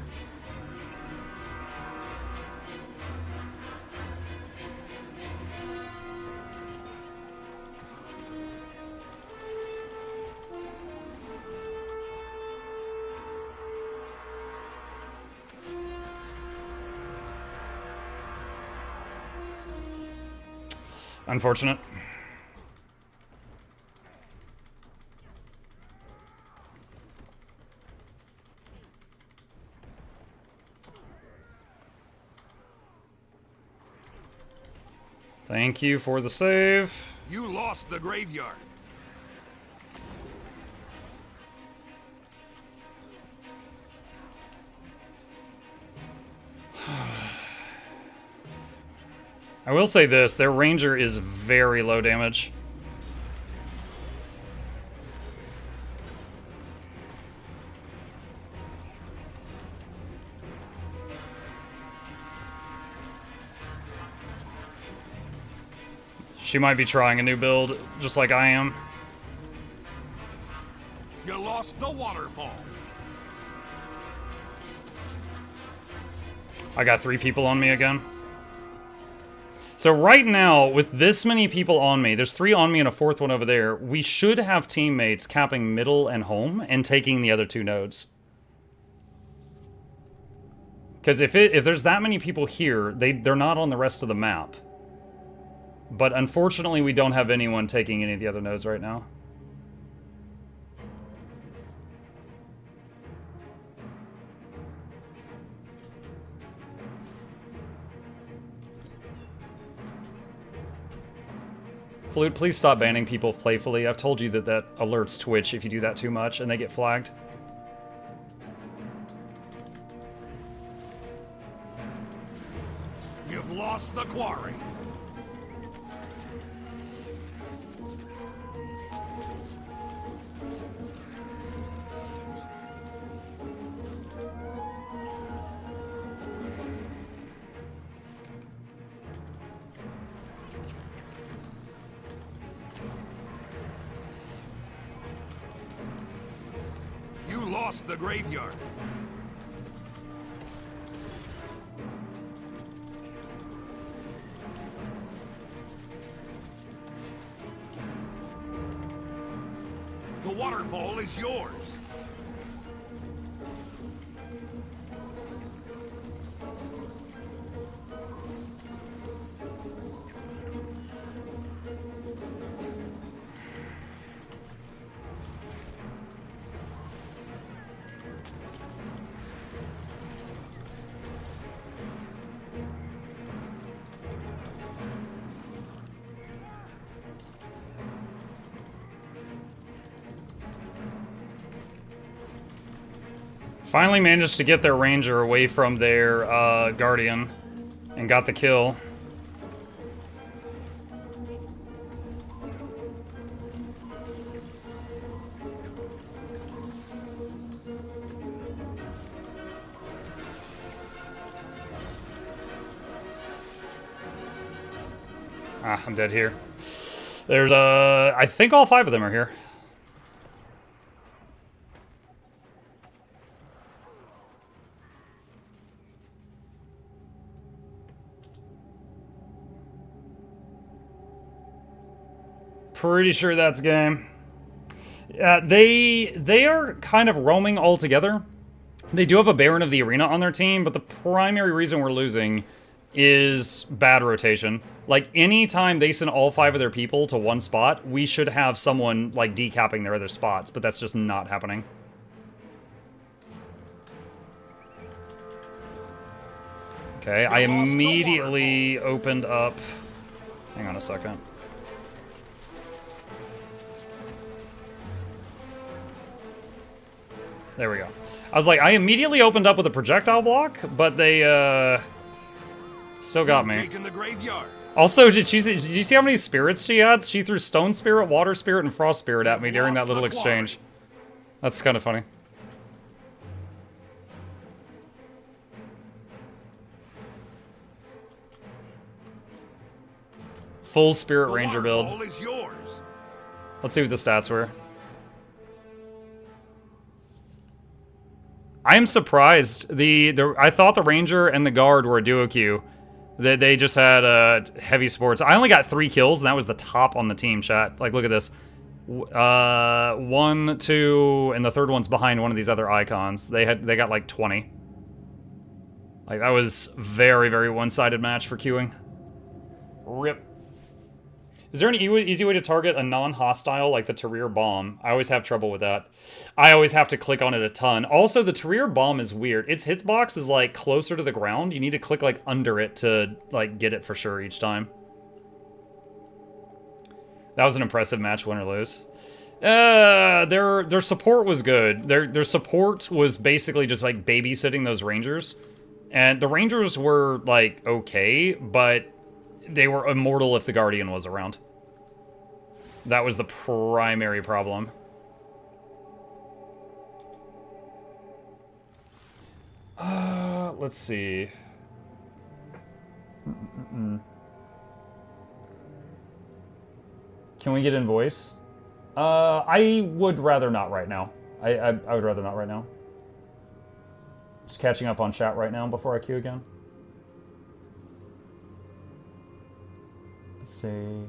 Unfortunate. Thank you for the save. You lost the graveyard. I will say this, their Ranger is very low damage. She might be trying a new build, just like I am. You lost the waterfall. I got 3 people on me again. So right now, with this many people on me, there's 3 on me and a 4th one over there, we should have teammates capping middle and home and taking the other 2 nodes. Because if there's that many people here, they're not on the rest of the map. But unfortunately, we don't have anyone taking any of the other nodes right now. Flute, please stop banning people playfully. I've told you that that alerts Twitch if you do that too much and they get flagged. You've lost the quarry. You lost the graveyard. The waterfall is yours. Finally managed to get their Ranger away from their Guardian and got the kill. Ah, I'm dead here. There's I think all 5 of them are here. Pretty sure that's game. Yeah, they are kind of roaming all together. They do have a Baron of the Arena on their team, but the primary reason we're losing is bad rotation. Like, anytime they send all 5 of their people to one spot, we should have someone, like, decapping their other spots, but that's just not happening. Okay, I immediately opened up... Hang on a second. There we go. I was like, I immediately opened up with a projectile block, but they, still got me. The graveyard. Also, did you see how many spirits she had? She threw Stone Spirit, Water Spirit, and Frost Spirit at me during that little exchange. That's kind of funny. Full Spirit Ranger build. Let's see what the stats were. I am surprised. I thought the Ranger and the Guard were a duo queue. They just had heavy sports. I only got 3 kills, and that was the top on the team, chat. Like, look at this. 1, 2, and the third one's behind one of these other icons. They got like 20. Like, that was very, very one-sided match for queuing. RIP. Is there an easy way to target a non-hostile like the Terrier Bomb? I always have trouble with that. I always have to click on it a ton. Also, the Terrier Bomb is weird. Its hitbox is like closer to the ground. You need to click like under it to like get it for sure each time. That was an impressive match, win or lose. Their support was good. Their support was basically just like babysitting those Rangers. And the Rangers were like okay, but they were immortal if the Guardian was around. That was the primary problem. Let's see. Can we get in voice? I would rather not right now. I would rather not right now. Just catching up on chat right now before I queue again. Let's see.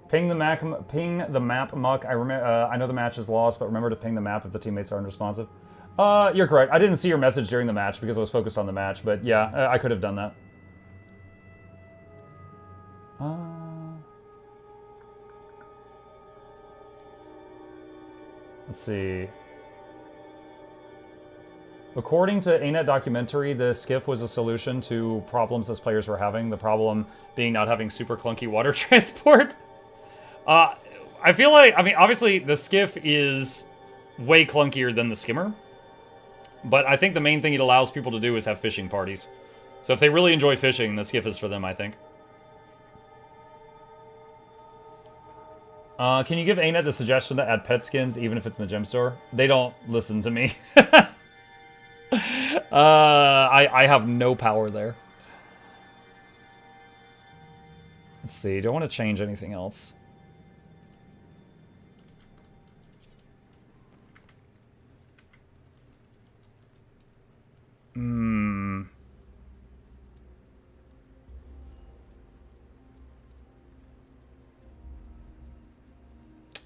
Ping the map, Muck. I know the match is lost, but remember to ping the map if the teammates are unresponsive. You're correct. I didn't see your message during the match because I was focused on the match, but yeah, I could have done that. Let's see. According to ANET documentary, the skiff was a solution to problems as players were having. The problem being not having super clunky water transport. I feel like, I mean, obviously the skiff is way clunkier than the skimmer. But I think the main thing it allows people to do is have fishing parties. So if they really enjoy fishing, the skiff is for them, I think. Can you give ANET the suggestion to add pet skins even if it's in the gem store? They don't listen to me. I have no power there. Let's see, do I want to change anything else?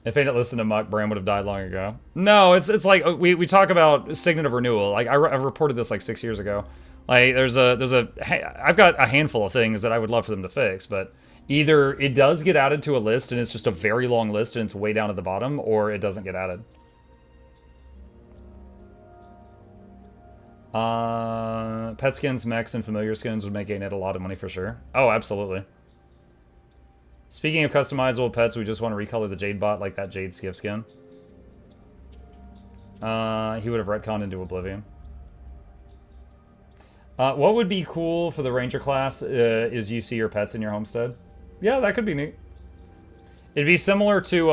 If ANET listened to Muck, Bram would have died long ago. No, it's like we talk about Signet of Renewal. Like I reported this like 6 years ago. Like I've got a handful of things that I would love for them to fix, but either it does get added to a list and it's just a very long list and it's way down at the bottom, or it doesn't get added. Pet skins, mechs, and familiar skins would make ANET a lot of money for sure. Oh, absolutely. Speaking of customizable pets, we just want to recolor the Jade bot like that Jade skiff skin. He would have retconned into Oblivion. What would be cool for the Ranger class is you see your pets in your homestead. Yeah, that could be neat. It'd be similar to,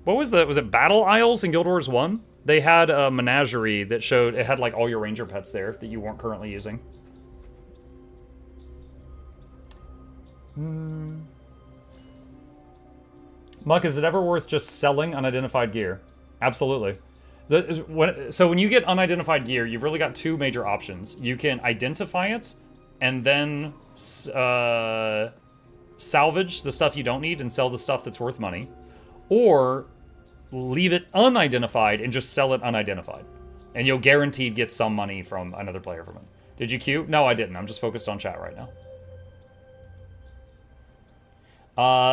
what was it Battle Isles in Guild Wars 1? They had a menagerie that showed, it had like all your Ranger pets there that you weren't currently using. Muck, is it ever worth just selling unidentified gear? Absolutely. So when you get unidentified gear, you've really got two major options. You can identify it, and then salvage the stuff you don't need and sell the stuff that's worth money. or leave it unidentified and just sell it unidentified. And you'll guaranteed get some money from another player from it. Did you queue? No, I didn't. I'm just focused on chat right now.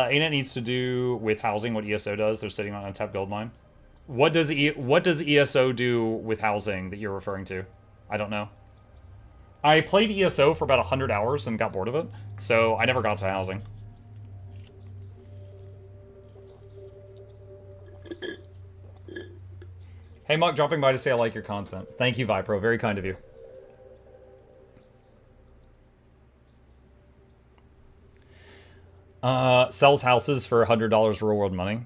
Ain't it needs to do with housing what ESO does? They're sitting on an untapped gold mine. What does ESO do with housing that you're referring to? I don't know. I played ESO for about 100 hours and got bored of it, so I never got to housing. Hey, Muck, dropping by to say I like your content. Thank you, Vipro. Very kind of you. Sells houses for $100 real world money.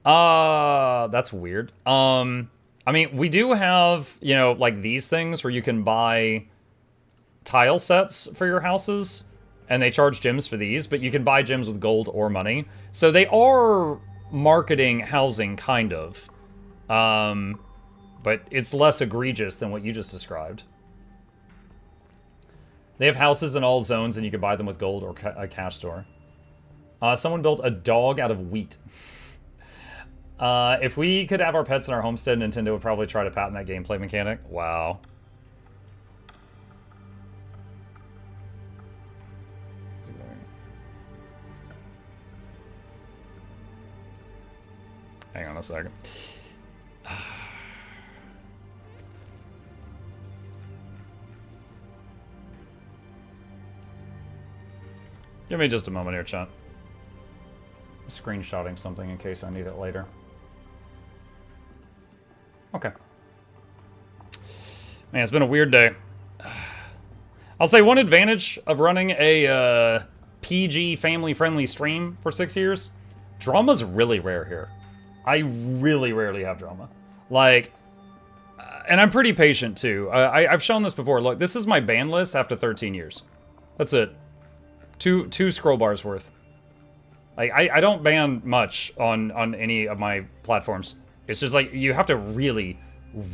That's weird. I mean, we do have, you know, like these things where you can buy tile sets for your houses, and they charge gems for these, but you can buy gems with gold or money. So they are marketing housing, kind of. But it's less egregious than what you just described. They have houses in all zones, and you can buy them with gold or a cash store. Someone built a dog out of wheat. If we could have our pets in our homestead, Nintendo would probably try to patent that gameplay mechanic. Wow. Hang on a second. Give me just a moment here, chat. I'm screenshotting something in case I need it later. Okay. Man, it's been a weird day. I'll say one advantage of running a PG family-friendly stream for 6 years, drama's really rare here. I really rarely have drama. Like, and I'm pretty patient too. I've shown this before. Look, this is my ban list after 13 years. That's it. Two scroll bars worth. Like, I don't ban much on any of my platforms. It's just like, you have to really,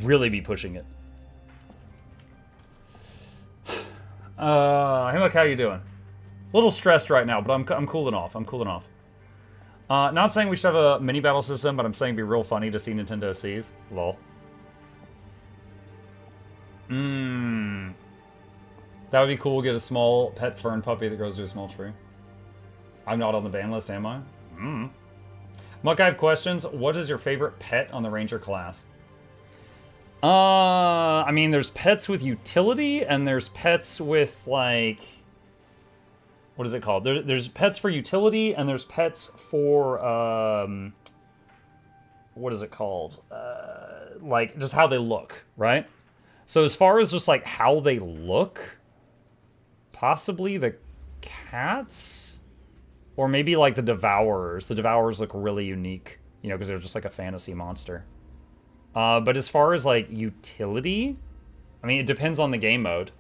really be pushing it. Hey, look, how you doing? A little stressed right now, but I'm cooling off. I'm cooling off. Not saying we should have a mini battle system, but I'm saying it'd be real funny to see Nintendo seethe. Lol. That would be cool. Get a small pet fern puppy that grows to a small tree. I'm not on the ban list, am I? Muck, I have questions. What is your favorite pet on the Ranger class? I mean, there's pets with utility, and there's pets with, like... What is it called? There's pets for utility, and there's pets for, what is it called? Like, just how they look, right? So as far as just, like, how they look, possibly the cats? Or maybe, like, the Devourers. The Devourers look really unique, you know, because they're just, like, a fantasy monster. But as far as, like, utility, I mean, it depends on the game mode.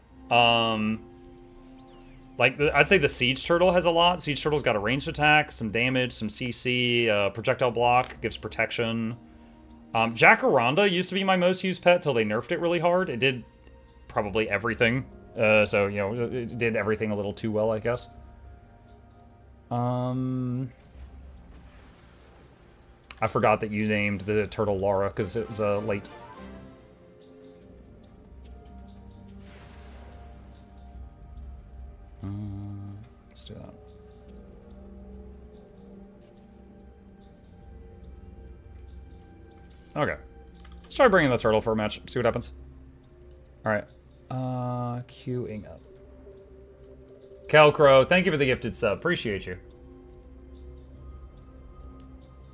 Like, I'd say the Siege Turtle has a lot. Siege Turtle's got a ranged attack, some damage, some CC, projectile block, gives protection. Jacaranda used to be my most used pet till they nerfed it really hard. It did probably everything. So, you know, it did everything a little too well, I guess. I forgot that you named the turtle Laura because it was late. Let's do that. Okay. Let's try bringing the turtle for a match. See what happens. Alright. Queuing up. Calcrow, thank you for the gifted sub. Appreciate you.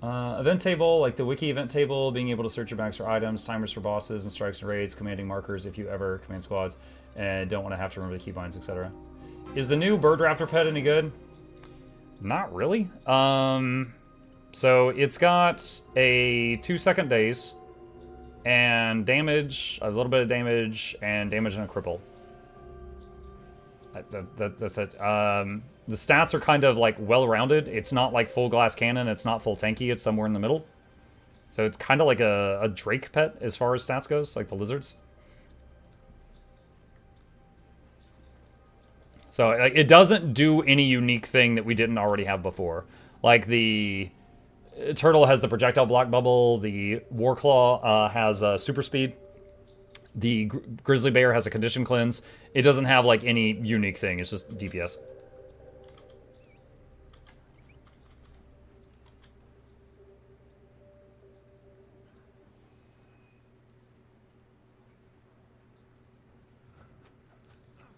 Event table, like the wiki event table, being able to search your bags for items, timers for bosses and strikes and raids, commanding markers if you ever command squads, and don't want to have to remember the keybinds, etc. Is the new bird raptor pet any good? Not really. So it's got a 2-second daze, and damage, a little bit of damage, and damage and a cripple. That's it. The stats are kind of like well-rounded. It's not like full glass cannon. It's not full tanky. It's somewhere in the middle. So it's kind of like a Drake pet as far as stats goes, like the lizards. So like, it doesn't do any unique thing that we didn't already have before. Like the Turtle has the projectile block bubble. The Warclaw has super speed. The Grizzly Bear has a condition cleanse. It doesn't have like any unique thing. It's just DPS.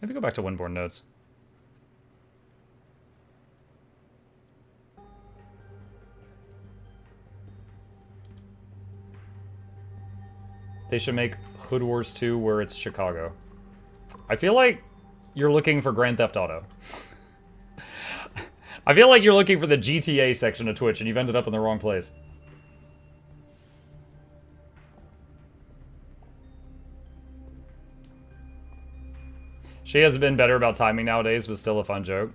Maybe go back to Windborne nodes. They should make Hood Wars 2 where it's Chicago. I feel like you're looking for Grand Theft Auto. I feel like you're looking for the GTA section of Twitch and you've ended up in the wrong place. She has been better about timing nowadays, but still a fun joke.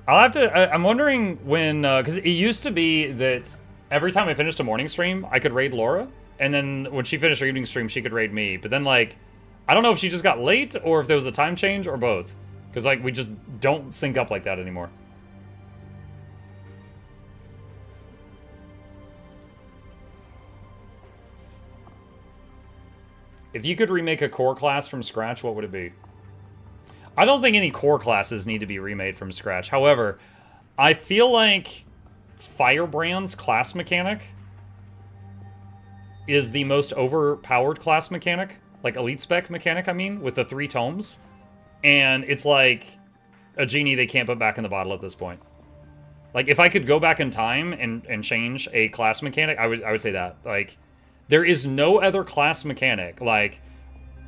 I'll have to... I'm wondering when... because it used to be that every time I finished a morning stream, I could raid Laura. And then when she finished her evening stream, she could raid me. But then, like... I don't know if she just got late or if there was a time change or both. Because, like, we just don't sync up like that anymore. If you could remake a core class from scratch, what would it be? I don't think any core classes need to be remade from scratch. However, I feel like Firebrand's class mechanic is the most overpowered class mechanic. Like, elite spec mechanic, I mean, with the 3 tomes. And it's like a genie they can't put back in the bottle at this point. Like, if I could go back in time and change a class mechanic, I would say that. Like... There is no other class mechanic, like,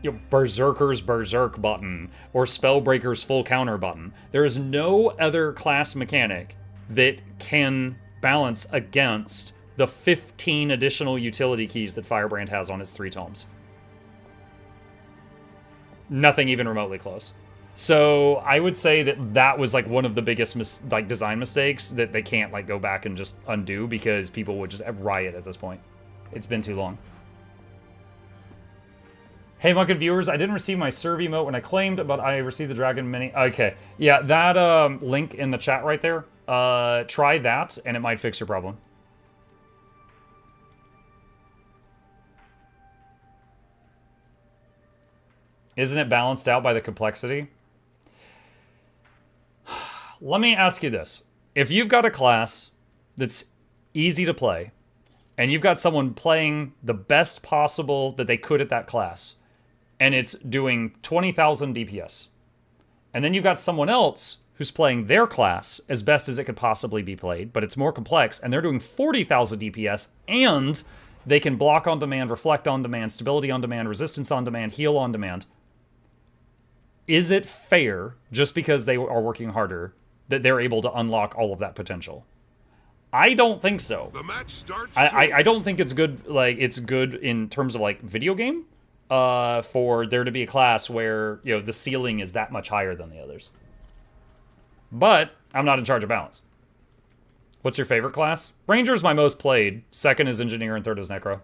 you know, Berserker's Berserk button, or Spellbreaker's Full Counter button. There is no other class mechanic that can balance against the 15 additional utility keys that Firebrand has on its 3 tomes. Nothing even remotely close. So I would say that that was like one of the biggest design mistakes that they can't like go back and just undo because people would just riot at this point. It's been too long. Hey, Muckin viewers, I didn't receive my serve emote when I claimed, but I received the Dragon Mini. Okay, yeah, that link in the chat right there, try that, and it might fix your problem. Isn't it balanced out by the complexity? Let me ask you this. If you've got a class that's easy to play, and you've got someone playing the best possible that they could at that class, and it's doing 20,000 DPS. And then you've got someone else who's playing their class as best as it could possibly be played, but it's more complex, and they're doing 40,000 DPS, and they can block on demand, reflect on demand, stability on demand, resistance on demand, heal on demand. Is it fair, just because they are working harder, that they're able to unlock all of that potential? I don't think so. The match starts I don't think it's good. Like, it's good in terms of like video game, for there to be a class where, you know, the ceiling is that much higher than the others. But I'm not in charge of balance. What's your favorite class? Ranger's my most played. Second is Engineer and third is Necro.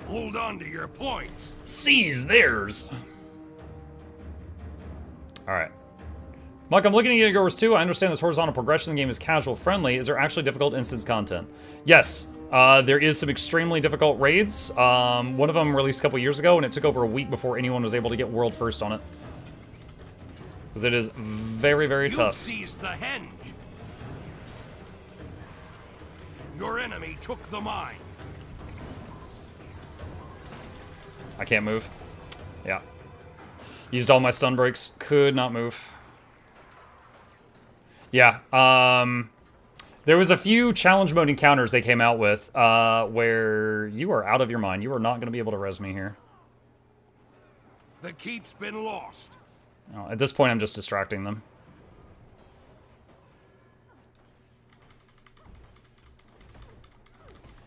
Hold on to your points. Seize theirs. All right. Mike, I'm looking at Guild Wars 2. I understand this horizontal progression in the game is casual friendly. Is there actually difficult instance content? Yes, there is some extremely difficult raids. One of them released a couple years ago, and it took over a week before anyone was able to get world first on it. Because it is very, very tough. Seized the henge. Your enemy took the mine. I can't move. Yeah. Used all my stun breaks. Could not move. Yeah, there was a few challenge mode encounters they came out with, where you are out of your mind. You are not going to be able to res me here. The keep's been lost. Oh, at this point, I'm just distracting them.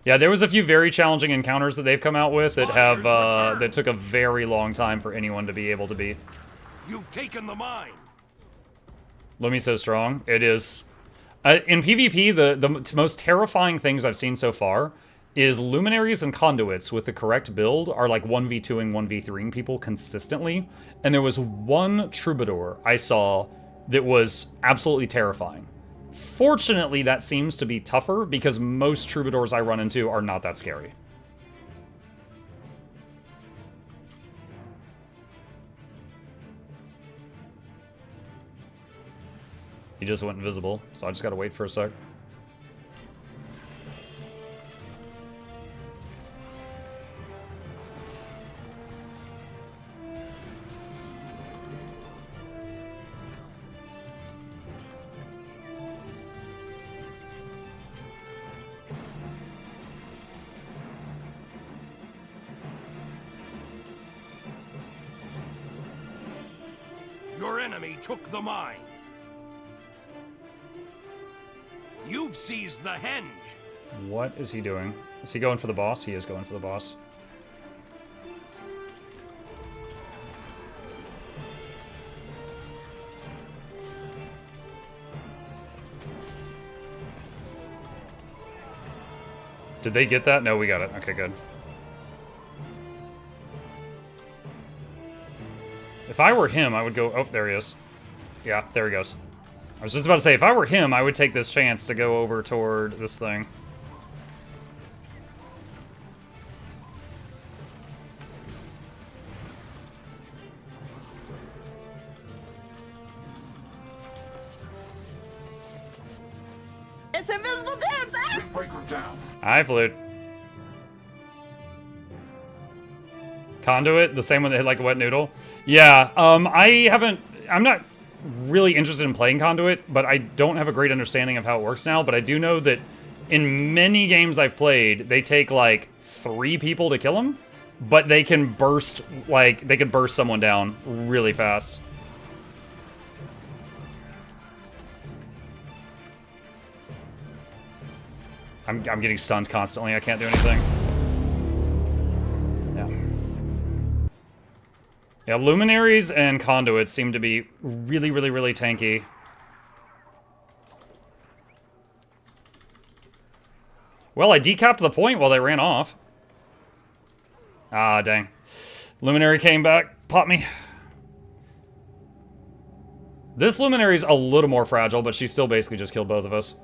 Yeah, there was a few very challenging encounters that they've come out with that have, that took a very long time for anyone to be able to beat. You've taken the mine. Lumi's so strong. It is. In PvP, the most terrifying things I've seen so far is luminaries and conduits with the correct build are like 1v2ing, 1v3ing people consistently. And there was one troubadour I saw that was absolutely terrifying. Fortunately, that seems to be tougher because most troubadours I run into are not that scary. He just went invisible, so I just gotta wait for a sec. Your enemy took the mine. You've seized the henge. What is he doing? Is he going for the boss? He is going for the boss. Did they get that? No, we got it. Okay, good. If I were him, I would go... Oh, there he is. Yeah, there he goes. I was just about to say, if I were him, I would take this chance to go over toward this thing. It's invisible dudes! Ah! Breaker down. Hi, Flute. Conduit, the same one that hit like a wet noodle. Yeah, I'm not really interested in playing Conduit, but I don't have a great understanding of how it works now, but I do know that in many games I've played, they take like 3 people to kill him, but they can burst, like, they can burst someone down really fast. I'm getting stunned constantly, I can't do anything. Yeah, Luminaries and Conduits seem to be really, really, really tanky. Well, I decapped the point while they ran off. Ah, dang. Luminary came back, popped me. This Luminary's a little more fragile, but she still basically just killed both of us.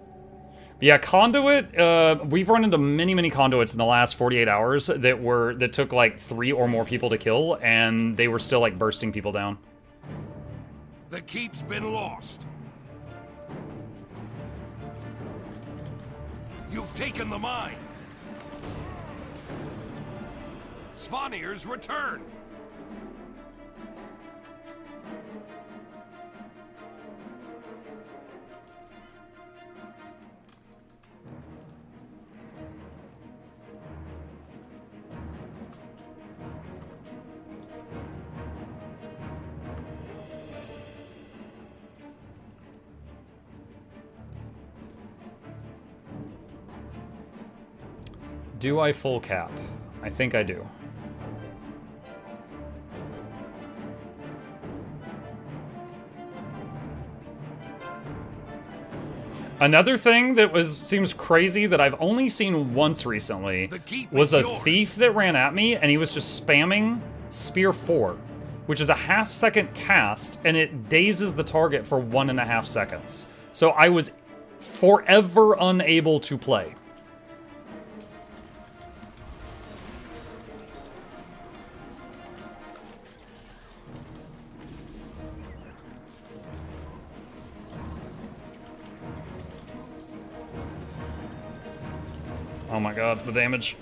But yeah, Conduit, we've run into many, many Conduits in the last 48 hours that took like 3 or more people to kill, and they were still like bursting people down. The keep's been lost. You've taken the mine. Svanir's return. Do I full cap? I think I do. Another thing that seems crazy that I've only seen once recently was a thief that ran at me and he was just spamming Spear 4, which is a half-second cast, and it dazes the target for 1.5 seconds. So I was forever unable to play. Oh my god, the damage.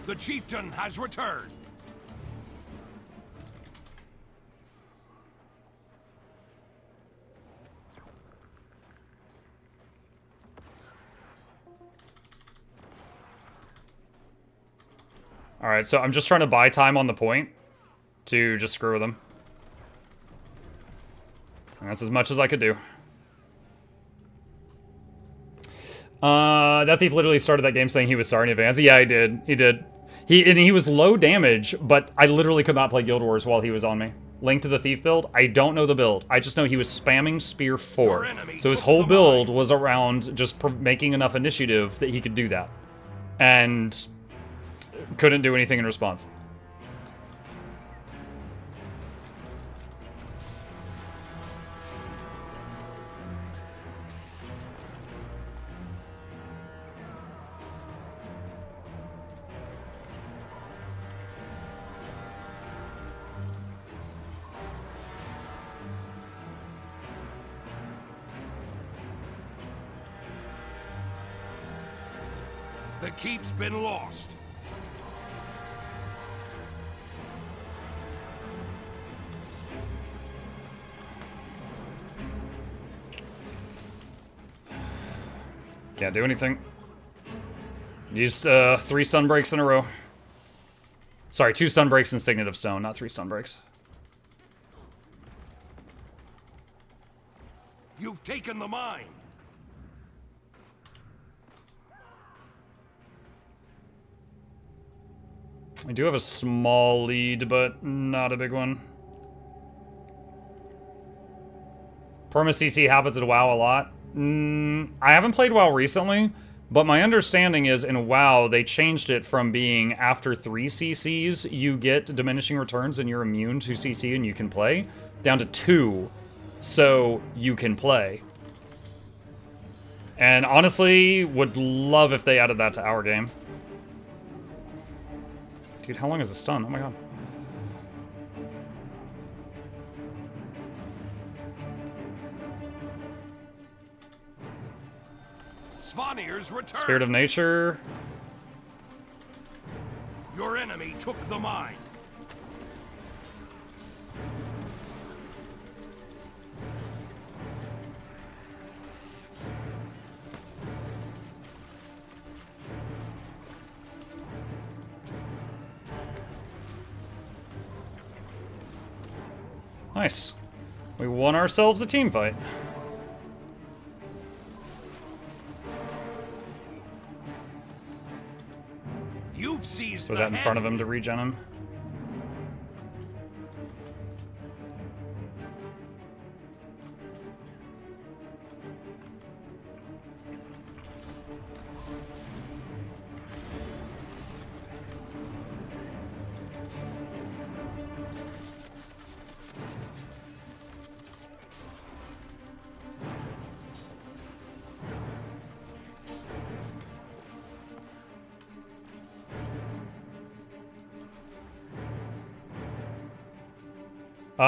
The chieftain has returned. Alright, so I'm just trying to buy time on the point to just screw with him. And that's as much as I could do. That thief literally started that game saying he was sorry in advance. Yeah, he did. He did. He was low damage, but I literally could not play Guild Wars while he was on me. Link to the thief build? I don't know the build. I just know he was spamming Spear 4. So his whole build was around just making enough initiative that he could do that. And couldn't do anything in response. The keep's been lost. Can't do anything. Used 3 stun breaks in a row. Sorry, 2 stun breaks in Signet of Stone, not 3 stun breaks. You've taken the mine. I do have a small lead, but not a big one. Perma CC happens in WoW a lot. I haven't played WoW recently, but my understanding is in WoW, they changed it from being after 3 CCs, you get diminishing returns and you're immune to CC and you can play, down to 2, so you can play. And honestly, would love if they added that to our game. Dude, how long is the stun? Oh my god. Svanir's return. Spirit of Nature. Your enemy took the mine. Nice. We won ourselves a team fight. You've seized Put the that in front of him heavens. to regen him.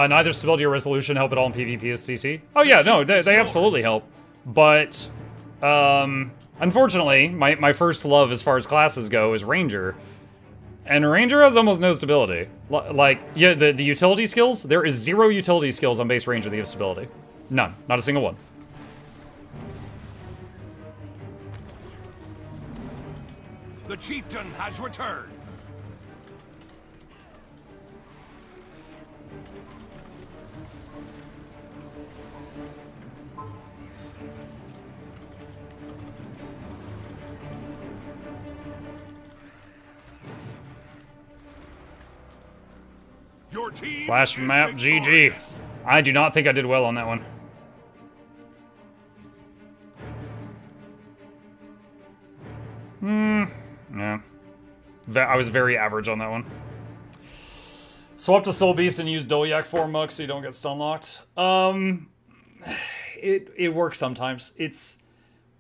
Neither stability or resolution help at all in PvP as CC. Oh yeah, no, they absolutely help. But, unfortunately, my first love as far as classes go is Ranger. And Ranger has almost no stability. Like, yeah, the utility skills, there is 0 utility skills on base Ranger that give stability. None, not a single one. The chieftain has returned. Your team Slash is map GG. victorious. I do not think I did well on that one. Yeah. I was very average on that one. Swap to Soul Beast and use Dolyak 4 Muck so you don't get stun locked. It works sometimes. It's...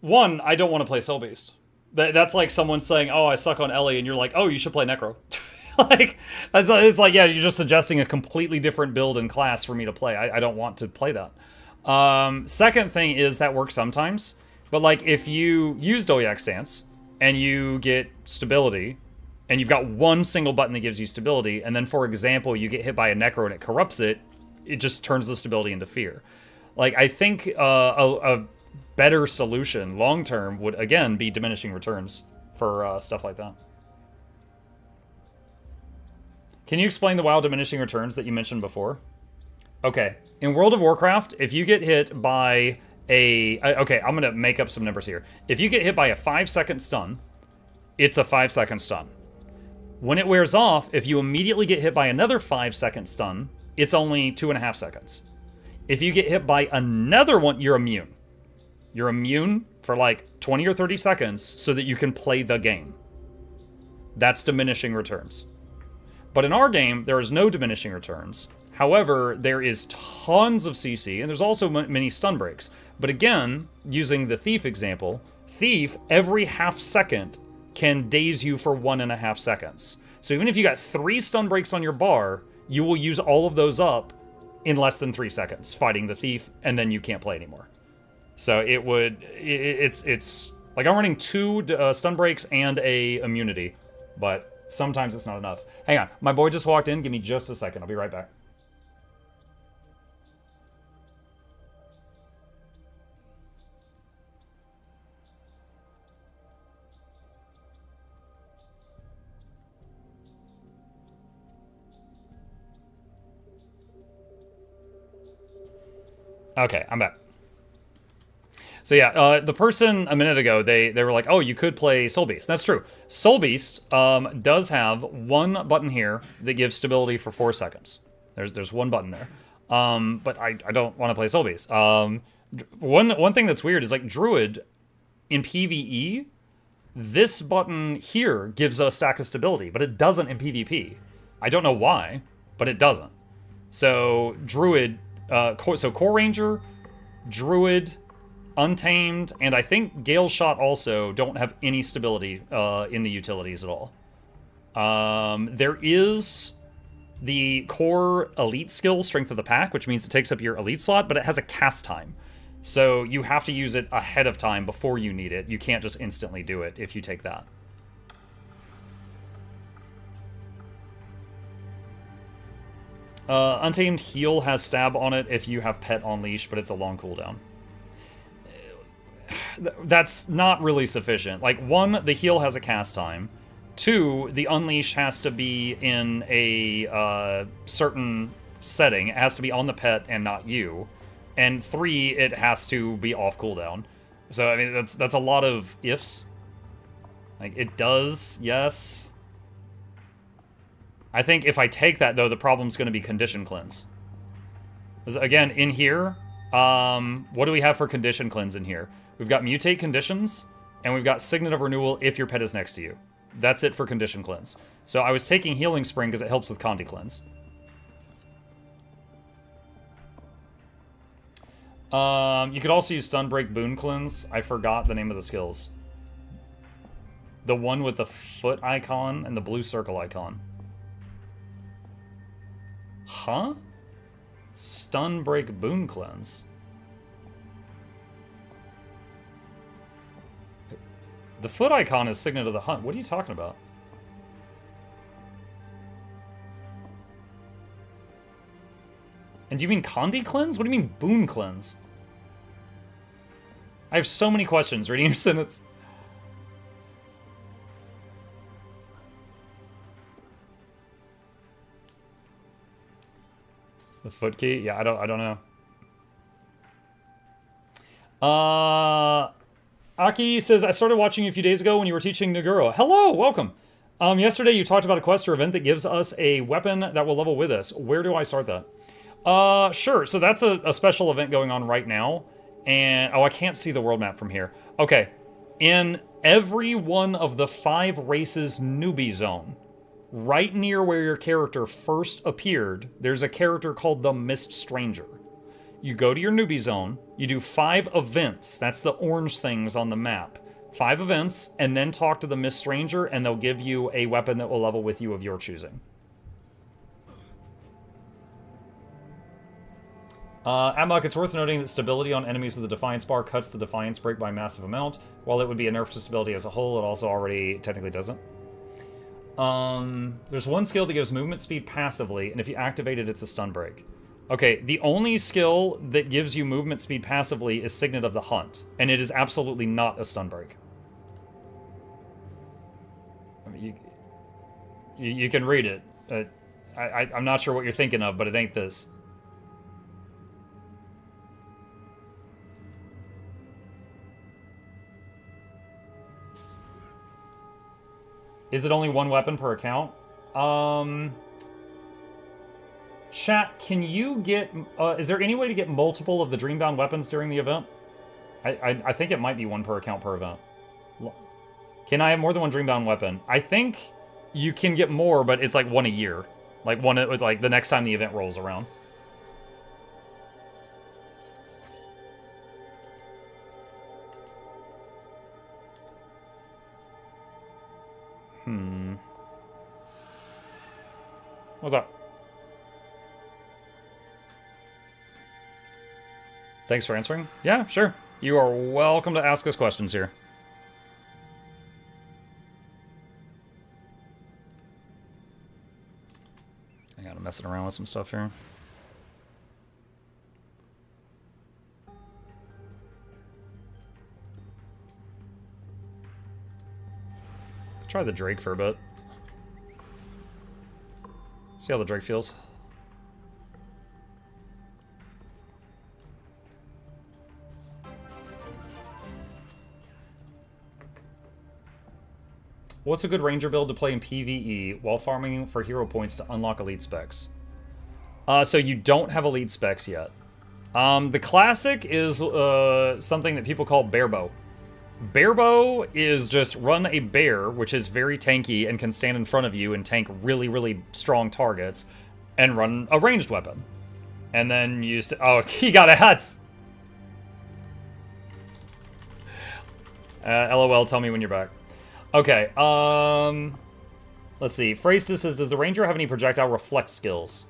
One, I don't want to play Soul Beast. That's like someone saying, oh, I suck on Ellie, and you're like, oh, you should play Necro. Like, it's like, yeah, you're just suggesting a completely different build and class for me to play. I don't want to play that. Second thing is that works sometimes. But, like, if you use Dolyak Stance, and you get stability, and you've got one single button that gives you stability, and then, for example, you get hit by a Necro and it corrupts it, it just turns the stability into fear. Like, I think a better solution, long-term, would, again, be diminishing returns for stuff like that. Can you explain the WoW diminishing returns that you mentioned before? Okay, in World of Warcraft, if you get hit by okay, I'm gonna make up some numbers here. If you get hit by a 5-second stun, it's a 5-second stun. When it wears off, if you immediately get hit by another 5-second stun, it's only 2.5 seconds. If you get hit by another one, you're immune. You're immune for like 20 or 30 seconds so that you can play the game. That's diminishing returns. But in our game, there is no diminishing returns. However, there is tons of CC, and there's also many stun breaks. But again, using the Thief example, Thief, every half second, can daze you for 1.5 seconds. So even if you got 3 stun breaks on your bar, you will use all of those up in less than 3 seconds, fighting the Thief, and then you can't play anymore. So it's Like, I'm running 2 stun breaks and a immunity, but sometimes it's not enough. Hang on, my boy just walked in. Give me just a second. I'll be right back. Okay, I'm back. So yeah, the person a minute ago, they were like, oh, you could play Soul Beast. That's true. Soul Beast does have one button here that gives stability for 4 seconds. There's one button there. But I don't want to play Soul Beast. One thing that's weird is like Druid in PvE, this button here gives a stack of stability, but it doesn't in PvP. I don't know why, but it doesn't. So Druid, so Core Ranger, Druid, Untamed, and I think Gale Shot also don't have any stability in the utilities at all. There is the core elite skill, Strength of the Pack, which means it takes up your elite slot, but it has a cast time. So you have to use it ahead of time before you need it. You can't just instantly do it if you take that. Untamed Heal has Stab on it if you have Pet on Leash, but it's a long cooldown. That's not really sufficient. Like, 1, the heal has a cast time. 2, the unleash has to be in a certain setting. It has to be on the pet and not you. And 3, it has to be off cooldown. So, I mean, that's a lot of ifs. Like, it does, yes. I think if I take that, though, the problem's going to be Condition Cleanse. Because, again, in here, what do we have for Condition Cleanse in here? We've got Mutate Conditions, and we've got Signet of Renewal if your pet is next to you. That's it for Condition Cleanse. So I was taking Healing Spring because it helps with Condi Cleanse. You could also use Stun Break, Boon Cleanse. I forgot the name of the skills. The one with the foot icon and the blue circle icon. Huh? Stun Break, Boon Cleanse. The foot icon is Signet of the Hunt. What are you talking about? And do you mean Condi Cleanse? What do you mean Boon Cleanse? I have so many questions reading your sentence. The foot key? Yeah, I don't know. Aki says, I started watching you a few days ago when you were teaching Naguro. Hello, welcome. Yesterday you talked about a quest or event that gives us a weapon that will level with us. Where do I start that? Sure, so that's a special event going on right now. And, oh, I can't see the world map from here. Okay, in every one of the 5 races newbie zone, right near where your character first appeared, there's a character called the Mist Stranger. You go to your newbie zone, you do 5 events, that's the orange things on the map. 5 events, and then talk to the Mist Stranger, and they'll give you a weapon that will level with you of your choosing. Amok, it's worth noting that stability on enemies with the Defiance bar cuts the Defiance break by a massive amount. While it would be a nerf to stability as a whole, it also already technically doesn't. There's one skill that gives movement speed passively, and if you activate it, it's a stun break. Okay, the only skill that gives you movement speed passively is Signet of the Hunt, and it is absolutely not a stun break. I mean, you can read it. I'm not sure what you're thinking of, but it ain't this. Is it only one weapon per account? Chat, can you get... is there any way to get multiple of the Dreambound weapons during the event? I think it might be one per account per event. Can I have more than one Dreambound weapon? I think you can get more, but it's like one a year. Like one, like the next time the event rolls around. What's up? Thanks for answering. Yeah, sure. You are welcome to ask us questions here. messing around with some stuff here. Try the Drake for a bit. See how the Drake feels. What's a good ranger build to play in PvE while farming for hero points to unlock elite specs? So you don't have elite specs yet. The classic is something that people call bear bow. Bear bow is just run a bear, which is very tanky and can stand in front of you and tank really, really strong targets, and run a ranged weapon. And then you oh, he got a Huts! LOL, tell me when you're back. Okay, let's see. Phrastis says, does the ranger have any projectile reflect skills?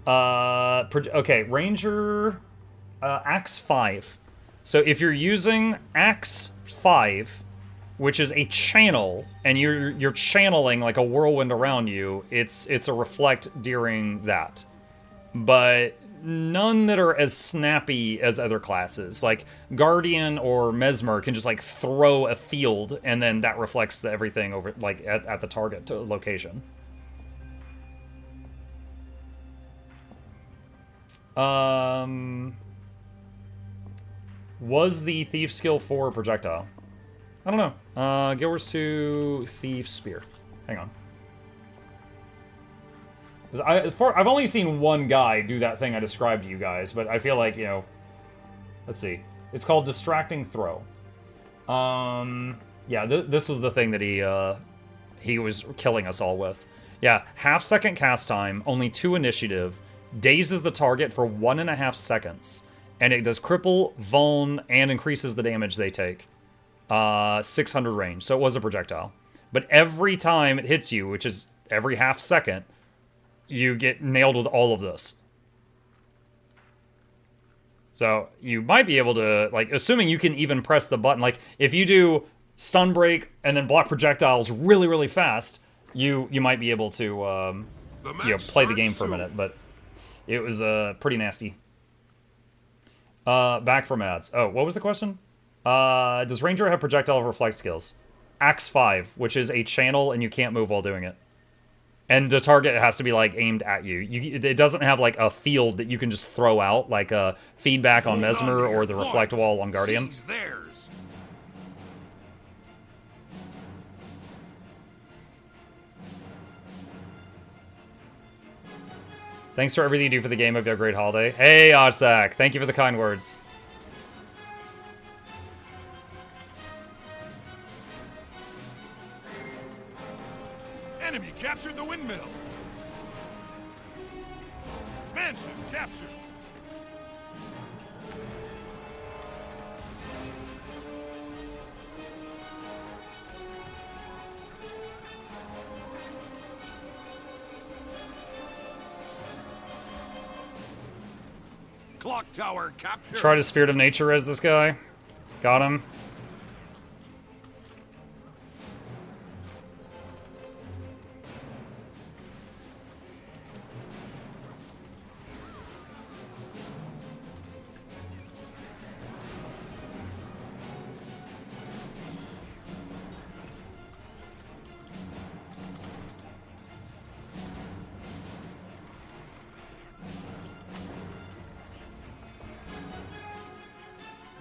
Okay, ranger, Axe 5. So if you're using Axe 5, which is a channel, and you're channeling like a whirlwind around you, it's a reflect during that. But none that are as snappy as other classes. Like Guardian or Mesmer can just like throw a field, and then that reflects everything over like at the target location. Was the Thief skill 4 a projectile? I don't know. Gilwars to Thief Spear. Hang on. I've only seen one guy do that thing I described to you guys, but I feel like, you know... Let's see. It's called Distracting Throw. Yeah, this was the thing that he was killing us all with. Yeah, half-second cast time, only 2 initiative, dazes the target for 1.5 seconds, and it does cripple, vuln, and increases the damage they take. 600 range, so it was a projectile. But every time it hits you, which is every half second, you get nailed with all of this. So you might be able to, like, assuming you can even press the button, like if you do stun break and then block projectiles really, really fast, you might be able to you know, play the game for a minute. But it was pretty nasty. Back from ads. Oh, what was the question? Does Ranger have projectile reflect skills? Axe 5, which is a channel and you can't move while doing it. And the target has to be, like, aimed at you. It doesn't have, like, a field that you can just throw out, like a feedback on Mesmer or the reflect wall on Guardian. Thanks for everything you do for the game. Hope you have a great holiday. Hey, Oshak, thank you for the kind words. Enemy captured the windmill. Mansion captured. Clock tower captured. Try to Spirit of Nature as this guy. Got him.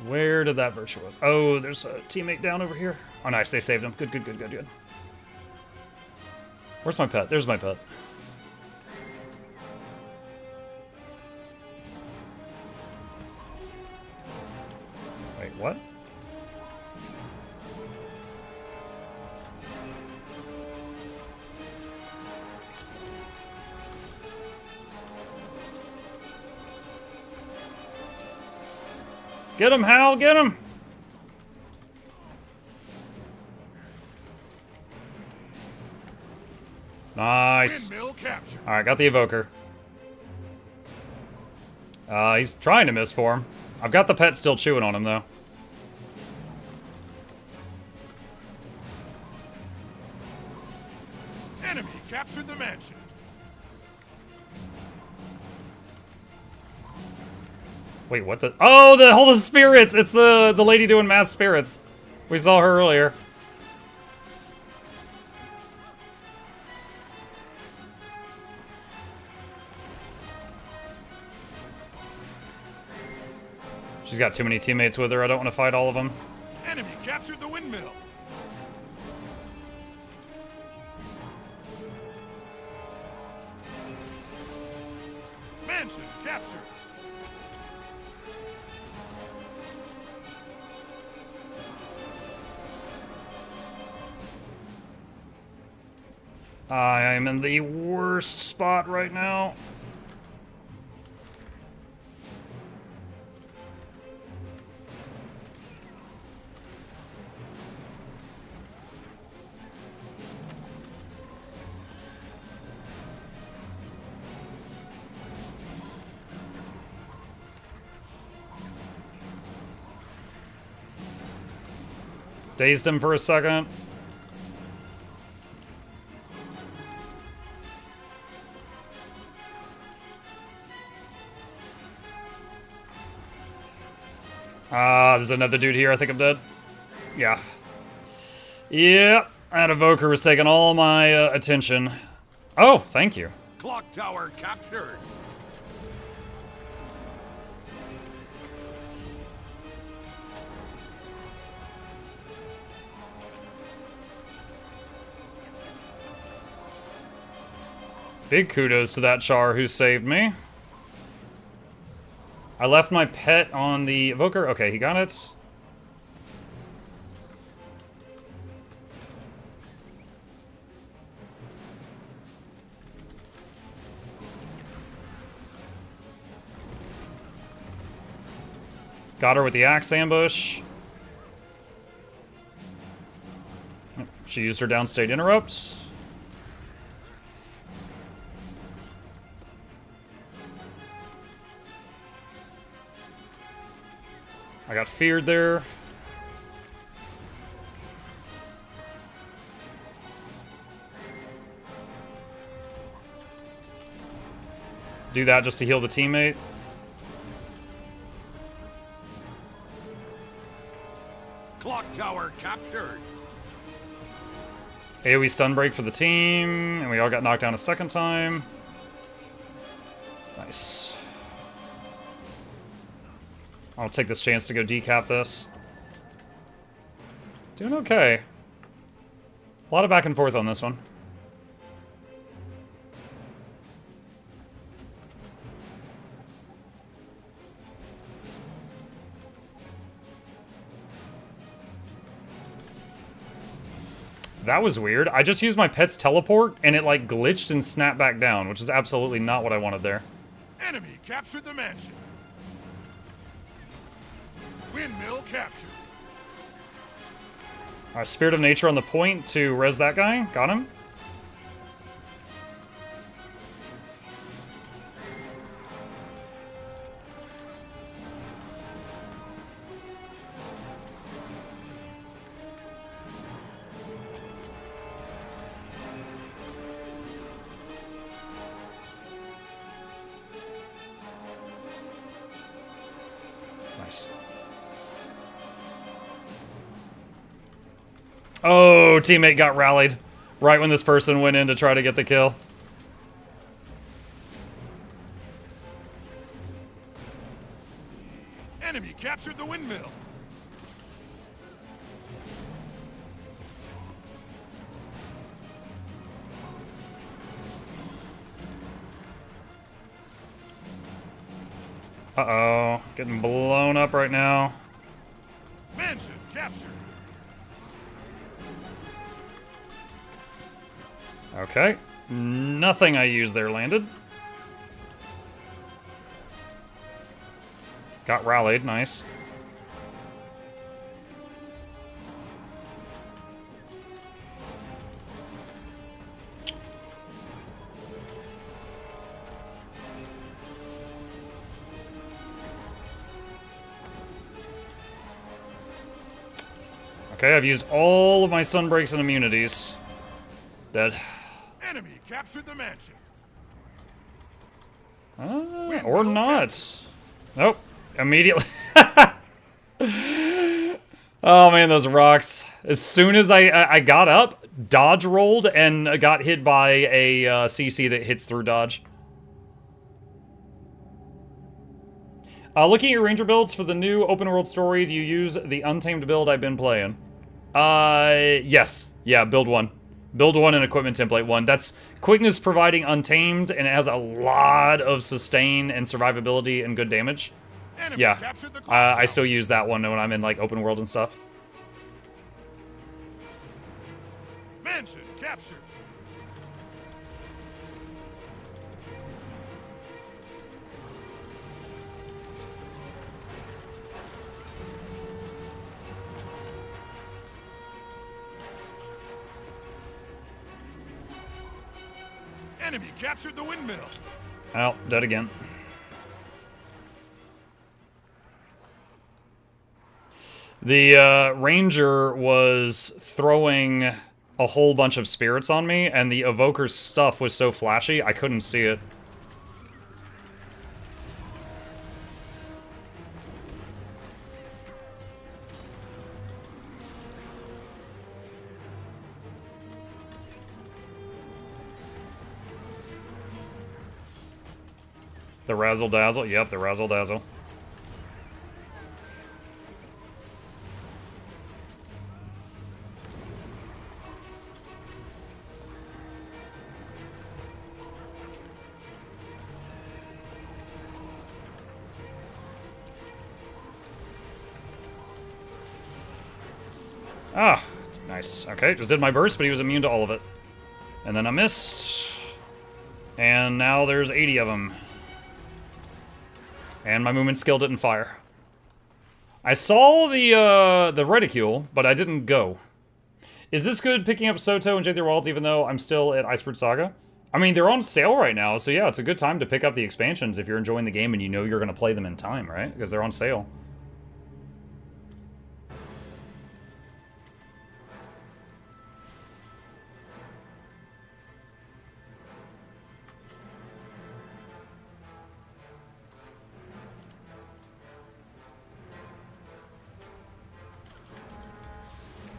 Where did that virtuoso? Oh, there's a teammate down over here. Oh, nice. They saved him. Good, good, good, good, good. Where's my pet? There's my pet. Wait, what? Get him, Hal! Get him! Nice. Alright, got the evoker. He's trying to miss for him. I've got the pet still chewing on him, though. Enemy captured the mansion. Wait, what the? Oh, the whole spirits! It's the lady doing mass spirits. We saw her earlier. She's got too many teammates with her. I don't want to fight all of them. Enemy captured the windmill. Mansion captured. I am in the worst spot right now. Dazed him for a second. There's another dude here. I think I'm dead. Yeah. Yeah, that evoker was taking all my attention. Oh, thank you. Clock tower captured. Big kudos to that Char who saved me. I left my pet on the evoker. Okay, he got it. Got her with the axe ambush. She used her downstate interrupts. I got feared there. Do that just to heal the teammate. Clock tower captured. AoE stun break for the team, and we all got knocked down a second time. Nice. I'll take this chance to go decap this. Doing okay. A lot of back and forth on this one. That was weird. I just used my pet's teleport, and it like glitched and snapped back down, which is absolutely not what I wanted there. Enemy captured the mansion. Windmill captured. Alright, Spirit of Nature on the point to res that guy. Got him. Nice. Oh, teammate got rallied right when this person went in to try to get the kill. Enemy captured the windmill. Uh-oh, getting blown up right now. Mansion captured. Okay, nothing I used there landed. Got rallied, nice. Okay, I've used all of my sunbreaks and immunities. Dead. Enemy captured the mansion. Or not. Nope. immediately. Oh man, those rocks. As soon as I got up, dodge rolled, and got hit by a CC that hits through dodge. Looking at your ranger builds for the new open world story, do you use the untamed build I've been playing? Yes. Yeah, build one. Build one and equipment template one. That's quickness providing untamed, and it has a lot of sustain and survivability and good damage. Enemy Yeah, captured the clock I tower. still use that one when I'm in like open world and stuff. Mansion captured. Enemy captured the windmill. Oh, dead again. The ranger was throwing a whole bunch of spirits on me, and the evoker's stuff was so flashy, I couldn't see it. The razzle dazzle, yep, the razzle dazzle. Ah, nice. Okay, just did my burst, but he was immune to all of it. And then I missed. And now there's 80 of them. And my movement skill didn't fire. I saw the reticule, but I didn't go. Is this good picking up Soto and J3 Wilds even though I'm still at Icebird Saga? I mean, they're on sale right now, so yeah, it's a good time to pick up the expansions if you're enjoying the game and you know you're going to play them in time, right? Because they're on sale.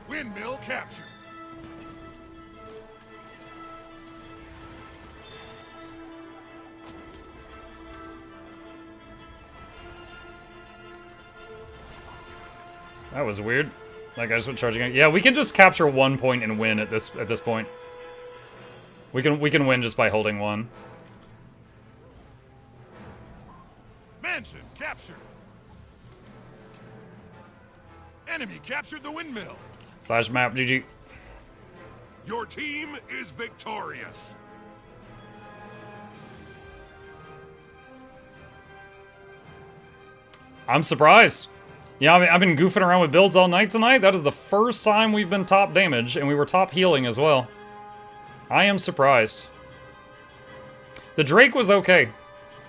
Windmill captured. That was weird. Like I just went charging it. Yeah, we can just capture 1 point and win at this point. We can win just by holding one. Mansion captured. Enemy captured the windmill. Slash map, GG. Your team is victorious. I'm surprised. Yeah, I mean, I've been goofing around with builds all night tonight. That is the first time we've been top damage, and we were top healing as well. I am surprised. The Drake was okay.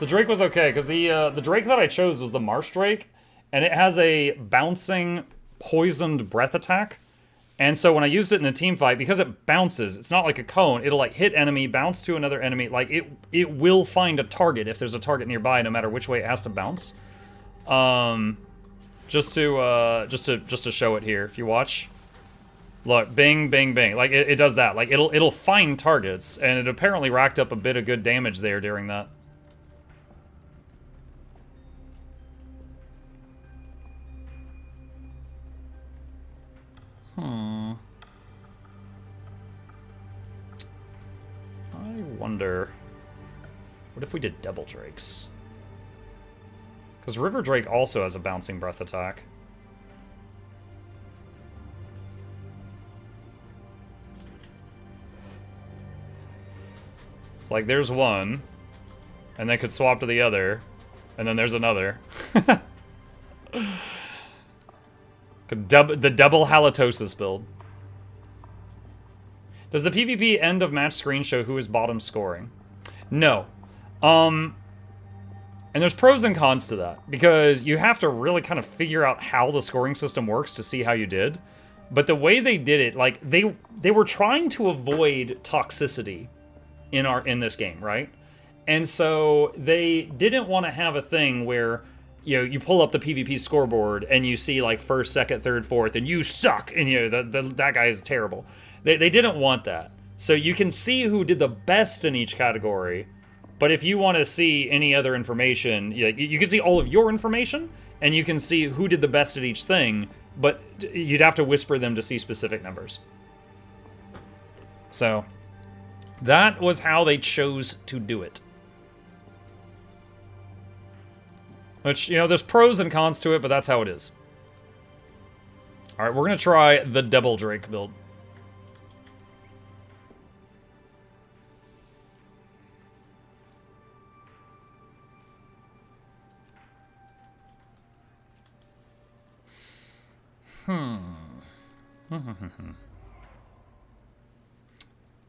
The Drake was okay, because the Drake that I chose was the Marsh Drake, and it has a bouncing, poisoned breath attack. And so when I used it in a team fight, because it bounces, it's not like a cone, it'll like hit enemy, bounce to another enemy, like it will find a target if there's a target nearby, no matter which way it has to bounce. Just to show it here, if you watch. Look, bing, bing, bing. Like it does that. Like it'll find targets, and it apparently racked up a bit of good damage there during that. I wonder, what if we did double drakes? Because River Drake also has a bouncing breath attack. It's like there's one, and then could swap to the other, and then there's another. The double halitosis build. Does the PvP end of match screen show who is bottom scoring? No. And there's pros and cons to that, because you have to really kind of figure out how the scoring system works to see how you did. But the way they did it, like they were trying to avoid toxicity in this game, right? And so they didn't want to have a thing where you know, you pull up the PvP scoreboard and you see like first, second, third, fourth, and you suck, and you know that guy is terrible. They didn't want that. So you can see who did the best in each category, but if you want to see any other information, you can see all of your information, and you can see who did the best at each thing, but you'd have to whisper them to see specific numbers. So that was how they chose to do it. Which, you know, there's pros and cons to it, but that's how it is. Alright, we're gonna try the Devil Drake build.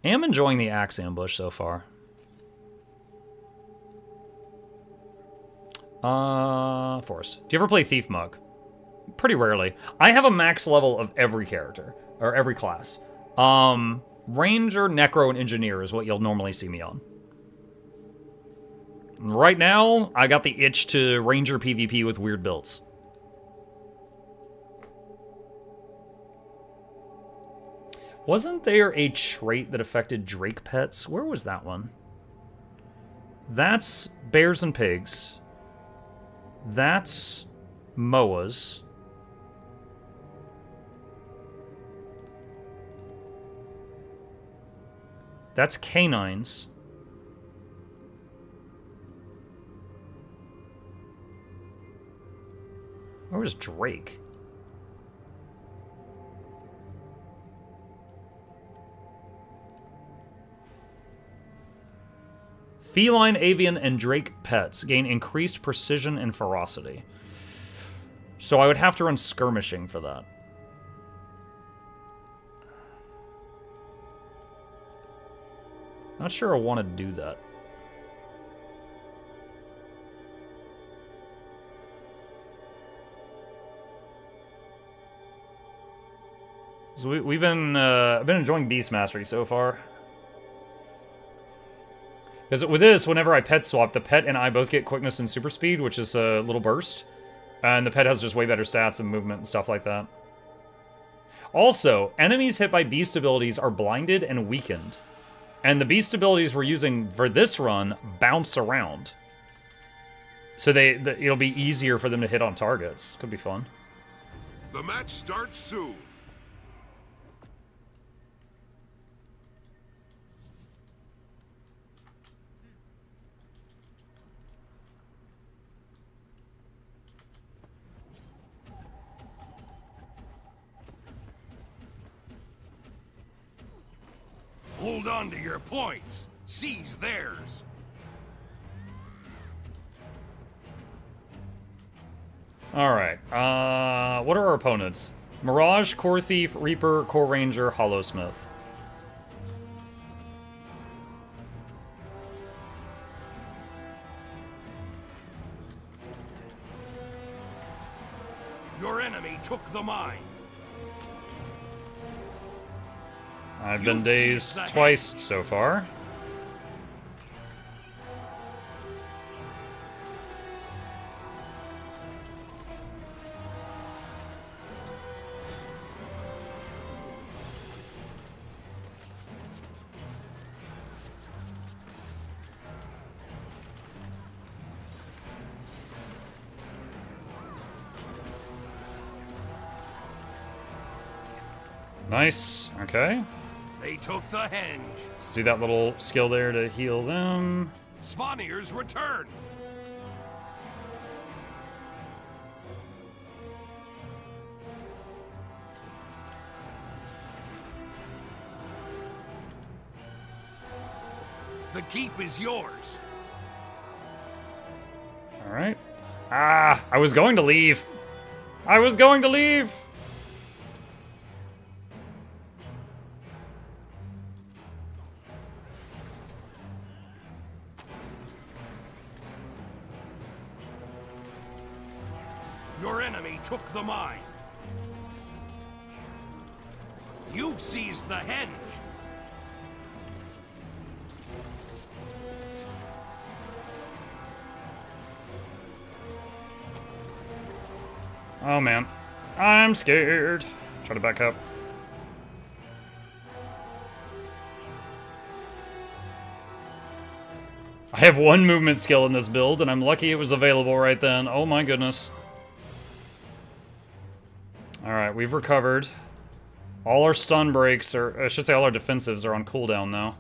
Am enjoying the axe ambush so far. Force. Do you ever play Thief Mug? Pretty rarely. I have a max level of every character, or every class. Ranger, Necro, and Engineer is what you'll normally see me on. Right now, I got the itch to Ranger PvP with weird builds. Wasn't there a trait that affected Drake pets? Where was that one? That's bears and pigs. That's MOAs. That's canines. Where was Drake? Feline, avian, and Drake pets gain increased precision and ferocity. So I would have to run skirmishing for that. Not sure I want to do that. So I've been enjoying Beast Mastery so far. Because with this, whenever I pet swap, the pet and I both get quickness and super speed, which is a little burst. And the pet has just way better stats and movement and stuff like that. Also, enemies hit by beast abilities are blinded and weakened. And the beast abilities we're using for this run bounce around. So it'll be easier for them to hit on targets. Could be fun. The match starts soon. Hold on to your points. Seize theirs. Alright, what are our opponents? Mirage, Core Thief, Reaper, Core Ranger, Hollowsmith. Your enemy took the mine. I've been dazed twice so far. Nice, okay. They took the henge. Let's do that little skill there to heal them. Svanir's return. The keep is yours. Alright. Ah, I was going to leave. I was going to leave. Your enemy took the mine. You've seized the henge. Oh man. I'm scared. Try to back up. I have one movement skill in this build, and I'm lucky it was available right then. Oh my goodness. Alright, we've recovered. All our stun breaks, or I should say all our defensives are on cooldown now.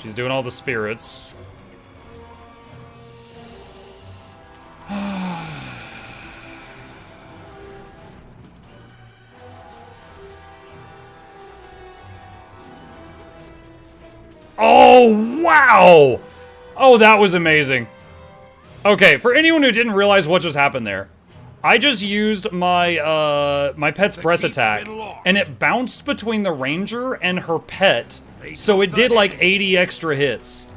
She's doing all the spirits. Oh, wow! Oh, that was amazing. Okay, for anyone who didn't realize what just happened there, I just used my my pet's breath attack, and it bounced between the ranger and her pet, so it did like 80 extra hits.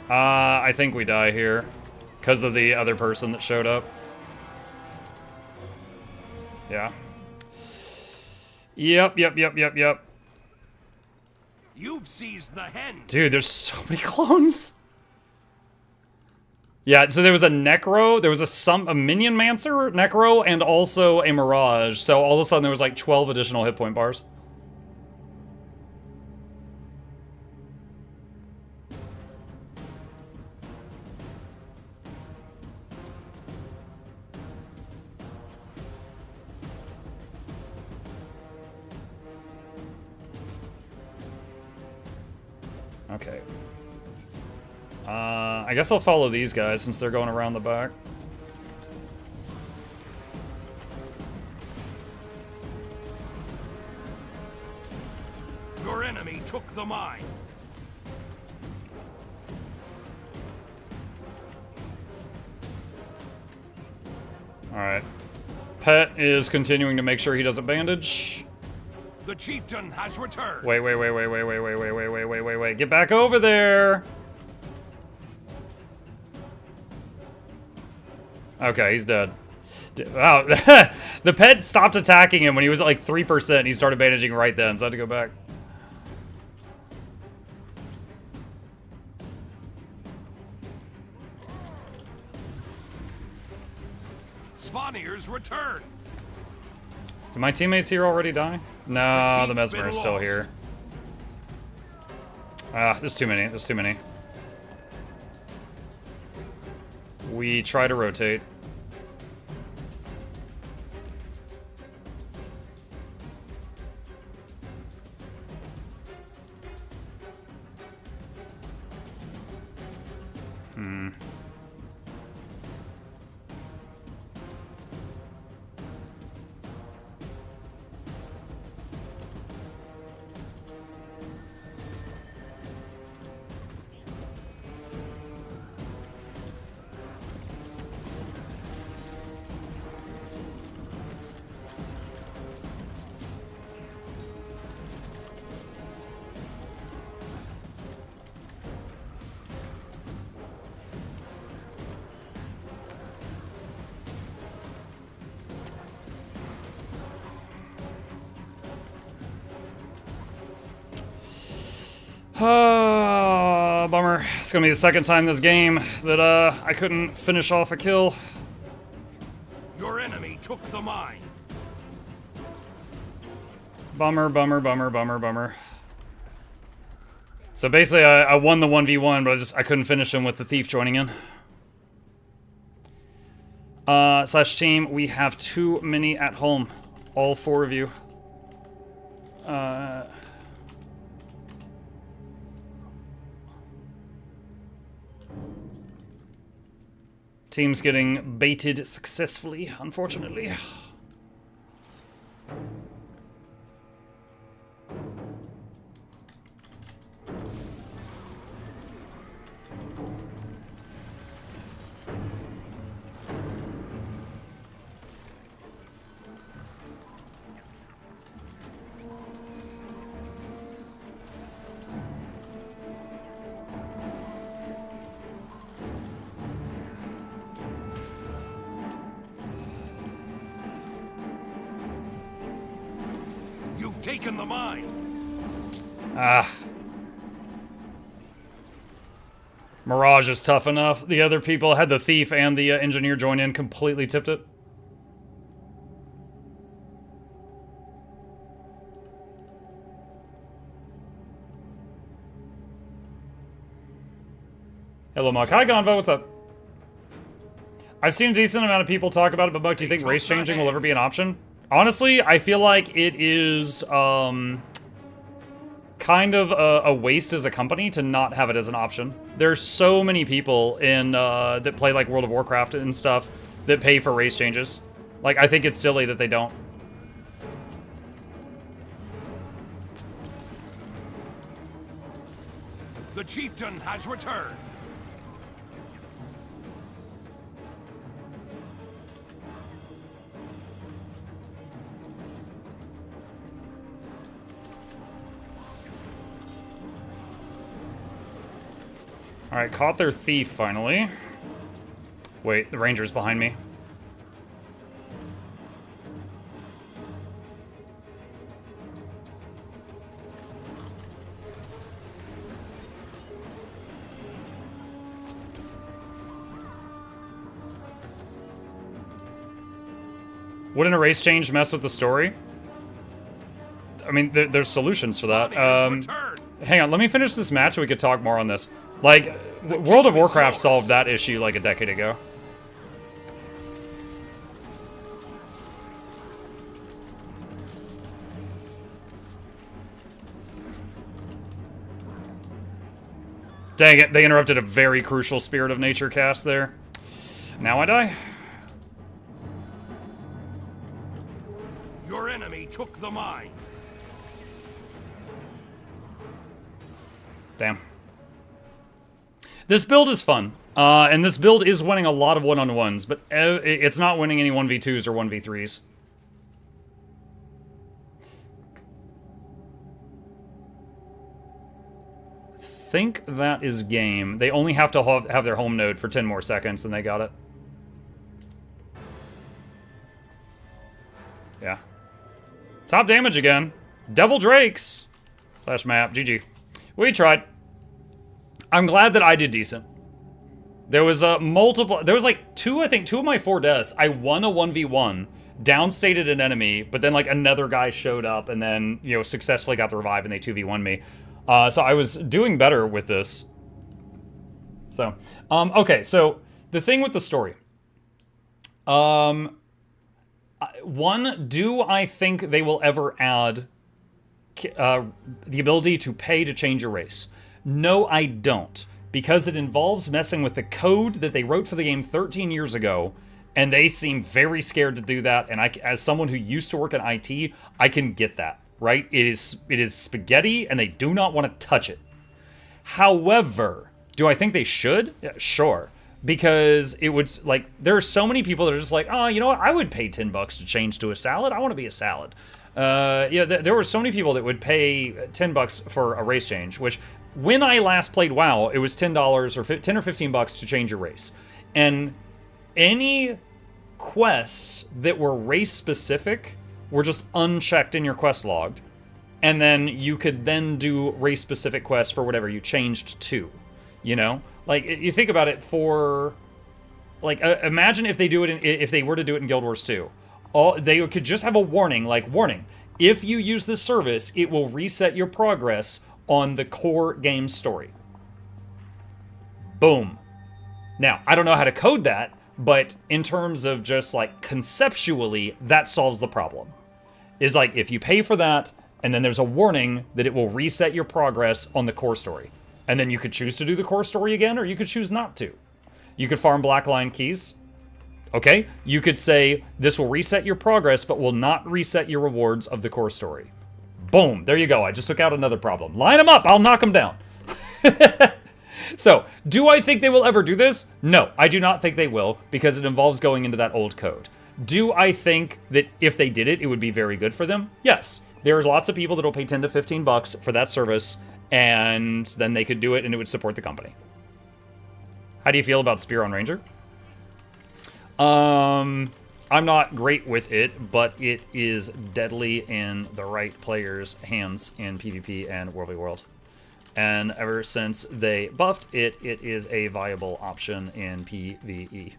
I think we die here because of the other person that showed up. Yeah. Yep. You've seized the hen. Dude, there's so many clones. Yeah, so there was a Necro, there was a Minion Mancer, Necro, and also a Mirage. So all of a sudden there was like 12 additional hit point bars. Okay. I guess I'll follow these guys since they're going around the back. Your enemy took the mine. Alright. Pet is continuing to make sure he doesn't bandage. The chieftain has returned. Wait. Get back over there. Okay, he's dead. Wow. The pet stopped attacking him when he was at like 3%. He started bandaging right then, so I had to go back. Svanir's return. Did my teammates here already die? No, the Mesmer is still here. Ah, there's too many. There's too many. We try to rotate. Oh, bummer. It's gonna be the second time this game that I couldn't finish off a kill. Your enemy took the mine. Bummer. So basically, I won the 1v1, but I couldn't finish him with the thief joining in. Slash team, we have too many at home. All 4 of you. Team's getting baited successfully, unfortunately. taken the mine. Ah. Mirage is tough enough. The other people had the thief and the engineer join in, completely tipped it. Hello, Muck. Hi, Gonvo. What's up? I've seen a decent amount of people talk about it, but Muck, do you think race changing will ever be an option? Honestly, I feel like it is kind of a waste as a company to not have it as an option. There's so many people in that play like World of Warcraft and stuff that pay for race changes. Like, I think it's silly that they don't. The chieftain has returned. Alright, caught their thief finally. Wait, the ranger's behind me. Wouldn't a race change mess with the story? I mean, there's solutions for that. Hang on, let me finish this match so we could talk more on this. Like, World of Warcraft solved that issue like a decade ago. Dang it, they interrupted a very crucial Spirit of Nature cast there. Now I die? Your enemy took the mine. Damn. This build is fun, and this build is winning a lot of one-on-ones, but it's not winning any 1v2s or 1v3s. Think that is game. They only have to have their home node for 10 more seconds, and they got it. Yeah. Top damage again. Double Drakes. / map. GG. We tried. I'm glad that I did decent. There was there was like two of my 4 deaths. I won a 1v1, downstated an enemy, but then like another guy showed up and then, you know, successfully got the revive and they 2v1 me. So I was doing better with this. So, okay, so the thing with the story. One, do I think they will ever add the ability to pay to change your race? No, I don't, because it involves messing with the code that they wrote for the game 13 years ago, and they seem very scared to do that, and as someone who used to work in IT, I can get that, right? It is spaghetti, and they do not want to touch it. However, do I think they should? Yeah, sure. Because it would, like, there are so many people that are just like, oh, you know what, I would pay $10 to change to a salad. I want to be a salad. Yeah, there were so many people that would pay $10 for a race change, which, when I last played WoW, it was $10 or $10 or $15 to change your race. And any quests that were race-specific were just unchecked in your quest log. And then you could then do race-specific quests for whatever you changed to, you know? Like, you think about it for... Like, imagine if they do it if they were to do it in Guild Wars 2. They could just have a warning, like, warning. If you use this service, it will reset your progress on the core game story. Boom. Now, I don't know how to code that, but in terms of just, like, conceptually, that solves the problem. Is like, if you pay for that, and then there's a warning that it will reset your progress on the core story. And then you could choose to do the core story again, or you could choose not to. You could farm Black Lion keys. Okay? You could say, this will reset your progress, but will not reset your rewards of the core story. Boom. There you go. I just took out another problem. Line them up. I'll knock them down. So, do I think they will ever do this? No, I do not think they will, because it involves going into that old code. Do I think that if they did it, it would be very good for them? Yes. There's lots of people that will pay $10 to $15 for that service, and then they could do it, and it would support the company. How do you feel about Spear on Ranger? I'm not great with it, but it is deadly in the right player's hands in PvP and World v World. And ever since they buffed it, it is a viable option in PvE.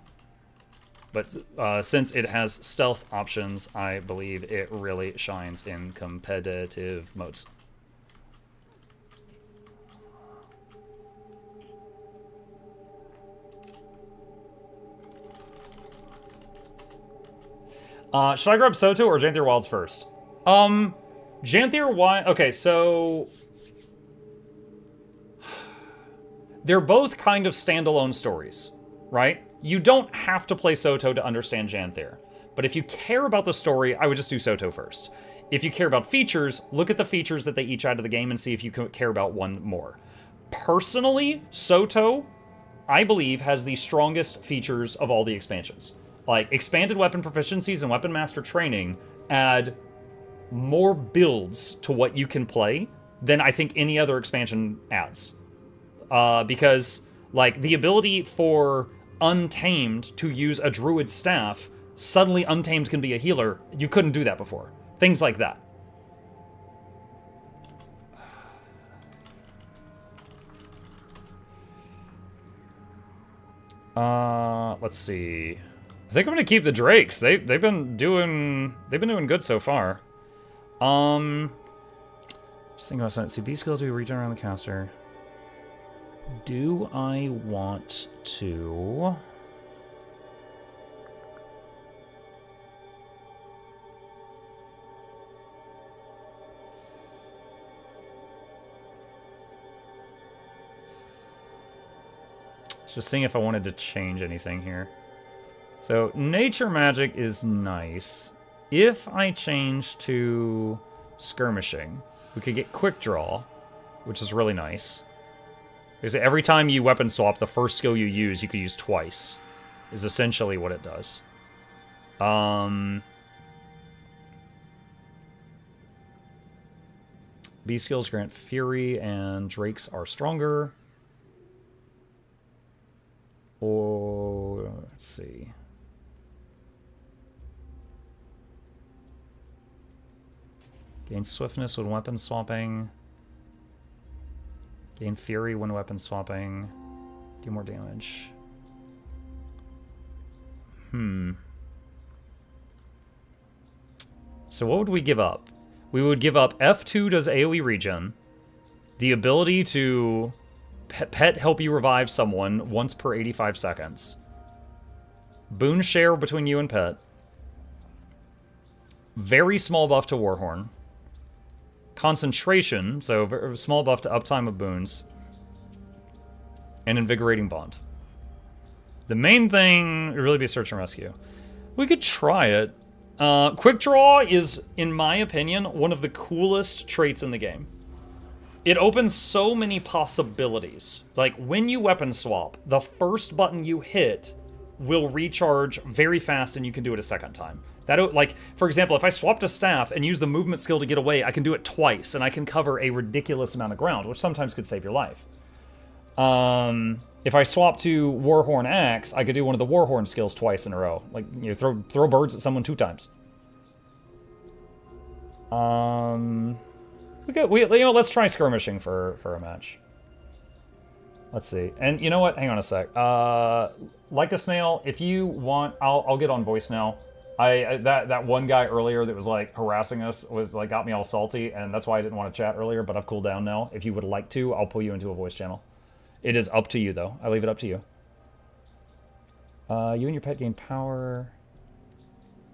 But since it has stealth options, I believe it really shines in competitive modes. Should I grab Soto or Janthier Wilds first? Janthier Wild... Okay, so... They're both kind of standalone stories, right? You don't have to play Soto to understand Janthier. But if you care about the story, I would just do Soto first. If you care about features, look at the features that they each add to the game and see if you care about one more. Personally, Soto, I believe, has the strongest features of all the expansions. Like, expanded weapon proficiencies and weapon master training add more builds to what you can play than I think any other expansion adds. Because, like, the ability for Untamed to use a druid staff, suddenly Untamed can be a healer. You couldn't do that before. Things like that. Let's see. I think I'm gonna keep the Drakes. They've been doing good so far. Just think about something. See, B skills do regen around the caster. Do I want to? Just seeing if I wanted to change anything here. So, nature magic is nice. If I change to skirmishing, we could get quick draw, which is really nice. Because every time you weapon swap, the first skill you use, you could use twice. Is essentially what it does. B skills grant Fury, and Drakes are stronger. Or, let's see. Gain swiftness when weapon swapping. Gain fury when weapon swapping. Do more damage. So what would we give up? We would give up F2 does AoE regen. The ability to pet help you revive someone once per 85 seconds. Boon share between you and pet. Very small buff to Warhorn. Concentration, so very small buff to uptime of boons. And invigorating bond. The main thing would really be search and rescue. We could try it. Quick draw is, in my opinion, one of the coolest traits in the game. It opens so many possibilities. Like, when you weapon swap, the first button you hit will recharge very fast and you can do it a second time. That, like, for example, if I swapped a staff and used the movement skill to get away, I can do it twice and I can cover a ridiculous amount of ground, which sometimes could save your life. If I swap to Warhorn Axe, I could do one of the Warhorn skills twice in a row. Like, you know, throw birds at someone 2 times. You know, let's try skirmishing for a match. Let's see. And you know what? Hang on a sec. Like a snail, if you want, I'll get on voice now. That one guy earlier that was like harassing us was like got me all salty, and that's why I didn't want to chat earlier, but I've cooled down now. If you would like to, I'll pull you into a voice channel. It is up to you though. I leave it up to you. You and your pet gain power.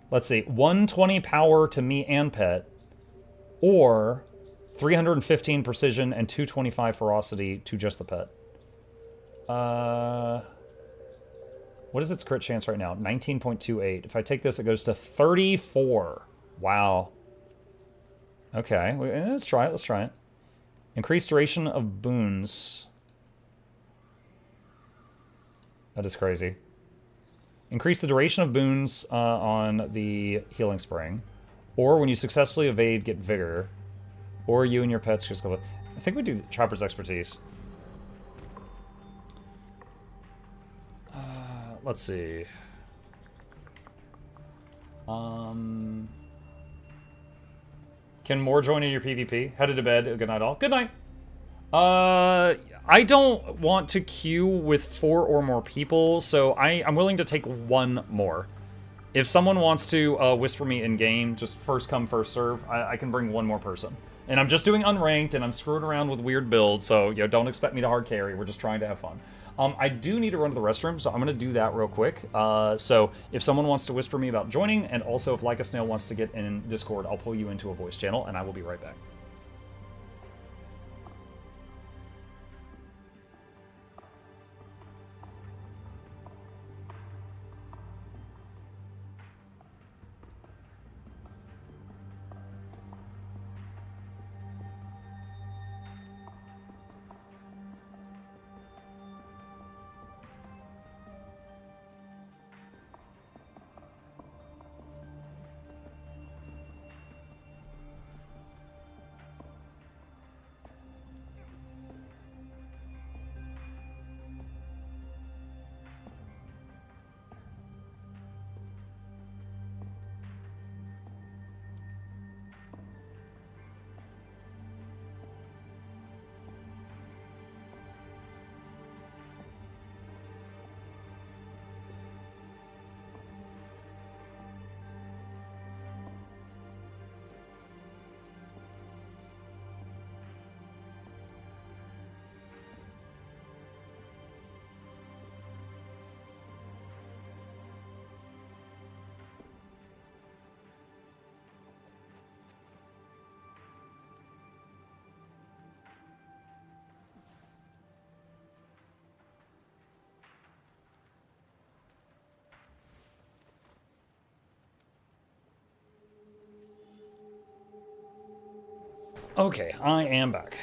Let's see. 120 power to me and pet, or 315 precision and 225 ferocity to just the pet. What is its crit chance right now? 19.28. If I take this, it goes to 34. Wow. Okay, let's try it. Let's try it. Increased duration of boons. That is crazy. Increase the duration of boons on the healing spring. Or when you successfully evade, get vigor. Or you and your pets just go... I think we do Trapper's Expertise. Let's see. Can more join in your PvP? Headed to bed. Good night all. Good night. I don't want to queue with 4 or more people, so I'm willing to take 1 more. If someone wants to whisper me in-game, just first come, first serve, I can bring 1 more person. And I'm just doing unranked, and I'm screwing around with weird builds, so you know, don't expect me to hard carry. We're just trying to have fun. I do need to run to the restroom, so I'm going to do that real quick. So if someone wants to whisper me about joining, and also if Like a Snail wants to get in Discord, I'll pull you into a voice channel, and I will be right back. Okay, I am back.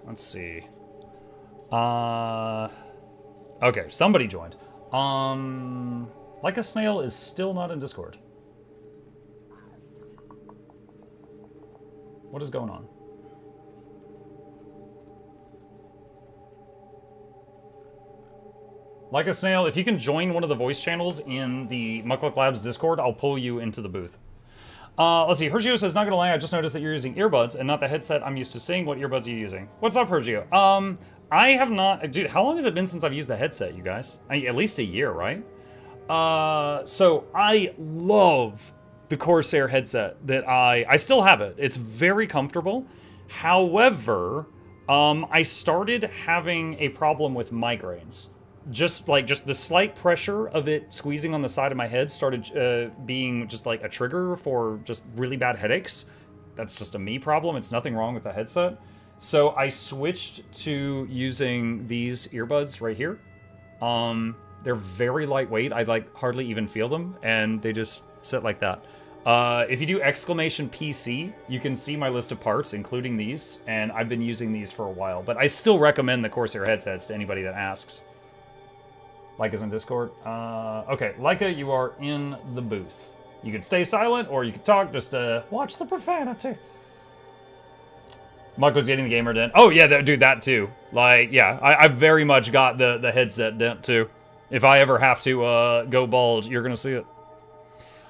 Let's see. Okay, somebody joined. Like a Snail is still not in Discord. What is going on? Like a Snail, if you can join one of the voice channels in the Mukluk Labs Discord, I'll pull you into the booth. Let's see, Hergio says, not gonna lie, I just noticed that you're using earbuds and not the headset I'm used to seeing. What earbuds are you using? What's up, Hergio? I have not, dude, how long has it been since I've used the headset, you guys? At least a year, right? So I love the Corsair headset that I still have it. It's very comfortable. However, I started having a problem with migraines. Just the slight pressure of it squeezing on the side of my head started being just like a trigger for just really bad headaches. That's just a me problem. It's nothing wrong with the headset. So I switched to using these earbuds right here. They're very lightweight. I like hardly even feel them, and they just sit like that. If you do exclamation PC, you can see my list of parts, including these, and I've been using these for a while. But I still recommend the Corsair headsets to anybody that asks. Leica's in Discord. Okay, Leica, you are in the booth. You could stay silent, or you could talk, just watch the profanity. Marco's getting the gamer dent. Oh, yeah, dude, that too. Like, yeah, I very much got the headset dent too. If I ever have to go bald, you're gonna see it.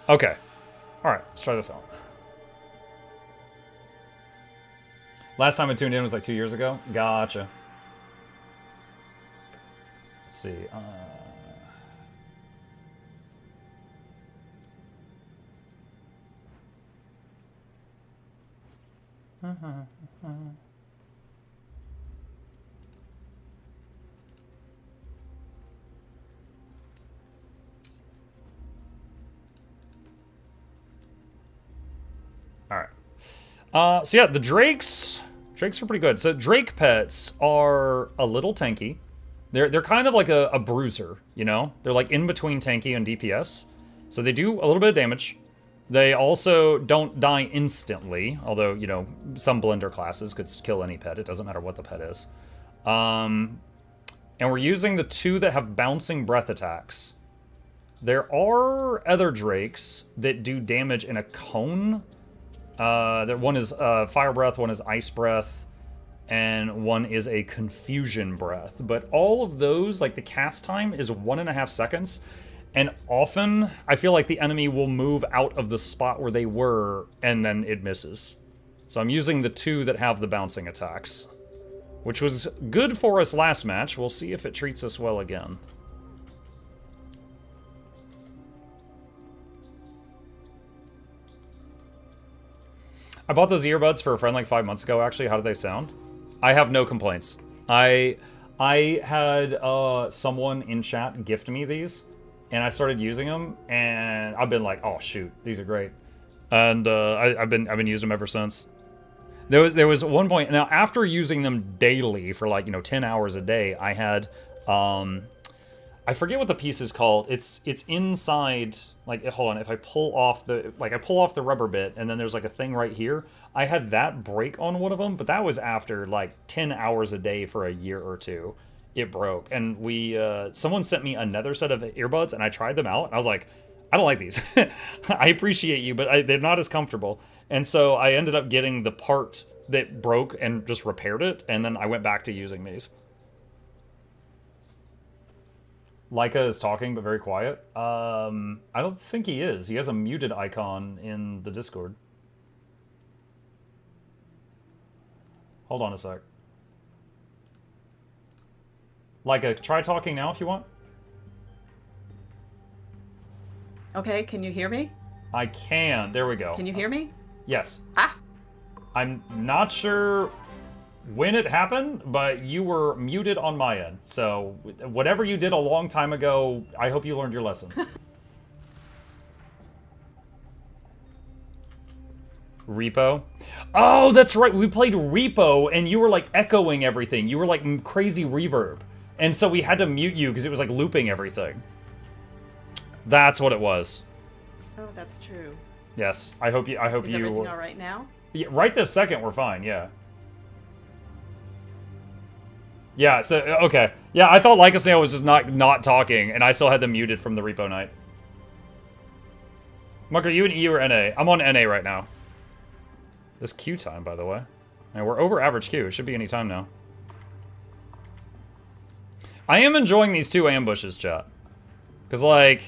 Okay. Alright, let's try this out. Last time I tuned in was like 2 years ago. Gotcha. Let's see. Alright. So yeah, the Drakes are pretty good. So Drake pets are a little tanky. They're kind of like a bruiser, you know? They're like in between tanky and DPS. So they do a little bit of damage. They also don't die instantly, although, you know, some blender classes could kill any pet. It doesn't matter what the pet is. And we're using the 2 that have bouncing breath attacks. There are other Drakes that do damage in a cone. One is Fire Breath, one is Ice Breath, and one is a Confusion Breath. But all of those, like the cast time is 1.5 seconds. And often, I feel like the enemy will move out of the spot where they were, and then it misses. So I'm using the 2 that have the bouncing attacks, which was good for us last match. We'll see if it treats us well again. I bought those earbuds for a friend like 5 months ago, actually. How do they sound? I have no complaints. I had someone in chat gift me these, and I started using them, and I've been like, oh shoot, these are great. And I've been using them ever since. There was one point, now after using them daily for like, 10 hours a day, I had, I forget what the piece is called. It's inside, like, hold on, if I pull off the rubber bit, and then there's like a thing right here. I had that break on one of them, but that was after like 10 hours a day for a year or two. It broke, and someone sent me another set of earbuds, and I tried them out, and I was like, I don't like these. I appreciate you, but they're not as comfortable. And so I ended up getting the part that broke and just repaired it, and then I went back to using these. Leica is talking, but very quiet. I don't think he is. He has a muted icon in the Discord. Hold on a sec. Leica, try talking now if you want. Okay, can you hear me? I can. There we go. Can you hear me? Yes. Ah! I'm not sure when it happened, but you were muted on my end. So whatever you did a long time ago, I hope you learned your lesson. Repo? Oh, that's right. We played Repo, and you were like echoing everything. You were like crazy reverb. And so we had to mute you because it was like looping everything. That's what it was. Oh, that's true. Yes, I hope you. Is everything all right now? Yeah, right this second, we're fine. Yeah. Yeah. So okay. Yeah, I thought Leica Snail was just not talking, and I still had them muted from the repo night. Muck, are you in E or NA? I'm on NA right now. This queue time, by the way. And we're over average queue. It should be any time now. I am enjoying these 2 ambushes, chat. Because, like,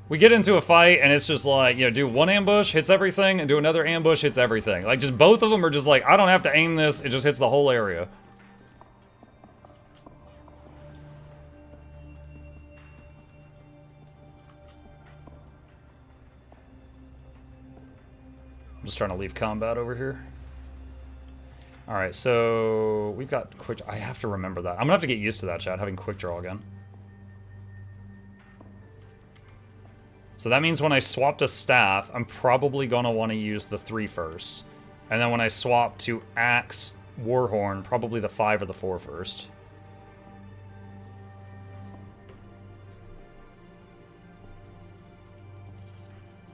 we get into a fight, and it's just like, do one ambush, hits everything, and do another ambush, hits everything. Like, just both of them are just like, I don't have to aim this, it just hits the whole area. I'm just trying to leave combat over here. Alright, so we've got quick... I have to remember that. I'm gonna have to get used to that, chat, having quick draw again. So that means when I swap to staff, I'm probably gonna want to use the 3 first. And then when I swap to axe, warhorn, probably the 5 or the 4 first.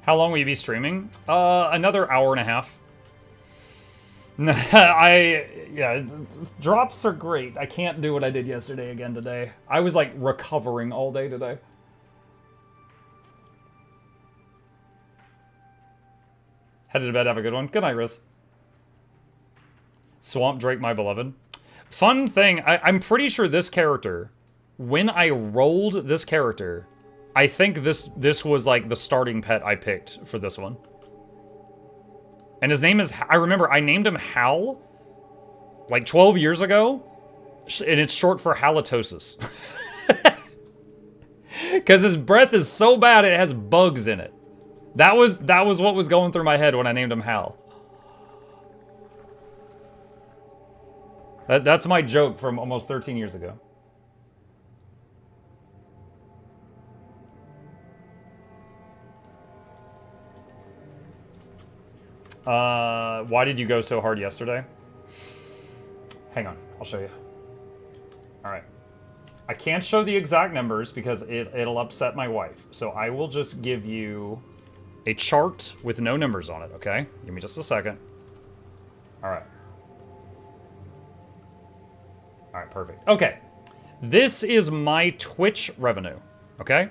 How long will you be streaming? Another hour and a half. Yeah, drops are great. I can't do what I did yesterday again today. I was like recovering all day today. Headed to bed, have a good one. Good night, Riz. Swamp Drake, my beloved. Fun thing, I'm pretty sure this character, when I rolled this character, I think this was like the starting pet I picked for this one. And his name is, I remember I named him Hal like 12 years ago, and it's short for halitosis. Because his breath is so bad it has bugs in it. That was what was going through my head when I named him Hal. That's my joke from almost 13 years ago. Why did you go so hard yesterday? Hang on, I'll show you. Alright. I can't show the exact numbers because it'll upset my wife. So I will just give you a chart with no numbers on it, okay? Give me just a second. Alright. Alright, perfect. Okay. This is my Twitch revenue, okay?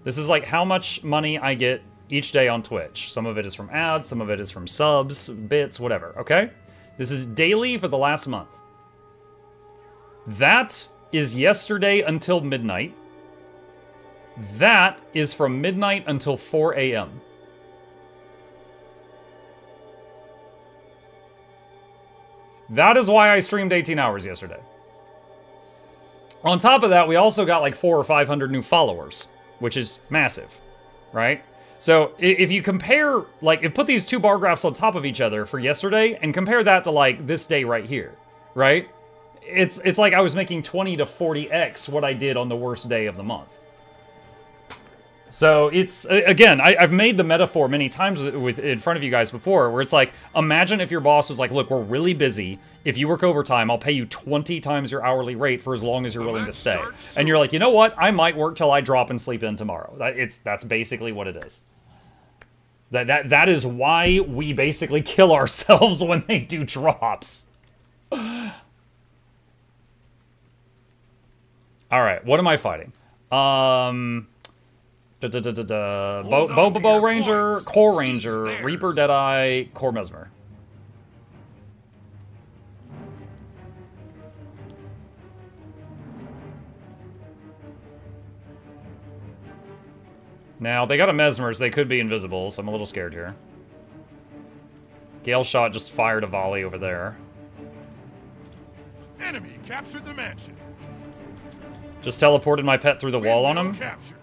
This is like how much money I get each day on Twitch. Some of it is from ads, some of it is from subs, bits, whatever, okay? This is daily for the last month. That is yesterday until midnight. That is from midnight until 4 a.m. That is why I streamed 18 hours yesterday. On top of that, we also got like 400 or 500 new followers, which is massive, right? So if you compare, like, put these two bar graphs on top of each other for yesterday and compare that to like this day right here, right? It's like I was making 20 to 40x what I did on the worst day of the month. So it's, again, I've made the metaphor many times in front of you guys before, where it's like, imagine if your boss was like, look, we're really busy. If you work overtime, I'll pay you 20 times your hourly rate for as long as you're willing to stay. And you're like, you know what? I might work till I drop and sleep in tomorrow. That's basically what it is. That is why we basically kill ourselves when they do drops. All right, what am I fighting? Bow Ranger, Core Ranger, Reaper Deadeye, Core Mesmer. Now, they got a Mesmer, so they could be invisible, so I'm a little scared here. Gale Shot just fired a volley over there. Enemy captured the mansion. Just teleported my pet through the wall on him. Captured.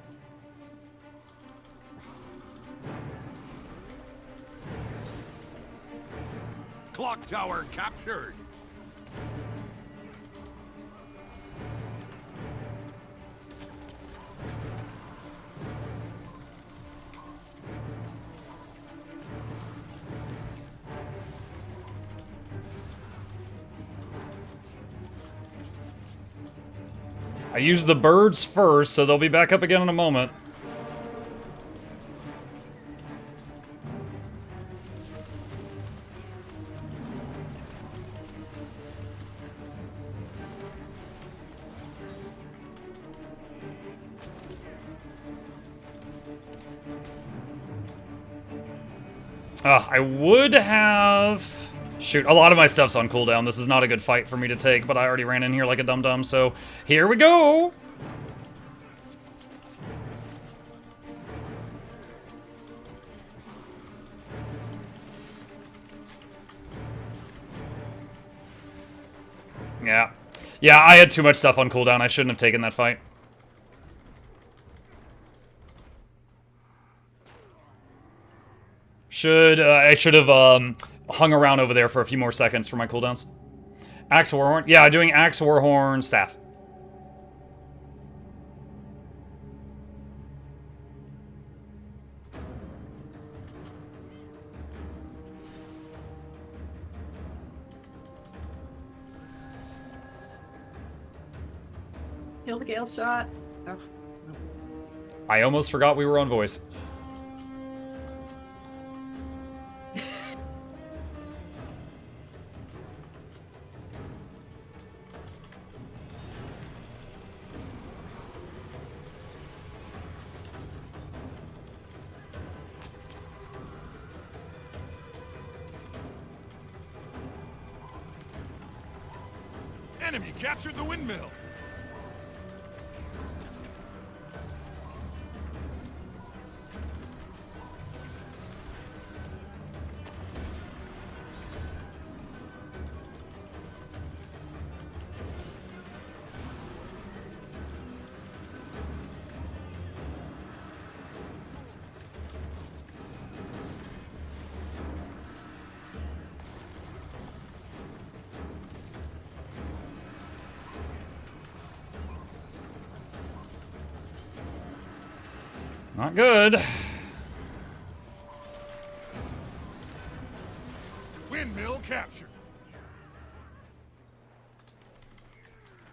Clock tower captured. I used the birds first, so they'll be back up again in a moment. I would have... Shoot, a lot of my stuff's on cooldown. This is not a good fight for me to take, but I already ran in here like a dum-dum, so here we go! Yeah. Yeah, I had too much stuff on cooldown. I shouldn't have taken that fight. I should have hung around over there for a few more seconds for my cooldowns. Axe Warhorn. Yeah, doing Axe Warhorn Staff. Kill the Gale Shot. Oh. I almost forgot we were on voice. Enemy captured the windmill. Not good. Windmill captured.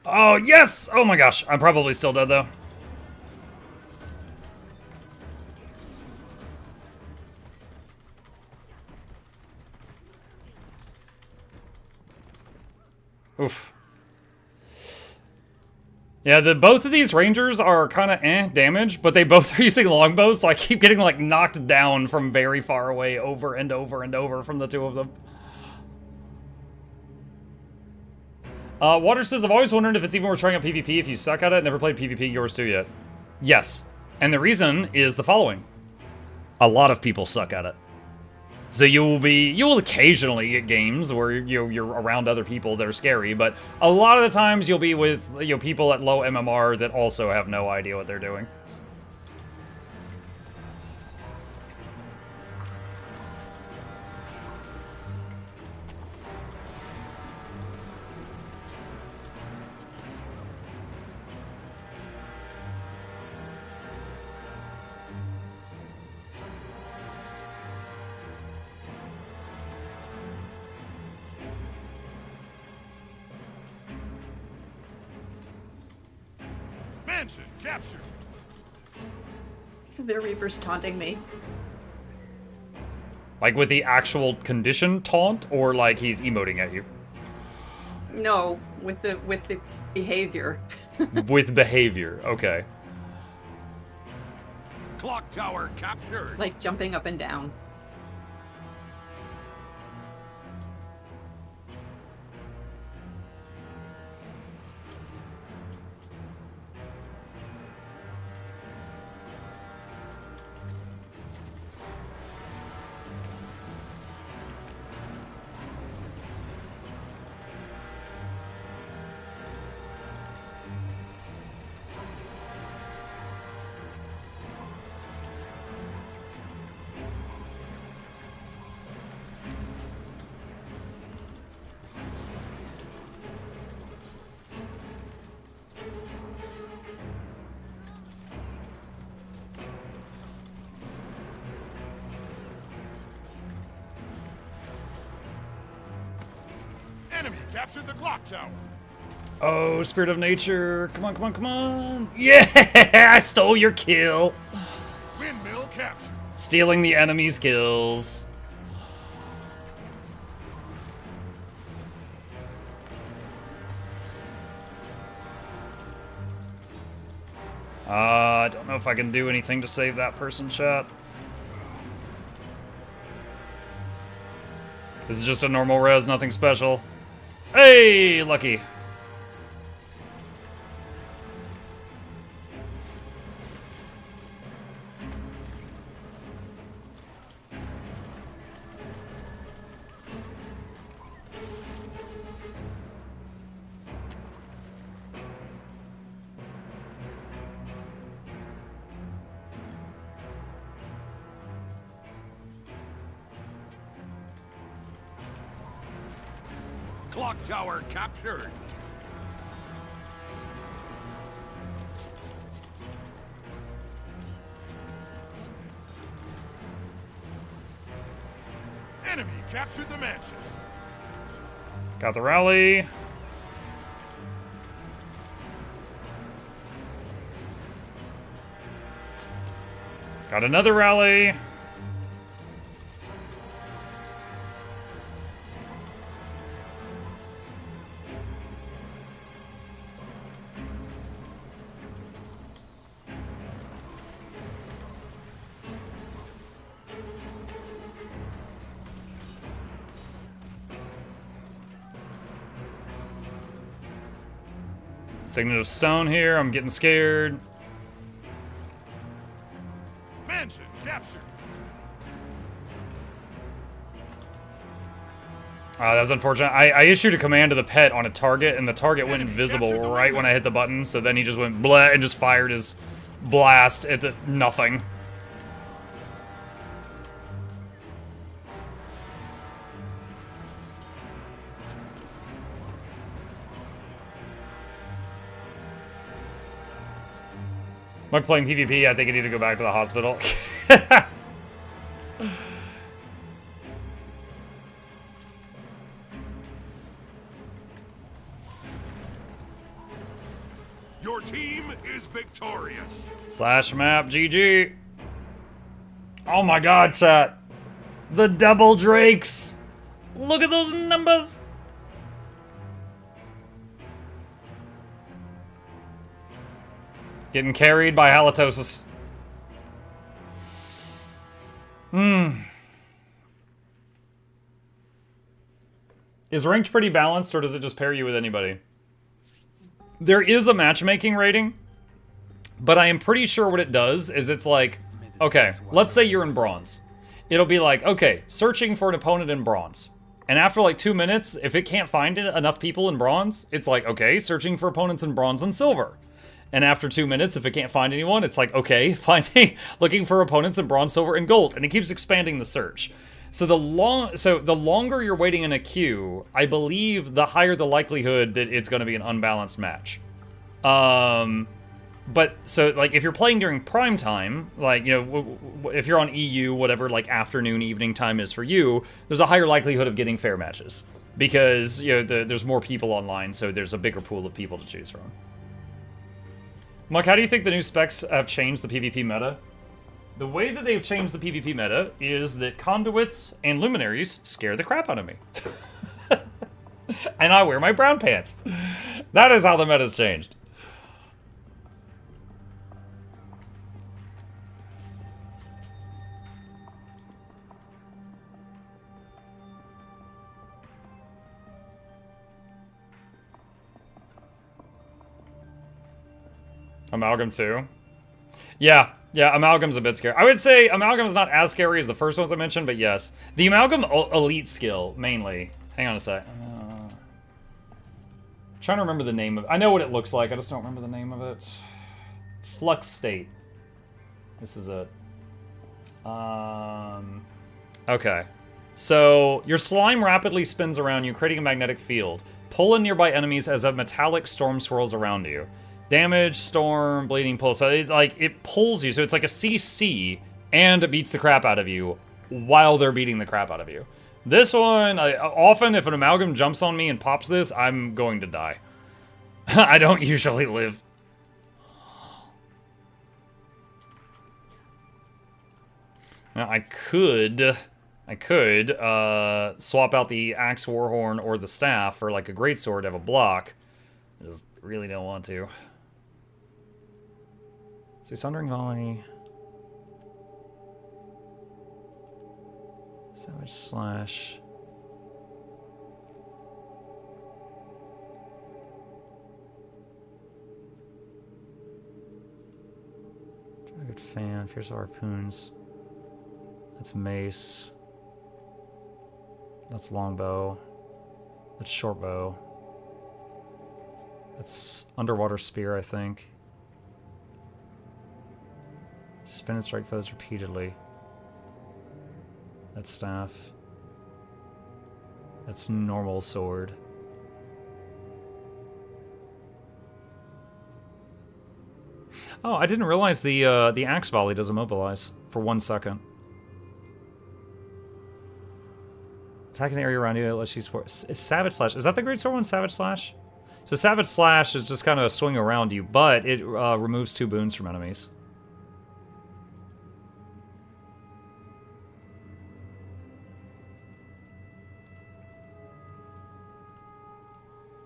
Oh, yes! Oh my gosh, I'm probably still dead though. Oof. Yeah, both of these rangers are kind of damage, but they both are using longbows, so I keep getting like knocked down from very far away over and over and over from the two of them. Water says, I've always wondered if it's even worth trying out PvP if you suck at it. Never played PvP Yours too yet. Yes. And the reason is the following. A lot of people suck at it. So you will occasionally get games where you're around other people that are scary, but a lot of the times you'll be with people at low MMR that also have no idea what they're doing. Mansion captured. The Reaper's taunting me. Like with the actual condition taunt, or like he's emoting at you? No, with the behavior. With behavior, okay. Clock tower captured. Like jumping up and down. Enemy captured the clock tower. Oh, Spirit of Nature. Come on, come on, come on. Yeah, I stole your kill. Windmill captured. Stealing the enemy's kills. I don't know if I can do anything to save that person, chat. This is just a normal res, nothing special. Hey, lucky. Clock tower captured. Enemy captured the mansion. Got the rally. Got another rally. Signet of Stone here, I'm getting scared. Mansion captured. That's unfortunate. I issued a command to the pet on a target, and the target went invisible right when I hit the button, so then he just went bleh and just fired his blast into nothing. When playing PvP, I think I need to go back to the hospital. Your team is victorious. Slash map GG. Oh my god, chat. The double drakes. Look at those numbers. Getting carried by halitosis. Is ranked pretty balanced, or does it just pair you with anybody? There is a matchmaking rating, But I am pretty sure what it does is it's like, okay, let's say you're in bronze. It'll be like, okay, searching for an opponent in bronze. And after like 2 minutes, if it can't find enough people in bronze, it's like, okay, searching for opponents in bronze and silver. And after 2 minutes, if it can't find anyone, it's like, okay, looking for opponents in bronze, silver, and gold. And it keeps expanding the search. So the longer you're waiting in a queue, I believe the higher the likelihood that it's going to be an unbalanced match. But so like if you're playing during prime time, like, you know, if you're on EU, whatever like afternoon, evening time is for you, there's a higher likelihood of getting fair matches because, you know, there's more people online, so there's a bigger pool of people to choose from. Mike, how do you think the new specs have changed the PvP meta? The way that they've changed the PvP meta is that conduits and luminaries scare the crap out of me. And I wear my brown pants. That is how the meta's changed. Amalgam too? Yeah, Amalgam's a bit scary. I would say Amalgam's not as scary as the first ones I mentioned, but yes. The Amalgam elite skill, mainly. Hang on a sec. Trying to remember the name of it. I know what it looks like, I just don't remember the name of it. Flux State. This is it. Okay. So, your slime rapidly spins around you, creating a magnetic field. Pull in nearby enemies as a metallic storm swirls around you. Damage, storm, bleeding, pull. So it's like, it pulls you. So it's like a CC, and it beats the crap out of you while they're beating the crap out of you. This one, often if an Amalgam jumps on me and pops this, I'm going to die. I don't usually live. Now I could swap out the Axe Warhorn or the Staff for like a Greatsword to have a block. I just really don't want to. See, Sundering Volley. Savage Slash. Dragged Fan, Fierce Harpoons. That's Mace. That's Longbow. That's Shortbow. That's Underwater Spear, I think. Spin and strike foes repeatedly. That's Staff. That's normal sword. Oh, I didn't realize the Axe Volley does immobilize for 1 second. Attack an area around you, it lets you support. Savage Slash. Is that the Greatsword one, Savage Slash? So Savage Slash is just kind of a swing around you, but it removes 2 boons from enemies.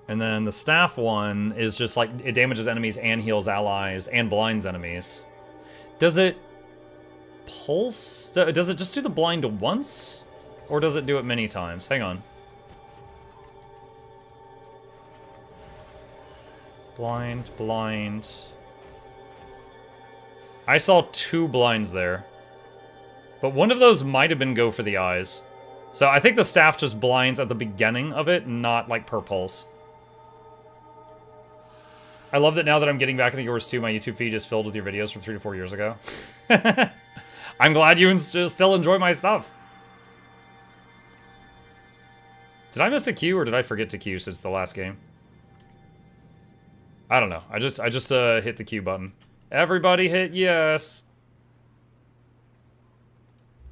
And then the Staff one is just like, it damages enemies and heals allies and blinds enemies. Does it pulse? Does it just do the blind once? Or does it do it many times? Hang on. Blind, blind. I saw 2 blinds there. But one of those might have been go for the eyes. So I think the Staff just blinds at the beginning of it, not like per pulse. I love that now that I'm getting back into yours too, my YouTube feed is filled with your videos from 3 to 4 years ago. I'm glad you still enjoy my stuff. Did I miss a queue or did I forget to queue since the last game? I don't know. I just hit the queue button. Everybody hit yes.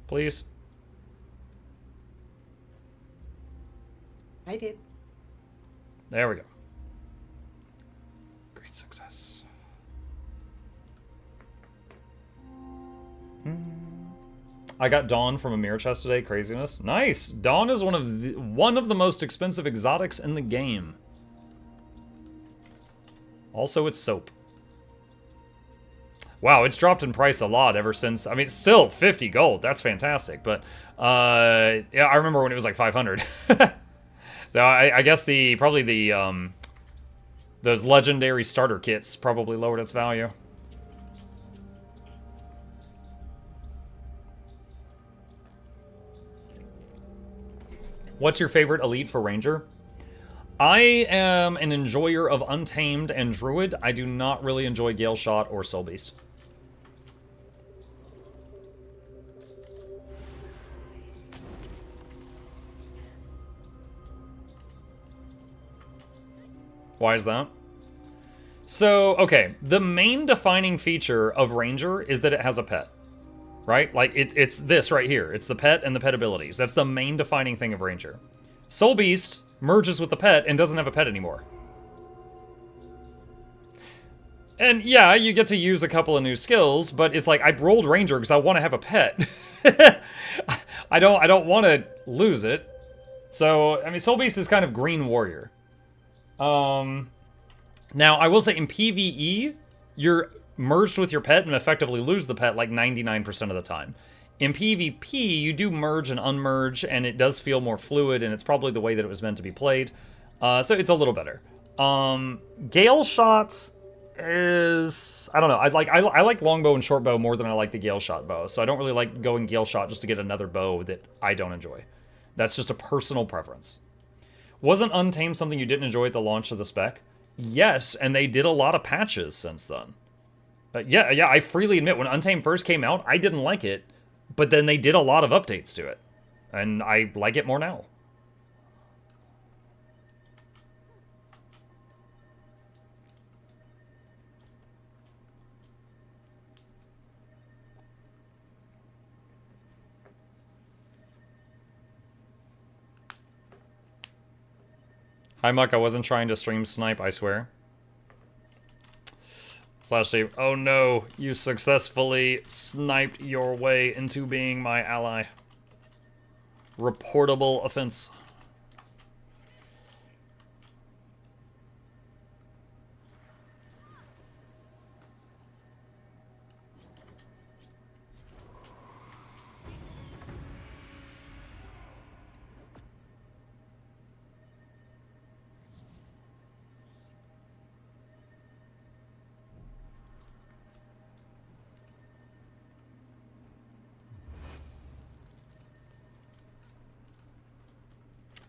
Please. I did. There we go. Great success. I got Dawn from a mirror chest today. Craziness. Nice. Dawn is one of the most expensive exotics in the game. Also, it's soap. Wow, it's dropped in price a lot ever since. I mean, it's still 50 gold. That's fantastic. But yeah, I remember when it was like 500. So I guess those legendary starter kits probably lowered its value. What's your favorite elite for Ranger? I am an enjoyer of Untamed and Druid. I do not really enjoy Gale Shot or Soul Beast. Why is that? So, okay, the main defining feature of Ranger is that it has a pet, right? Like, it's this right here. It's the pet and the pet abilities. That's the main defining thing of Ranger. Soul Beast merges with the pet and doesn't have a pet anymore. And yeah, you get to use a couple of new skills, but it's like, I rolled Ranger because I want to have a pet. I don't want to lose it. So, I mean, Soul Beast is kind of Green Warrior. Now, I will say in PvE, you're merged with your pet and effectively lose the pet like 99% of the time. In PvP, you do merge and unmerge, and it does feel more fluid, and it's probably the way that it was meant to be played. So it's a little better. Gale Shot is... I don't know. I like longbow and shortbow more than I like the Gale Shot bow, so I don't really like going Gale Shot just to get another bow that I don't enjoy. That's just a personal preference. Wasn't Untamed something you didn't enjoy at the launch of the spec? Yes, and they did a lot of patches since then. Yeah, I freely admit, when Untamed first came out, I didn't like it, but then they did a lot of updates to it, and I like it more now. Hi, Muck, I wasn't trying to stream snipe, I swear. Slash Dave, oh no, you successfully sniped your way into being my ally. Reportable offense.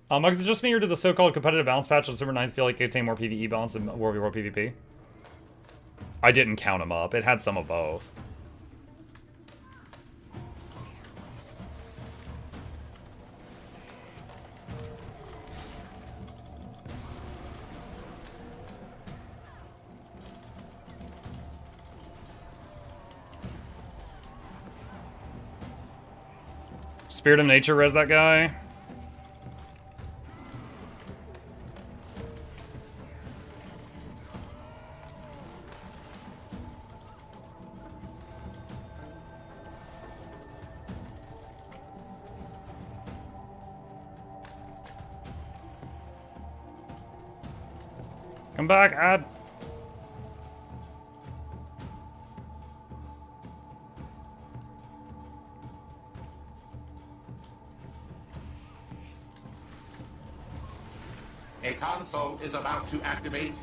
Is it just me or did the so-called competitive balance patch on December 9th feel like it contained more PvE balance than World v World PvP? I didn't count them up. It had some of both. Spirit of Nature res that guy. Come back, Ad. A console is about to activate.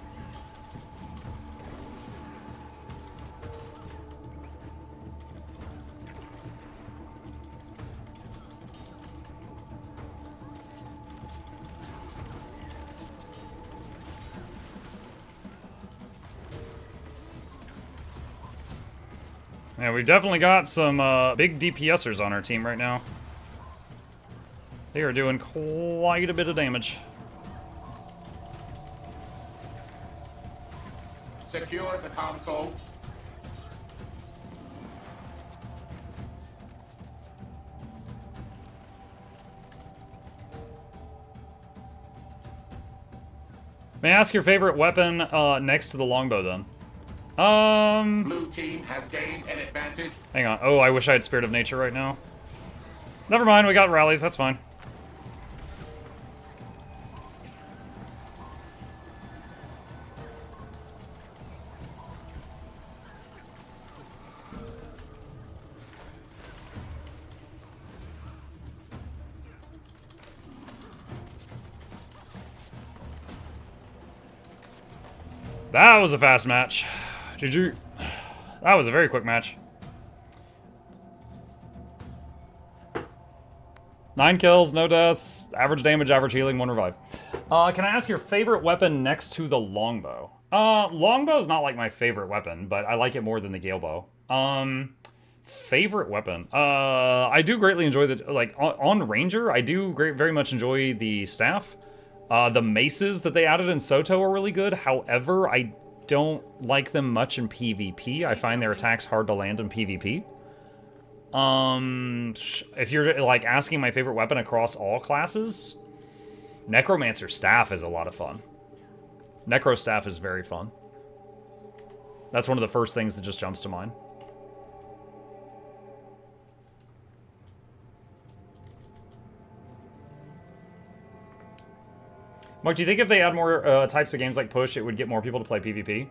Yeah, we've definitely got some big DPSers on our team right now. They are doing quite a bit of damage. Secure the console. May I ask your favorite weapon next to the longbow then? Blue team has gained an advantage. Hang on. Oh, I wish I had Spirit of Nature right now. Never mind, we got rallies, that's fine. That was a fast match. GG. That was a very quick match. 9 kills, no deaths, average damage, average healing, 1 revive. Can I ask your favorite weapon next to the longbow? Longbow is not like my favorite weapon, but I like it more than the gale bow. Favorite weapon? I do greatly enjoy the, like, on Ranger, I do very much enjoy the staff. The maces that they added in Soto are really good. However, I don't like them much in PvP. I find their attacks hard to land in PvP. If you're, like, asking my favorite weapon across all classes, Necromancer Staff is a lot of fun. Necro Staff is very fun. That's one of the first things that just jumps to mind. Mark, do you think if they add more types of games like Push, it would get more people to play PvP?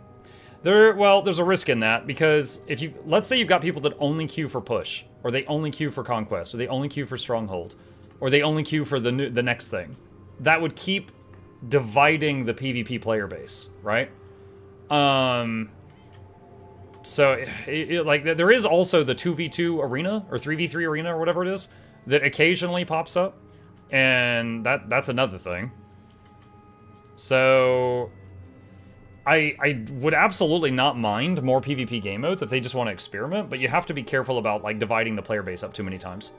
Well, there's a risk in that, because if you, let's say you've got people that only queue for Push, or they only queue for Conquest, or they only queue for Stronghold, or they only queue for the next thing. That would keep dividing the PvP player base, right? So, like, there is also the 2v2 arena, or 3v3 arena, or whatever it is, that occasionally pops up, and that's another thing. So, I would absolutely not mind more PvP game modes if they just want to experiment, but you have to be careful about, like, dividing the player base up too many times.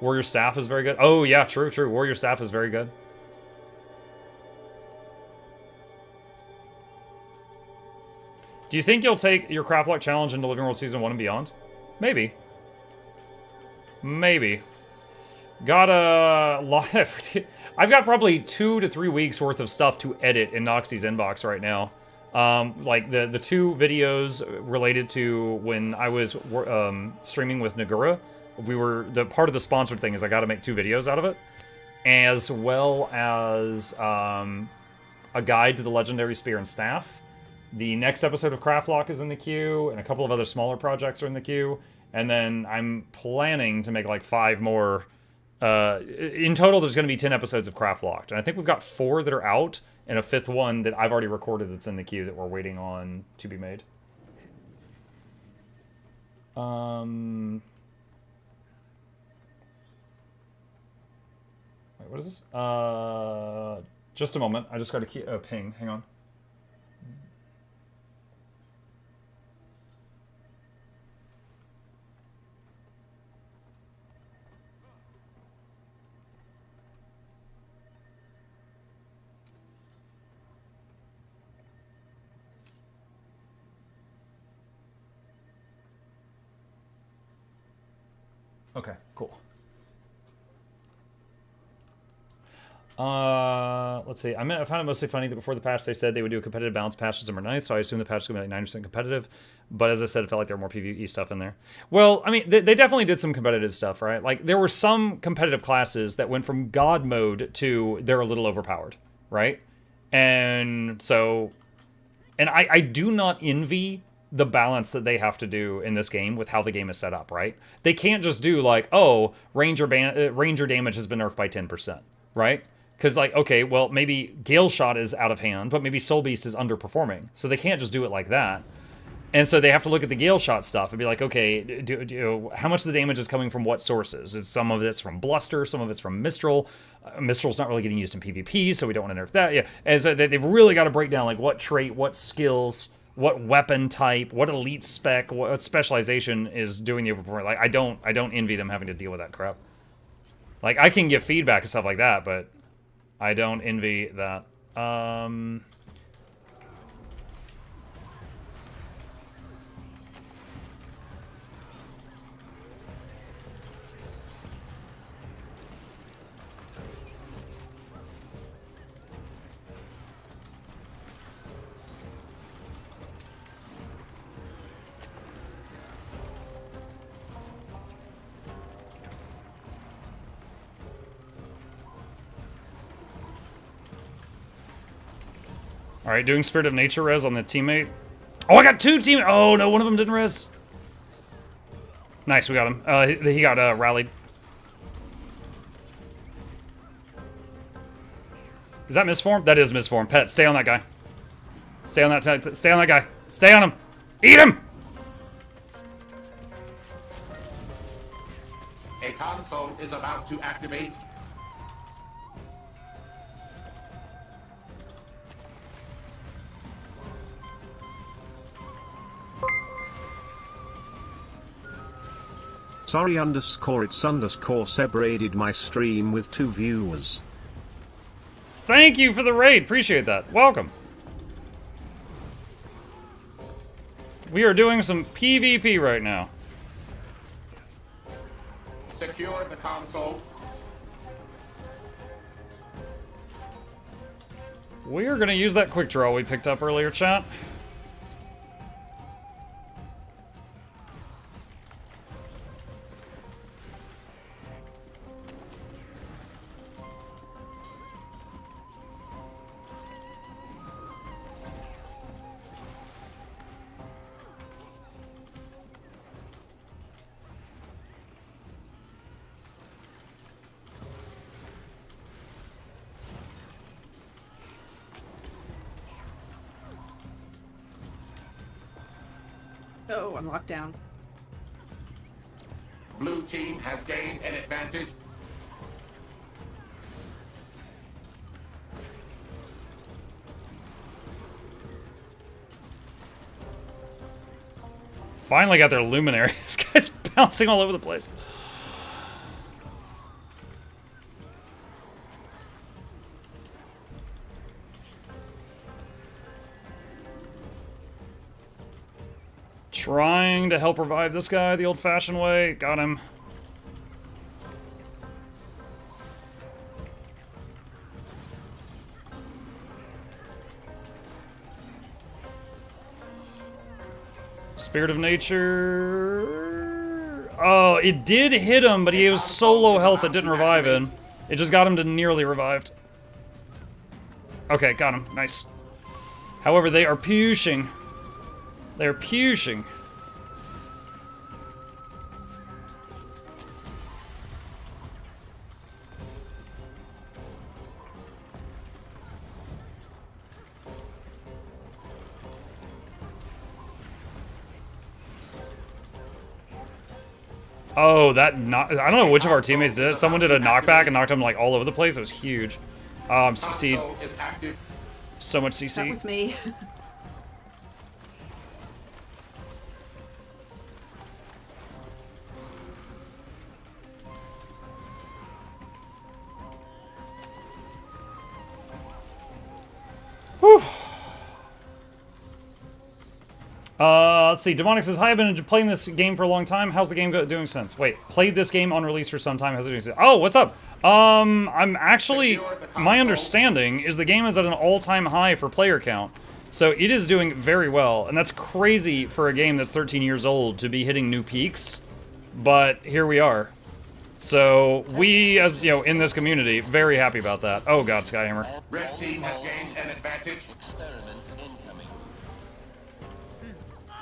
Warrior Staff is very good. Oh, yeah, true. Warrior Staff is very good. Do you think you'll take your Craftlock challenge into Living World Season 1 and beyond? Maybe. Maybe. Got a lot of... I've got probably 2 to 3 weeks worth of stuff to edit in Noxxi's inbox right now. Like the 2 videos related to when I was streaming with Nagura. The part of the sponsored thing is I got to make 2 videos out of it, as well as a guide to the Legendary Spear and Staff. The next episode of Craftlock is in the queue, and a couple of other smaller projects are in the queue. And then I'm planning to make like 5 more. In total, there's going to be 10 episodes of Craftlocked, and I think we've got 4 that are out, and a 5th one that I've already recorded that's in the queue that we're waiting on to be made. Wait, what is this? Just a moment. I just got a ping. Hang on. Okay, cool. Let's see. I found it mostly funny that before the patch they said they would do a competitive balance patch December 9th, so I assume the patch is going to be like 90% competitive. But as I said, it felt like there were more PvE stuff in there. Well, I mean, they definitely did some competitive stuff, right? Like, there were some competitive classes that went from God mode to they're a little overpowered, right? And so... And I do not envy the balance that they have to do in this game with how the game is set up, right? They can't just do like, oh, Ranger damage has been nerfed by 10%, right? Because like, okay, well, maybe Gale Shot is out of hand, but maybe Soul Beast is underperforming. So they can't just do it like that. And so they have to look at the Gale Shot stuff and be like, okay, how much of the damage is coming from what sources? Some of it's from Bluster, some of it's from Mistral. Mistral's not really getting used in PvP, so we don't want to nerf that. Yeah, and so they've really got to break down like what trait, what skills, what weapon type, what elite spec, what specialization is doing the overperformance. Like, I don't envy them having to deal with that crap. Like, I can give feedback and stuff like that, but I don't envy that. All right, doing Spirit of Nature res on the teammate. Oh, I got 2 teammates. Oh, no, one of them didn't res. Nice, we got him. He got rallied. Is that misform? That is misform. Pet, stay on that guy. Stay on that guy. Stay on him. Eat him! console is about to activate. Sorry underscore it's underscore separated my stream with 2 viewers. Thank you for the raid. Appreciate that. Welcome. We are doing some PvP right now. Secure the console. We are going to use that quick draw we picked up earlier, chat. Oh, I'm locked down. Blue team has gained an advantage. Finally got their luminary. This guy's bouncing all over the place. Trying to help revive this guy the old-fashioned way. Got him. Spirit of Nature. Oh, it did hit him, but he was so low health it didn't revive him. It just got him to nearly revived. Okay, got him. Nice. However, they are pushing. They're pushing. Oh, that I don't know which of our teammates did it. Someone did a knockback and knocked him like all over the place. It was huge. CC. So much CC. That was me. Whew. Let's see. Demonic says, "Hi, I've been playing this game for a long time. How's the game doing since?" Wait, played this game on release for some time. How's it doing since? Oh, what's up? I'm actually, my understanding is the game is at an all-time high for player count. So it is doing very well, and that's crazy for a game that's 13 years old to be hitting new peaks. But here we are. So we, as you know, in this community, very happy about that. Oh God, Skyhammer. Red team has gained an advantage.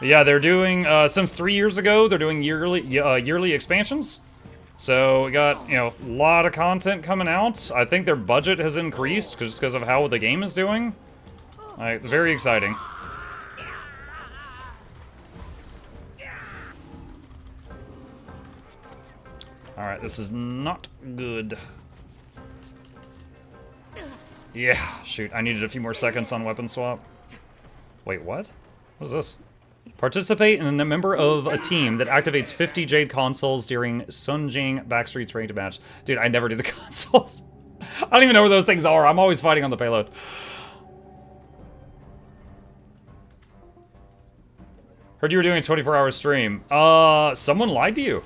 Yeah, they're doing, since 3 years ago, they're doing yearly expansions. So we got, you know, a lot of content coming out. I think their budget has increased just because of how the game is doing. It's very exciting. Alright, this is not good. Yeah, shoot, I needed a few more seconds on weapon swap. Wait, what? What is this? Participate in a member of a team that activates 50 Jade consoles during Sunjing Backstreet's ranked match. Dude, I never do the consoles. I don't even know where those things are. I'm always fighting on the payload. Heard you were doing a 24-hour stream. Someone lied to you.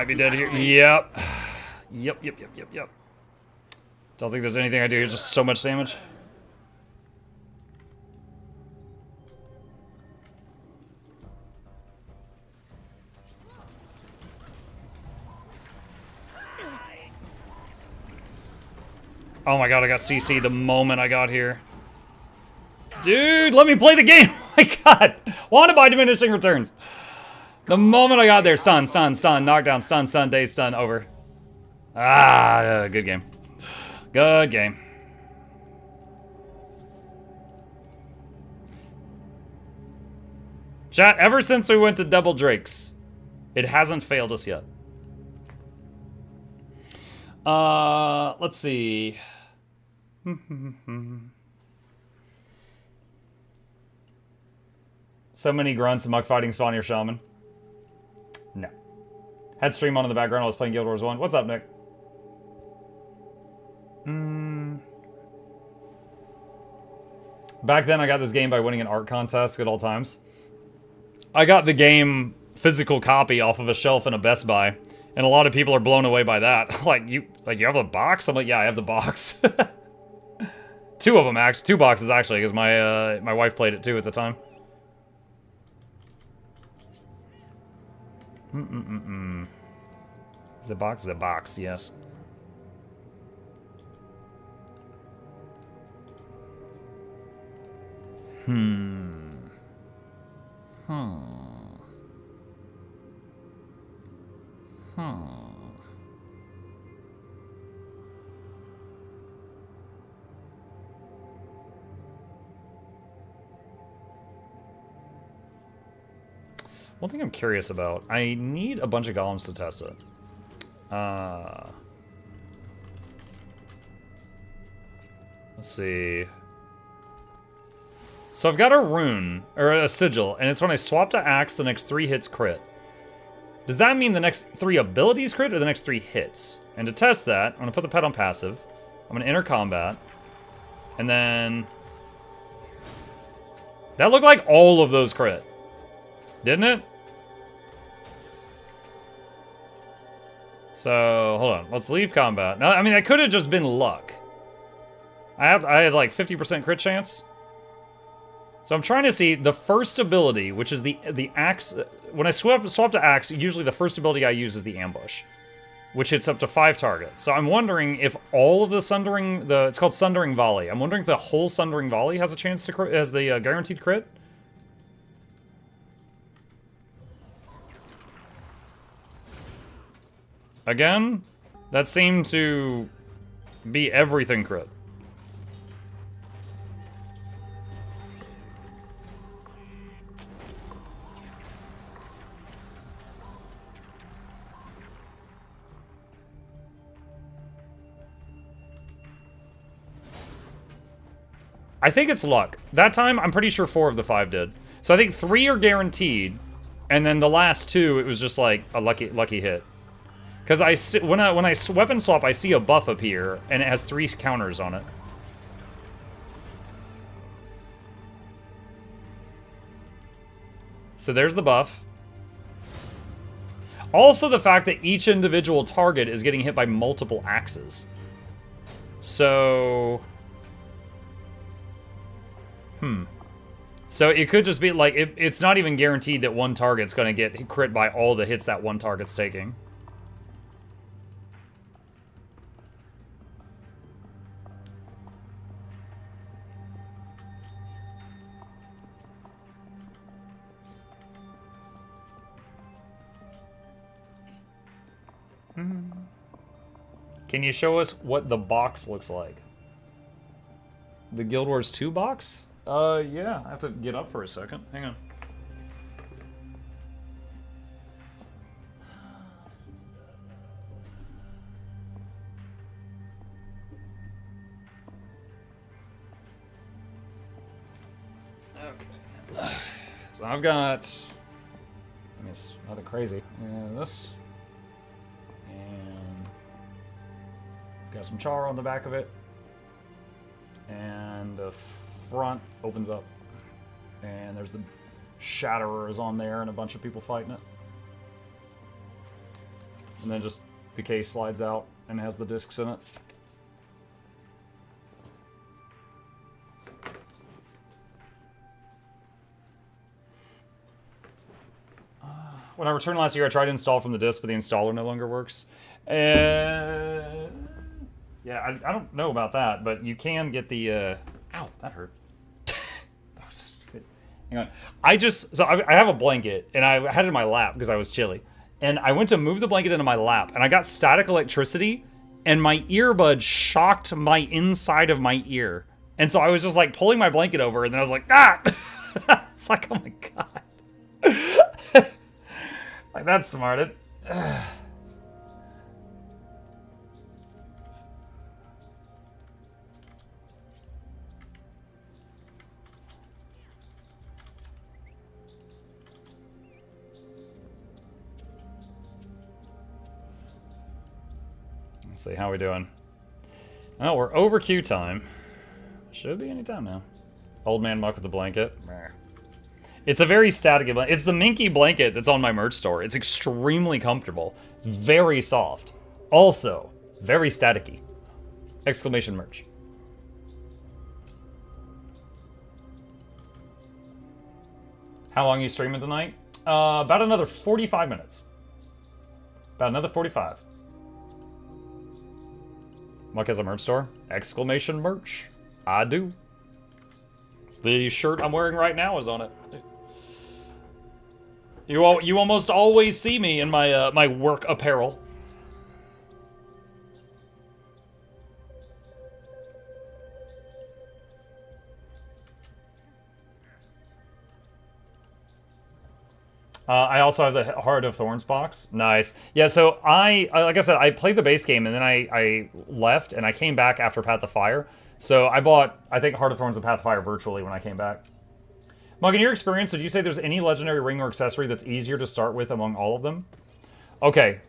might be dead here. Yep. Yep. Don't think there's anything I do. Just so much damage. Oh my god, I got CC the moment I got here. Dude, let me play the game! Oh my god! Wanted by diminishing returns. The moment I got there, stun, knockdown, stun, daze, stun, over. Ah, good game. Good game. Chat, ever since we went to double drakes, it hasn't failed us yet. Let's see. So many grunts and muck fighting spawn your shaman. No. Had stream on in the background. I was playing Guild Wars 1. What's up, Nick? Back then, I got this game by winning an art contest. Good old times. I got the game physical copy off of a shelf in a Best Buy, and a lot of people are blown away by that. you have a box? I'm like, yeah, I have the box. Two of them, actually. 2 boxes, actually, because my wife played it, too, at the time. The box, yes. One thing I'm curious about, I need a bunch of golems to test it. Let's see. So I've got a rune, or a sigil, and it's when I swap to axe, the next 3 hits crit. Does that mean the next 3 abilities crit, or the next 3 hits? And to test that, I'm gonna put the pet on passive. I'm gonna enter combat. And then... that looked like all of those crit. Didn't it? So, hold on. Let's leave combat. Now, I mean, that could have just been luck. I had like 50% crit chance. So I'm trying to see the first ability, which is the axe. When I swap to axe, usually the first ability I use is the ambush, which hits up to 5 targets. So I'm wondering if all of the sundering, it's called Sundering Volley. I'm wondering if the whole Sundering Volley has a chance to crit, as the guaranteed crit. Again, that seemed to be everything crit. I think it's luck. That time, I'm pretty sure 4 of the 5 did. So I think 3 are guaranteed, and then the last 2, it was just like a lucky hit. Because when I weapon swap, I see a buff appear, and it has 3 counters on it. So there's the buff. Also the fact that each individual target is getting hit by multiple axes. So... So it could just be like, it's not even guaranteed that one target's gonna get crit by all the hits that one target's taking. Can you show us what the box looks like? The Guild Wars 2 box? Yeah, I have to get up for a second. Hang on. Okay. So I've got... I mean, it's nothing crazy. This. And... got some char on the back of it. And the front opens up. And there's the Shatterers on there and a bunch of people fighting it. and then just the case slides out and has the discs in it. When I returned last year, I tried to install from the disk, but the installer no longer works. Yeah, I don't know about that, but you can get the... Ow, that hurt. That was so stupid. Hang on. I have a blanket, and I had it in my lap because I was chilly. And I went to move the blanket into my lap, and I got static electricity, and my earbud shocked my inside of my ear. And so I was just like pulling my blanket over, and then I was like, ah! It's like, oh my god. Like, that's smart. Let's see, how we doing? Oh, we're over queue time. Should be any time now. Old man muck with the blanket. It's a very static blanket. It's the minky blanket that's on my merch store. It's extremely comfortable. It's very soft. Also, very staticky. Exclamation merch. How long are you streaming tonight? About another 45 minutes. About another 45. Muck has a merch store? Exclamation merch. I do. The shirt I'm wearing right now is on it. You almost always see me in my my work apparel. I also have the Heart of Thorns box. Nice. Yeah, so like I said, I played the base game and then I left and I came back after Path of Fire. So I bought, I think, Heart of Thorns and Path of Fire virtually when I came back. Mug, in your experience, would you say there's any legendary ring or accessory that's easier to start with among all of them? Okay.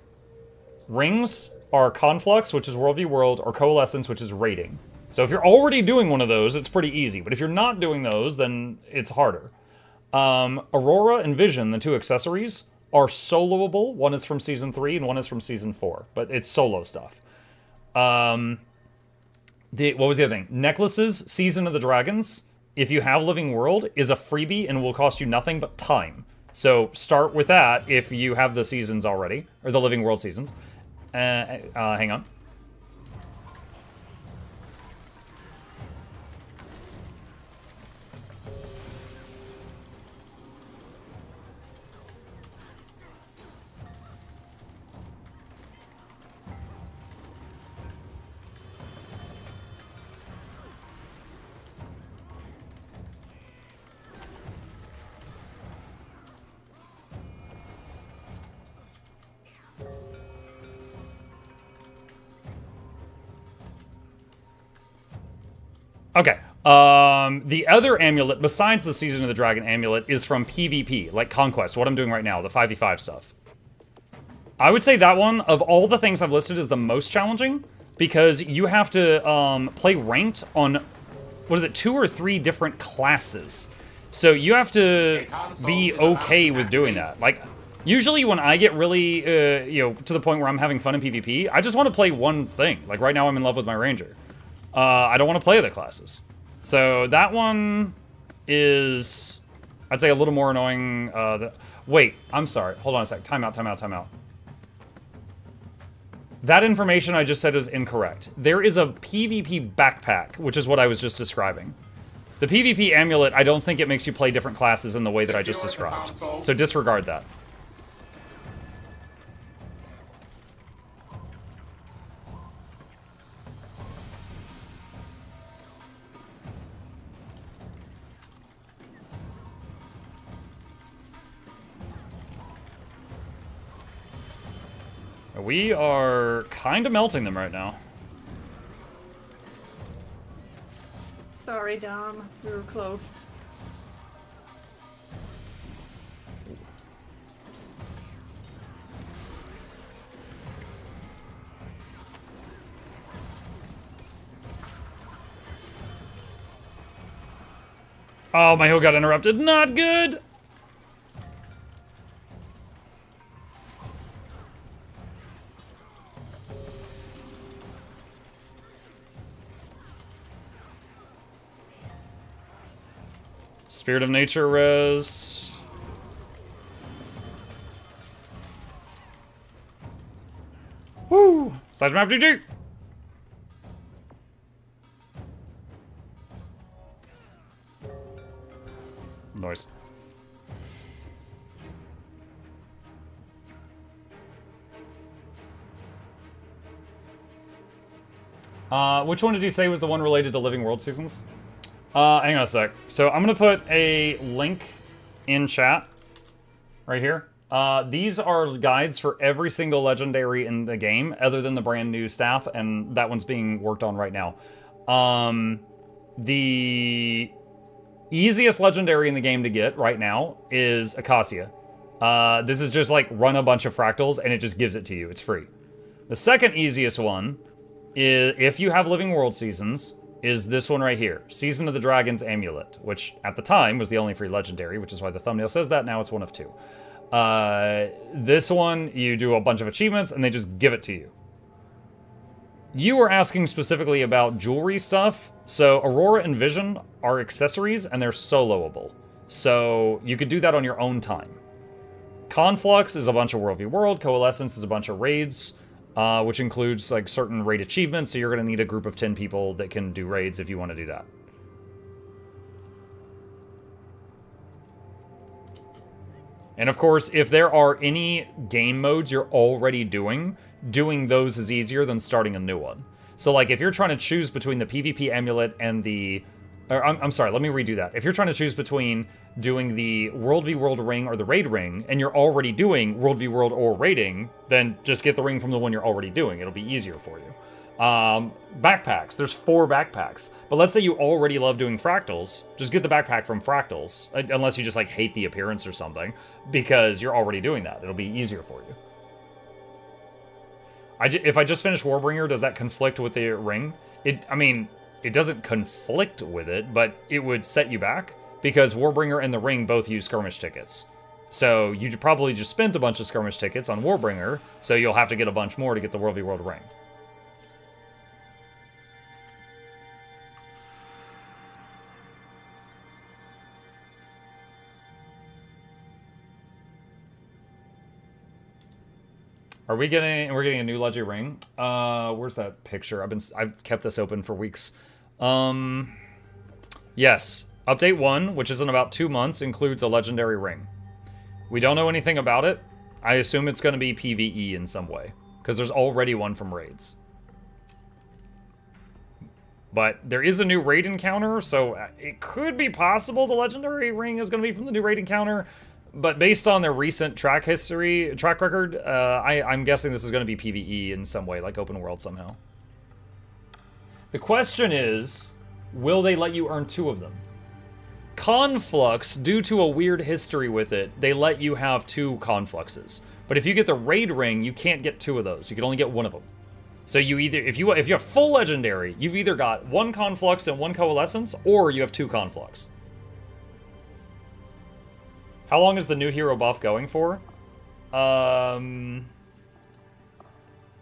Rings are Conflux, which is World v World, or Coalescence, which is Rating. So if you're already doing one of those, it's pretty easy. But if you're not doing those, then it's harder. Aurora and Vision, the two accessories, are soloable. One is from Season 3 and one is from Season 4. But it's solo stuff. What was the other thing? Necklaces, Season of the Dragons, if you have Living World, is a freebie and will cost you nothing but time. So start with that if you have the seasons already, or the Living World seasons. Hang on. Okay. The other amulet, besides the Season of the Dragon amulet, is from PvP, like Conquest, what I'm doing right now, the 5v5 stuff. I would say that one, of all the things I've listed, is the most challenging, because you have to play ranked on, what is it, 2 or 3 different classes. So you have to be okay with doing that. Like, usually when I get really, to the point where I'm having fun in PvP, I just want to play one thing. Like, right now I'm in love with my Ranger. I don't want to play other classes. So that one is, I'd say, a little more annoying. Wait, I'm sorry. Hold on a sec. Time out. That information I just said is incorrect. There is a PvP backpack, which is what I was just describing. The PvP amulet, I don't think it makes you play different classes in the way that I just described. So disregard that. We are kind of melting them right now. Sorry, Dom. We were close. Oh, my heal got interrupted. Not good! Spirit of Nature res. Woo! Slash map GG! Noise. Which one did he say was the one related to Living World Seasons? Hang on a sec. So I'm gonna put a link in chat right here. These are guides for every single legendary in the game, other than the brand new staff, and that one's being worked on right now. The easiest legendary in the game to get right now is Acacia. This is just like run a bunch of fractals and it just gives it to you. It's free. The second easiest one is, if you have Living World Seasons, is this one right here. Season of the Dragon's Amulet, which at the time was the only free legendary, which is why the thumbnail says that. Now it's one of two. This one, you do a bunch of achievements and they just give it to you. You were asking specifically about jewelry stuff. So Aurora and Vision are accessories and they're soloable. So you could do that on your own time. Conflux is a bunch of World v World. Coalescence is a bunch of raids, which includes like certain raid achievements. So you're going to need a group of 10 people that can do raids if you want to do that. And of course, if there are any game modes you're already doing those is easier than starting a new one. So like if you're trying to choose between the PvP amulet and the... Or, I'm sorry, let me redo that. If you're trying to choose between doing the World v World ring or the raid ring, and you're already doing World v World or raiding, then just get the ring from the one you're already doing. It'll be easier for you. Backpacks. There's 4 backpacks. But let's say you already love doing fractals. Just get the backpack from Fractals. Unless you just like hate the appearance or something. Because you're already doing that. It'll be easier for you. If I just finished Warbringer, does that conflict with the ring? I mean, it doesn't conflict with it, but it would set you back. Because Warbringer and the ring both use skirmish tickets. So you probably just spent a bunch of skirmish tickets on Warbringer. So you'll have to get a bunch more to get the World v World ring. We're getting a new Leggy ring. Where's that picture? I've kept this open for weeks. Yes, update 1, which is in about 2 months, includes a legendary ring. We don't know anything about it. I assume it's going to be PvE in some way, because there's already one from raids. But there is a new raid encounter, so it could be possible the legendary ring is going to be from the new raid encounter. But based on their recent track record, I'm guessing this is going to be PvE in some way, like open world somehow. The question is, will they let you earn 2 of them? Conflux, due to a weird history with it, they let you have 2 confluxes. But if you get the raid ring, you can't get 2 of those. You can only get 1 of them. So you either, if you have full legendary, you've either got 1 conflux and 1 coalescence, or you have 2 conflux. How long is the new hero buff going for? 10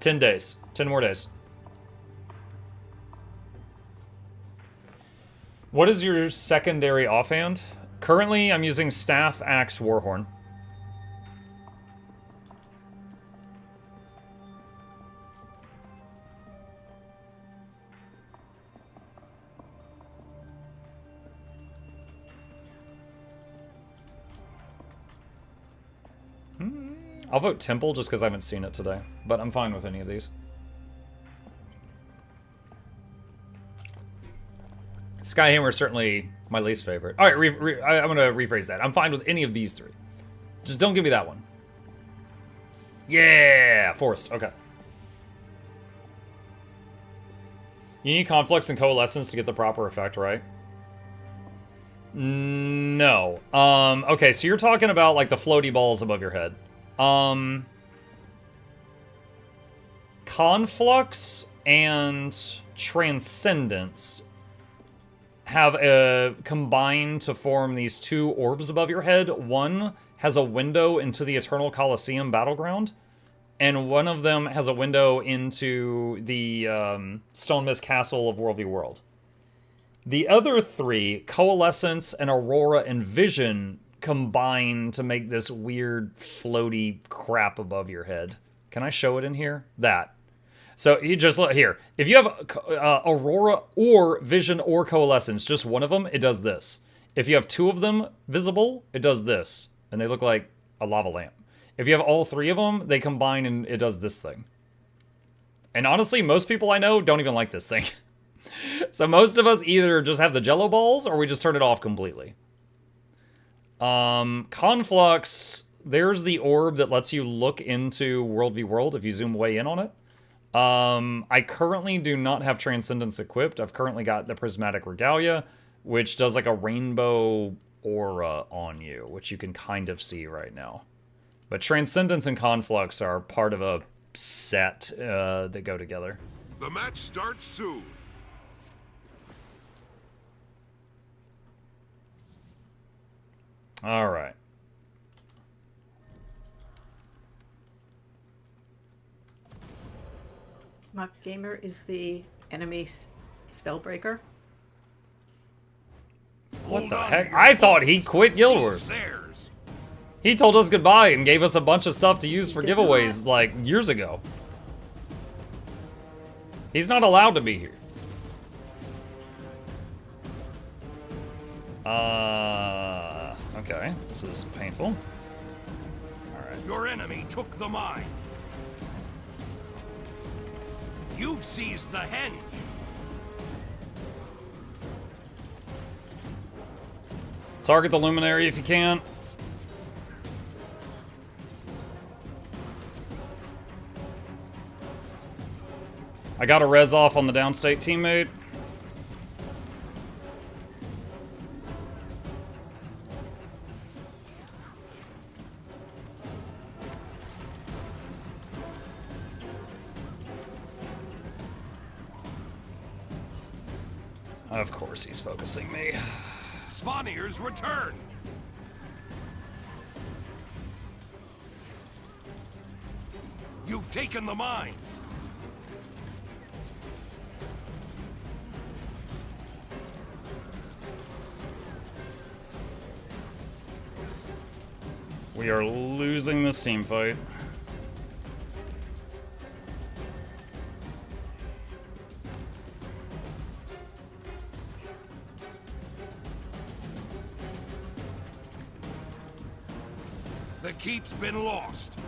days. 10 more days. What is your secondary offhand? Currently, I'm using Staff, Axe, Warhorn. I'll vote Temple just because I haven't seen it today, but I'm fine with any of these. Skyhammer is certainly my least favorite. All right, I'm going to rephrase that. I'm fine with any of these 3. Just don't give me that one. Yeah, Forced. Okay. You need Conflux and Coalescence to get the proper effect, right? No. Okay, so you're talking about like the floaty balls above your head. Conflux and Transcendence have combined to form these 2 orbs above your head. One has a window into the Eternal Coliseum battleground, and one of them has a window into the Stone Mist Castle of World v World. The other three, Coalescence and Aurora and Vision, combine to make this weird floaty crap above your head. Can I show it in here? That. So you just look here. If you have Aurora or Vision or Coalescence, just one of them, it does this. If you have two of them visible, it does this. And they look like a lava lamp. If you have all three of them, they combine and it does this thing. And honestly, most people I know don't even like this thing. So most of us either just have the jello balls or we just turn it off completely. Conflux, there's the orb that lets you look into World v World if you zoom way in on it. I currently do not have Transcendence equipped. I've currently got the Prismatic Regalia, which does like a rainbow aura on you, which you can kind of see right now. But Transcendence and Conflux are part of a set that go together. The match starts soon. All right. Muck Gamer is the enemy spellbreaker. What the heck? I thought he quit Guild Wars. He told us goodbye and gave us a bunch of stuff to use for giveaways like years ago. He's not allowed to be here. Okay, this is painful. Alright. Your enemy took the mine. You've seized the henge. Target the luminary if you can. I got a res off on the downstate teammate. Of course he's focusing me. Svanir's return. You've taken the mine. We are losing this team fight. The keep's been lost.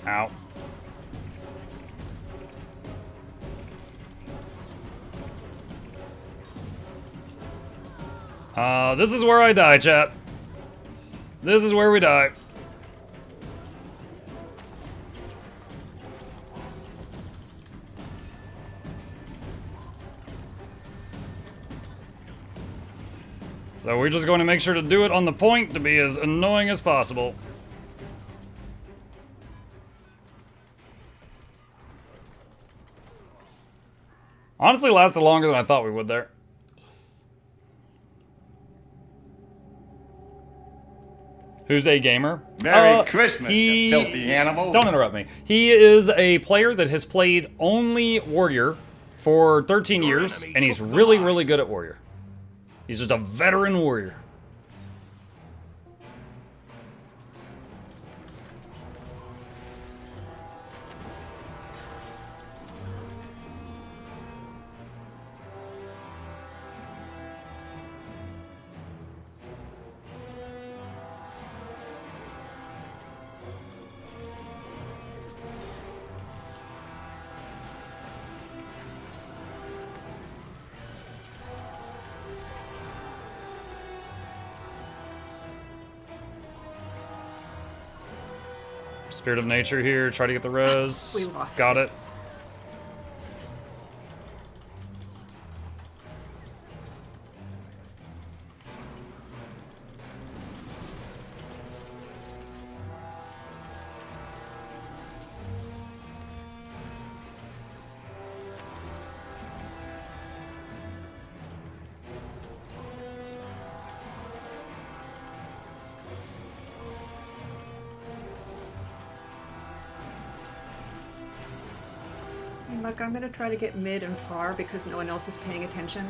Ow. This is where I die, chat. This is where we die. So we're just going to make sure to do it on the point to be as annoying as possible. Honestly, lasted longer than I thought we would there. Who's a gamer? Merry Christmas, you filthy animal. Don't interrupt me. He is a player that has played only Warrior for 13 years, and he's really, really good at Warrior. He's just a veteran Warrior. Spirit of Nature here, try to get the res. We lost. Got it. Look, I'm gonna try to get mid and far because no one else is paying attention.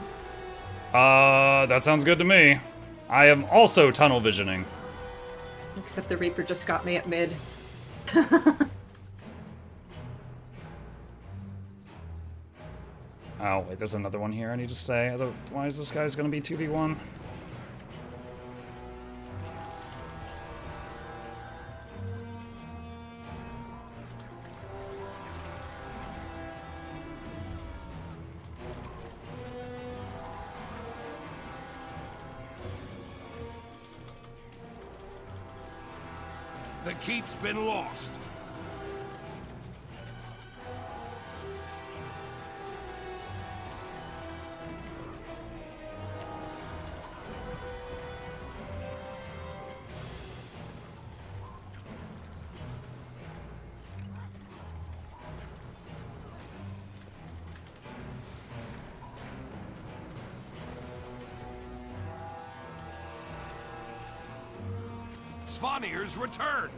That sounds good to me. I am also tunnel visioning. Except the Reaper just got me at mid. Oh, wait, there's another one here I need to stay. Otherwise, this guy's gonna be 2v1. The keep's been lost. Svanir's return.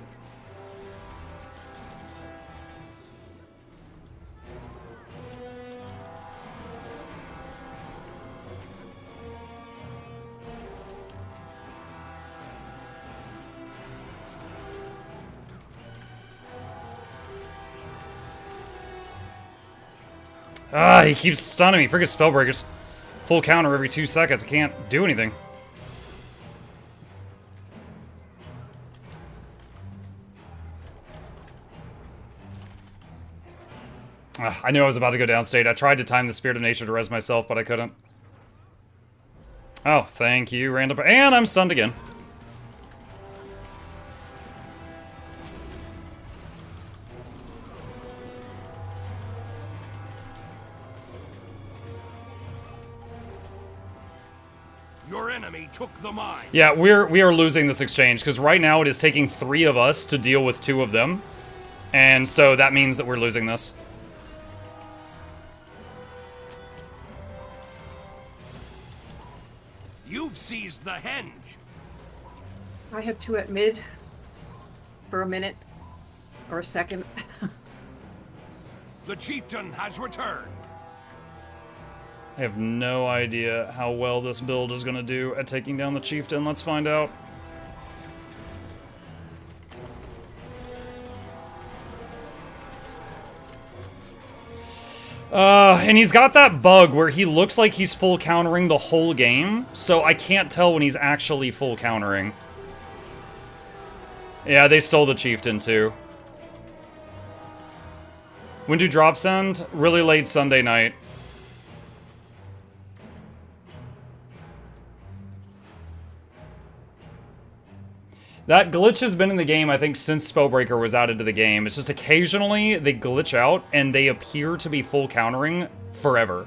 Ah, he keeps stunning me. Freaking Spellbreakers. Full counter every 2 seconds. I can't do anything. I knew I was about to go downstate. I tried to time the Spirit of Nature to res myself, but I couldn't. Oh, thank you, random. And I'm stunned again. Your enemy took the mine. Yeah, we are losing this exchange, because right now it is taking 3 of us to deal with 2 of them. And so that means that we're losing this. You've seized the henge. I have 2 at mid for a minute or a second. The chieftain has returned. I have no idea how well this build is going to do at taking down the chieftain. Let's find out. And he's got that bug where he looks like he's full countering the whole game, so I can't tell when he's actually full countering. Yeah, they stole the chieftain too. When do drops end? Really late Sunday night. That glitch has been in the game, I think, since Spellbreaker was added to the game. It's just occasionally they glitch out and they appear to be full countering forever.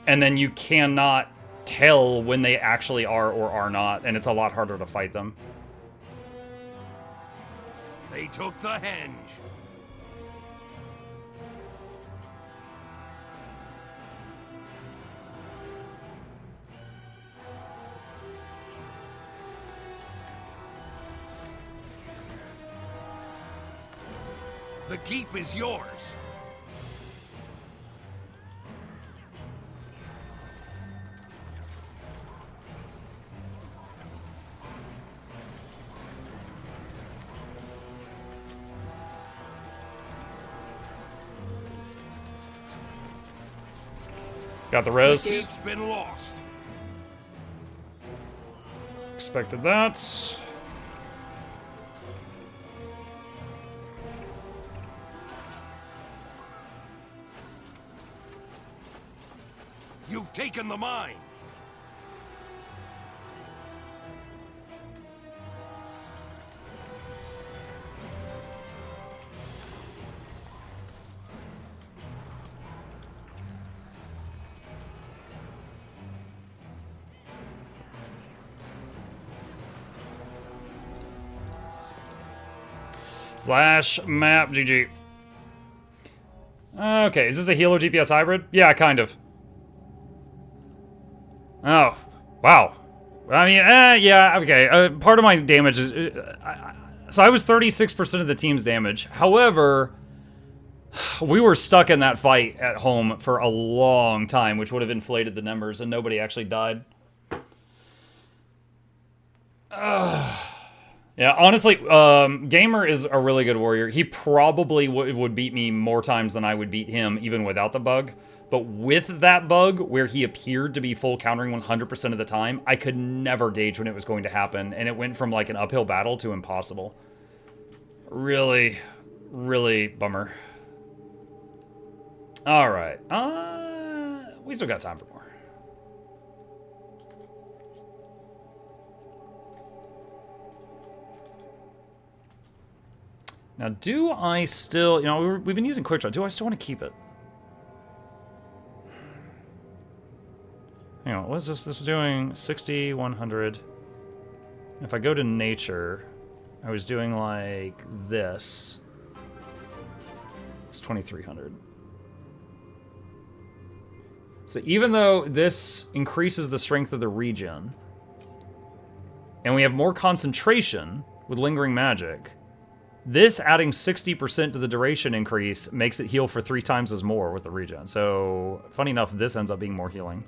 And then you cannot tell when they actually are or are not, and it's a lot harder to fight them. They took the henge. The keep is yours. Got the res. The gate's been lost. Expected that. You've taken the mine. Slash map GG. Okay, is this a healer DPS hybrid? Yeah, kind of. Oh, wow. I mean, yeah, okay. Part of my damage is... so I was 36% of the team's damage. However, We were stuck in that fight at home for a long time, which would have inflated the numbers, and nobody actually died. Yeah, honestly, Gamer is a really good warrior. He probably would beat me more times than I would beat him, even without the bug. But with that bug, where he appeared to be full countering 100% of the time, I could never gauge when it was going to happen, and it went from like an uphill battle to impossible. Really, really bummer. All right, we still got time for more. Now, do I still, you know, we've been using quick draw. Do I still want to keep it? Hang on, what is this? This is doing 60, 100. If I go to nature, I was doing like this. It's 2300. So even though this increases the strength of the region, and we have more concentration with lingering magic, this adding 60% to the duration increase makes it heal for 3 times as more with the regen. So, funny enough, this ends up being more healing.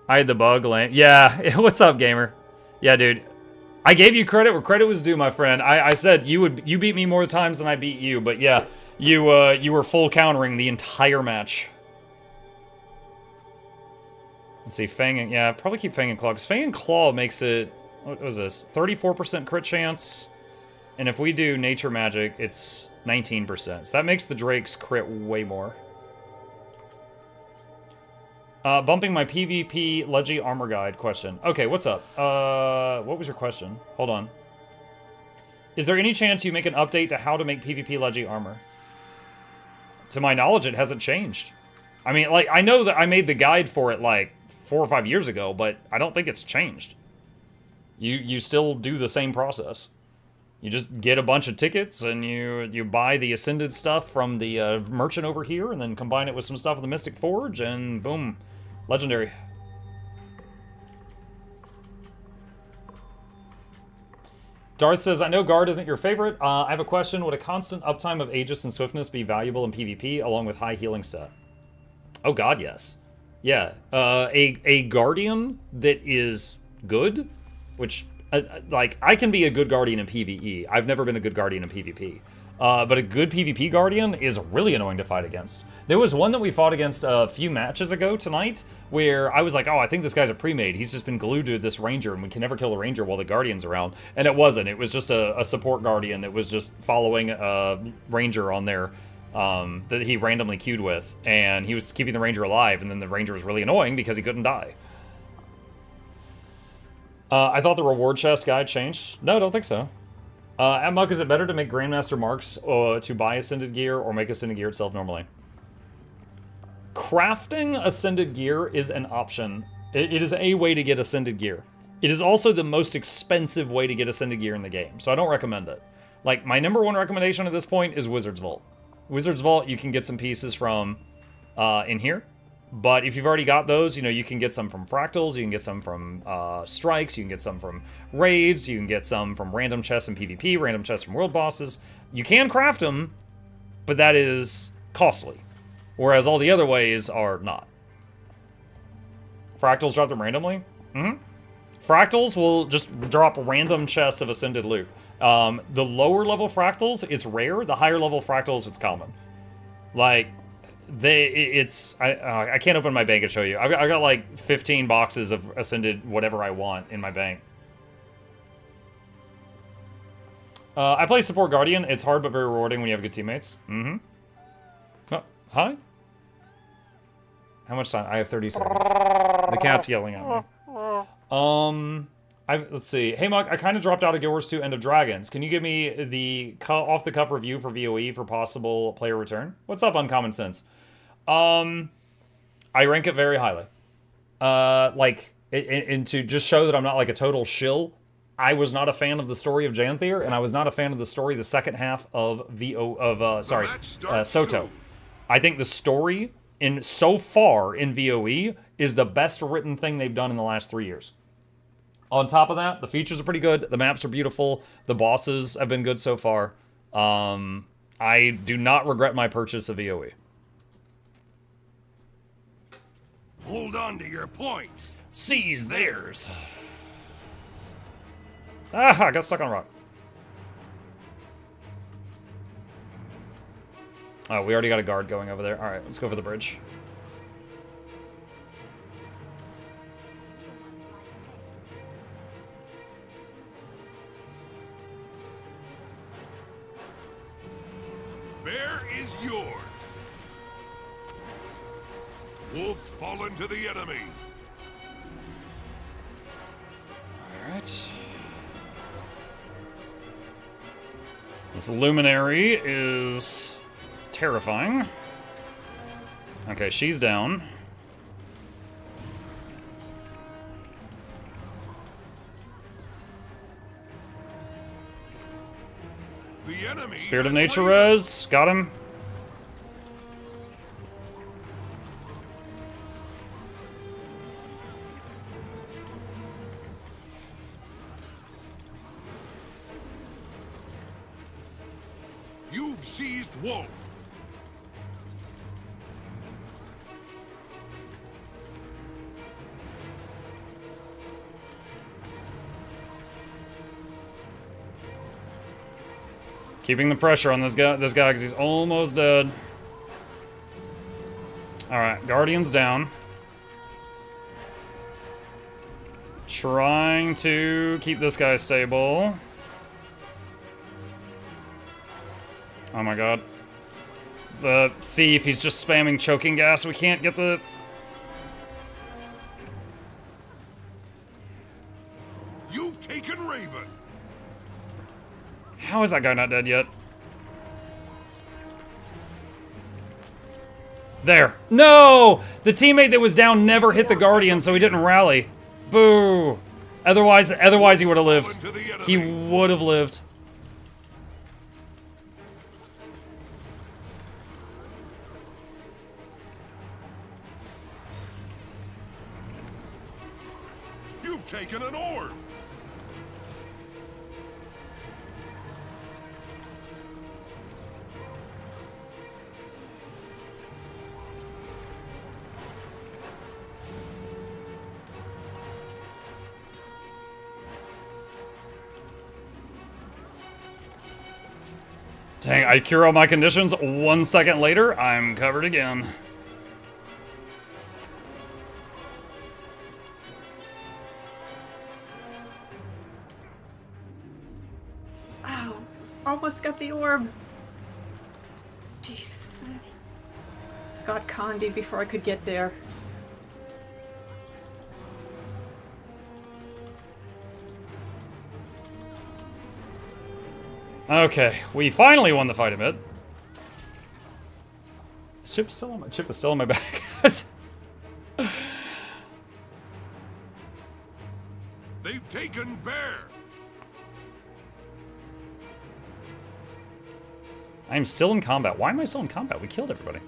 I had the bug land. Yeah, what's up, gamer? Yeah, dude. I gave you credit where credit was due, my friend. I said you beat me more times than I beat you, but yeah, you were full countering the entire match. Let's see, Fang and, yeah, probably keep Fang and Claw, because Fang and Claw makes it, what was this? 34% crit chance. And if we do nature magic, it's 19%. So that makes the Drake's crit way more. Bumping my PvP Leggy Armor Guide question. Okay, what's up? What was your question? Hold on. Is there any chance you make an update to how to make PvP Leggy Armor? To my knowledge, it hasn't changed. I mean, like, I know that I made the guide for it, like, 4 or 5 years ago, but I don't think it's changed. You still do the same process. You just get a bunch of tickets, and you buy the Ascended stuff from the merchant over here, and then combine it with some stuff in the Mystic Forge, and boom. Legendary. Darth says, I know Guard isn't your favorite. I have a question. Would a constant uptime of Aegis and Swiftness be valuable in PvP, along with high healing stat? Oh god, yes. Yeah. A Guardian that is good, which, like, I can be a good Guardian in PvE. I've never been a good Guardian in PvP. But a good PvP Guardian is really annoying to fight against. There was one that we fought against a few matches ago tonight, where I was like, oh, I think this guy's a pre-made. He's just been glued to this Ranger, and we can never kill the Ranger while the Guardian's around. And it wasn't. It was just a support Guardian that was just following a Ranger on there that he randomly queued with. And he was keeping the Ranger alive, and then the Ranger was really annoying because he couldn't die. I thought the reward chest guide changed. No, I don't think so. At Muck, is it better to make Grandmaster marks to buy Ascended gear or make Ascended gear itself normally? Crafting Ascended gear is an option. It is a way to get Ascended gear. It is also the most expensive way to get Ascended gear in the game, so I don't recommend it. Like, my #1 recommendation at this point is Wizard's Vault. Wizard's Vault, you can get some pieces from in here. But if you've already got those, you know, you can get some from Fractals, you can get some from Strikes, you can get some from Raids, you can get some from random chests in PvP, random chests from World Bosses. You can craft them, but that is costly. Whereas all the other ways are not. Fractals drop them randomly? Mm-hmm. Fractals will just drop random chests of Ascended loot. The lower level Fractals, it's rare. The higher level Fractals, it's common. Like, I can't open my bank and show you. I got like 15 boxes of Ascended whatever I want in my bank. I play support Guardian. It's hard but very rewarding when you have good teammates. Mm-hmm. Oh, hi? How much time? I have 30 seconds. The cat's yelling at me. Let's see. Hey, Muck, I kind of dropped out of Guild Wars 2 End of Dragons. Can you give me the off-the-cuff review for VOE for possible player return? What's up, Uncommon Sense? I rank it very highly. And to just show that I'm not like a total shill, I was not a fan of the story of Janthier, and I was not a fan of the story the second half of Soto. I think the story so far in VOE is the best written thing they've done in the last 3 years. On top of that, the features are pretty good. The maps are beautiful. The bosses have been good so far. I do not regret my purchase of EOE. Hold on to your points. Seize theirs. Ah, I got stuck on a rock. Oh, we already got a guard going over there. All right, let's go for the bridge. Bear is yours. Wolf's fallen to the enemy. All right. This luminary is terrifying. Okay, she's down. The enemy Spirit of has Nature laid it. res. Got him. You've seized Wolf. Keeping the pressure on this guy because he's almost dead. Alright, Guardian's down. Trying to keep this guy stable. Oh my god. The thief, he's just spamming choking gas. We can't get the... You've taken Raven. How is that guy not dead yet? There. No! The teammate that was down never hit the Guardian, so he didn't rally. Boo! Otherwise he would have lived. He would have lived. You've taken an orb. Dang, I cure all my conditions. 1 second later, I'm covered again. Ow. Almost got the orb. Jeez. Got Condi before I could get there. Okay, we finally won the fight a bit. Chip is still on my back. They've taken Bear. I'm still in combat. Why am I still in combat? We killed everybody.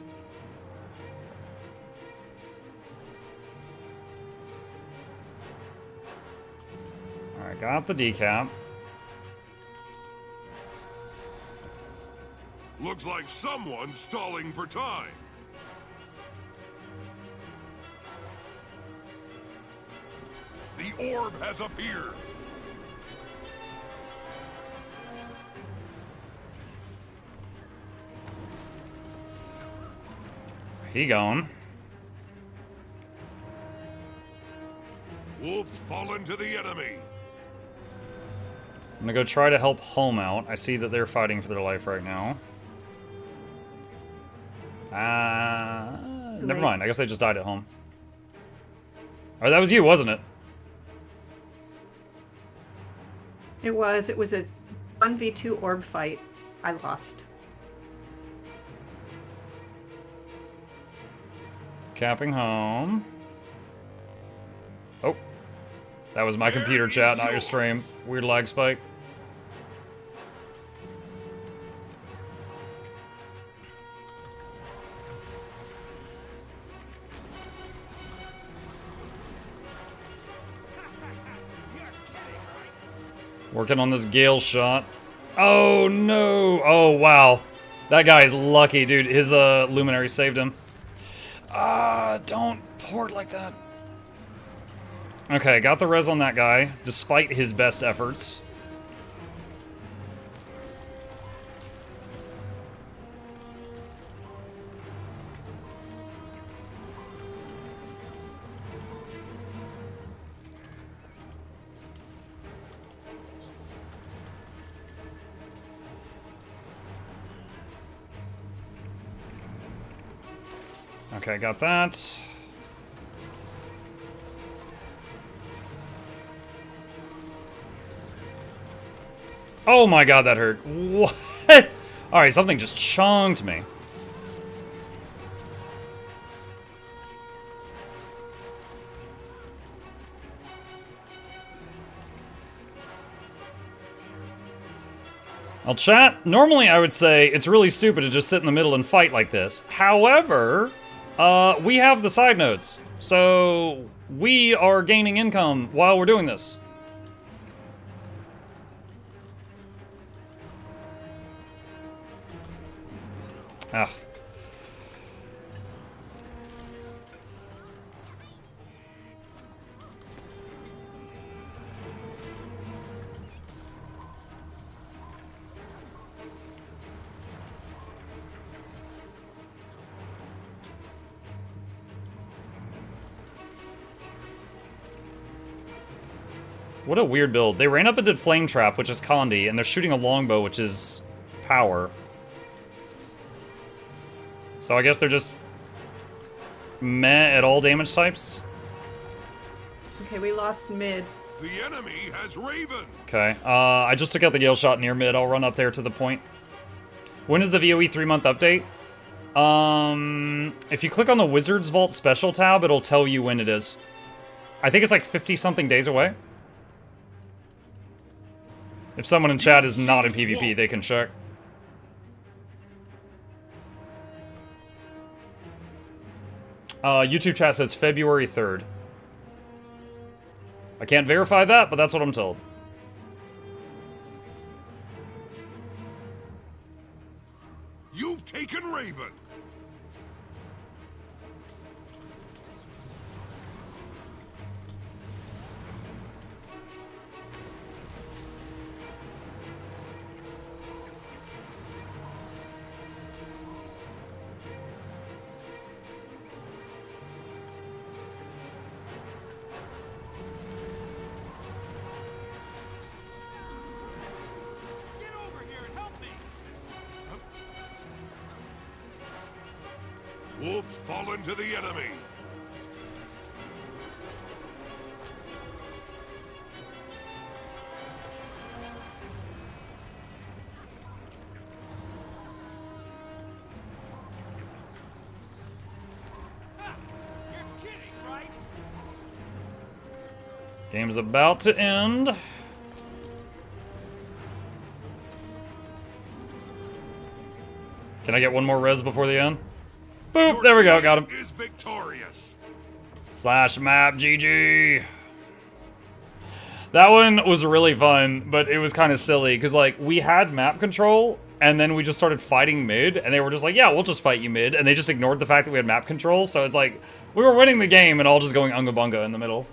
Alright, got the decap. Looks like someone's stalling for time. The orb has appeared. He gone. Wolf's fallen to the enemy. I'm gonna go try to help home out. I see that they're fighting for their life right now. Never mind. I guess they just died at home. Or that was you, wasn't it? It was a 1v2 orb fight. I lost. Capping home. Oh. That was my computer chat, not your stream. Weird lag spike. Working on this Gale shot. Oh, no. Oh, wow. That guy's lucky, dude. His Luminary saved him. Don't port like that. Okay, got the res on that guy, despite his best efforts. Okay, got that. Oh my god, that hurt. What? Alright, something just chunked me. Well, chat, normally I would say it's really stupid to just sit in the middle and fight like this. However, we have the side nodes, so we are gaining income while we're doing this. Ah. What a weird build. They ran up and did Flame Trap, which is Condi, and they're shooting a longbow, which is Power. So I guess they're just meh at all damage types. Okay, we lost mid. The enemy has Raven. Okay, I just took out the Gale shot near mid. I'll run up there to the point. When is the VOE 3-month update? If you click on the Wizard's Vault Special tab, it'll tell you when it is. I think it's like 50-something days away. If someone in chat is not in PvP, they can check. YouTube chat says February 3rd. I can't verify that, but that's what I'm told. You've taken Raven. Wolf's fallen to the enemy. Game's about to end. Can I get one more res before the end? Boop, there we go, got him. Is victorious. Slash map, GG. That one was really fun, but it was kind of silly, because, like, we had map control, and then we just started fighting mid, and they were just like, yeah, we'll just fight you mid, and they just ignored the fact that we had map control, so it's like, we were winning the game, and all just going unga bunga in the middle.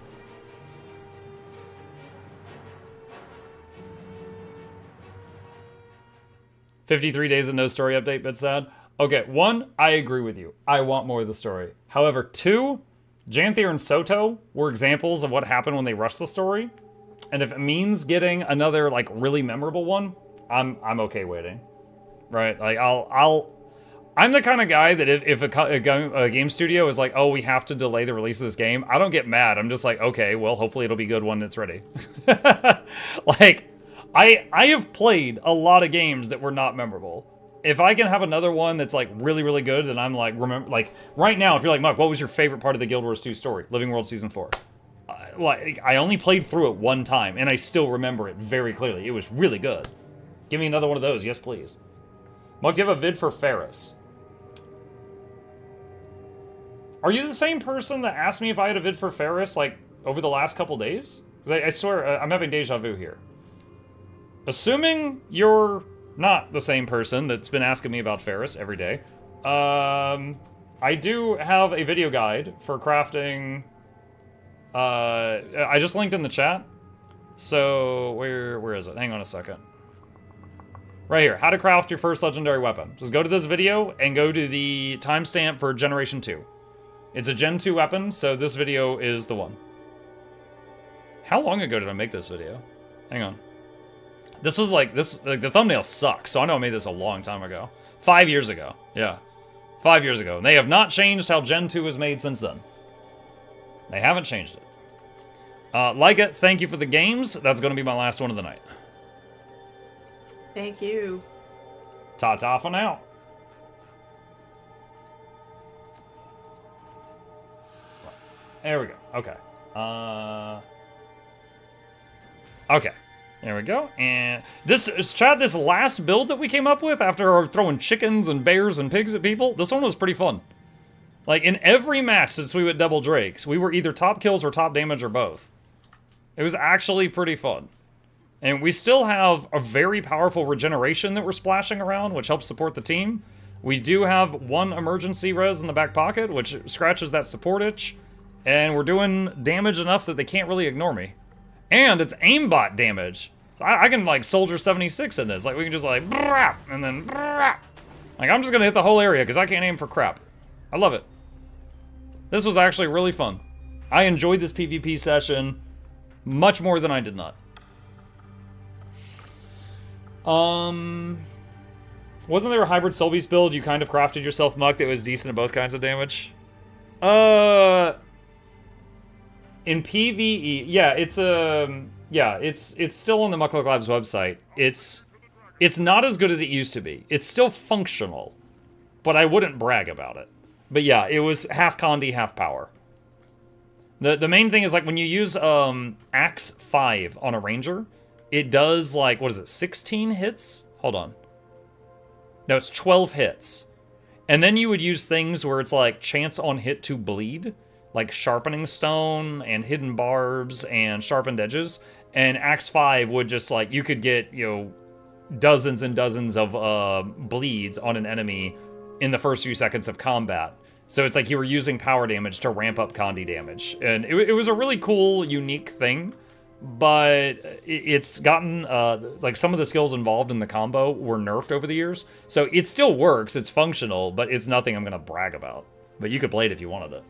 "53 days and no story update, but sad." Okay, 1, I agree with you. I want more of the story. However, 2, Janthier and Soto were examples of what happened when they rushed the story. And if it means getting another, like, really memorable one, I'm okay waiting. Right? Like, I'm the kind of guy that if a game studio is like, oh, we have to delay the release of this game, I don't get mad. I'm just like, okay, well, hopefully it'll be good when it's ready. Like, I have played a lot of games that were not memorable. If I can have another one that's, like, really, really good, and I'm, like, like, right now, if you're like, Muck, what was your favorite part of the Guild Wars 2 story? Living World Season 4. Like, I only played through it one time, and I still remember it very clearly. It was really good. Give me another one of those, yes, please. Muck, do you have a vid for Ferris? Are you the same person that asked me if I had a vid for Ferris, like, over the last couple days? Because I swear, I'm having deja vu here. assuming you're not the same person that's been asking me about Ferris every day, I do have a video guide for crafting. I just linked in the chat. So where is it? Hang on a second. Right here, how to craft your first legendary weapon. Just go to this video and go to the timestamp for Generation 2. It's a Gen 2 weapon, so this video is the one. How long ago did I make this video? Hang on. This is like the thumbnail sucks, so I know I made this a long time ago. 5 years ago, yeah. 5 years ago. And they have not changed how Gen 2 is made since then. They haven't changed it. Like it, thank you for the games. That's going to be my last one of the night. Thank you. Ta-ta for now. There we go. Okay. Okay. There we go. And this last build that we came up with after throwing chickens and bears and pigs at people, this one was pretty fun. Like, in every match since we went double drakes, we were either top kills or top damage or both. It was actually pretty fun. And we still have a very powerful regeneration that we're splashing around, which helps support the team. We do have one emergency res in the back pocket, which scratches that support itch. And we're doing damage enough that they can't really ignore me. And it's aimbot damage. So I can, like, Soldier 76 in this. Like, we can just, like, brap, and then brap. Like, I'm just gonna hit the whole area, because I can't aim for crap. I love it. This was actually really fun. I enjoyed this PvP session much more than I did not. Wasn't there a hybrid soul beast build you kind of crafted yourself, Muck, that was decent at both kinds of damage? In PvE, yeah, it's still on the Mukluk Labs website. It's not as good as it used to be. It's still functional, but I wouldn't brag about it. But yeah, it was half Condi, half power. The main thing is, like, when you use Axe 5 on a ranger, it does, like, what is it, 16 hits? Hold on. No, it's 12 hits. And then you would use things where it's like chance on hit to bleed, like sharpening stone and hidden barbs and sharpened edges. And Axe 5 would just, like, you could get, you know, dozens and dozens of bleeds on an enemy in the first few seconds of combat. So it's like you were using power damage to ramp up Condi damage. And it was a really cool, unique thing. But it's gotten, like, some of the skills involved in the combo were nerfed over the years. So it still works, it's functional, but it's nothing I'm going to brag about. But you could play it if you wanted it.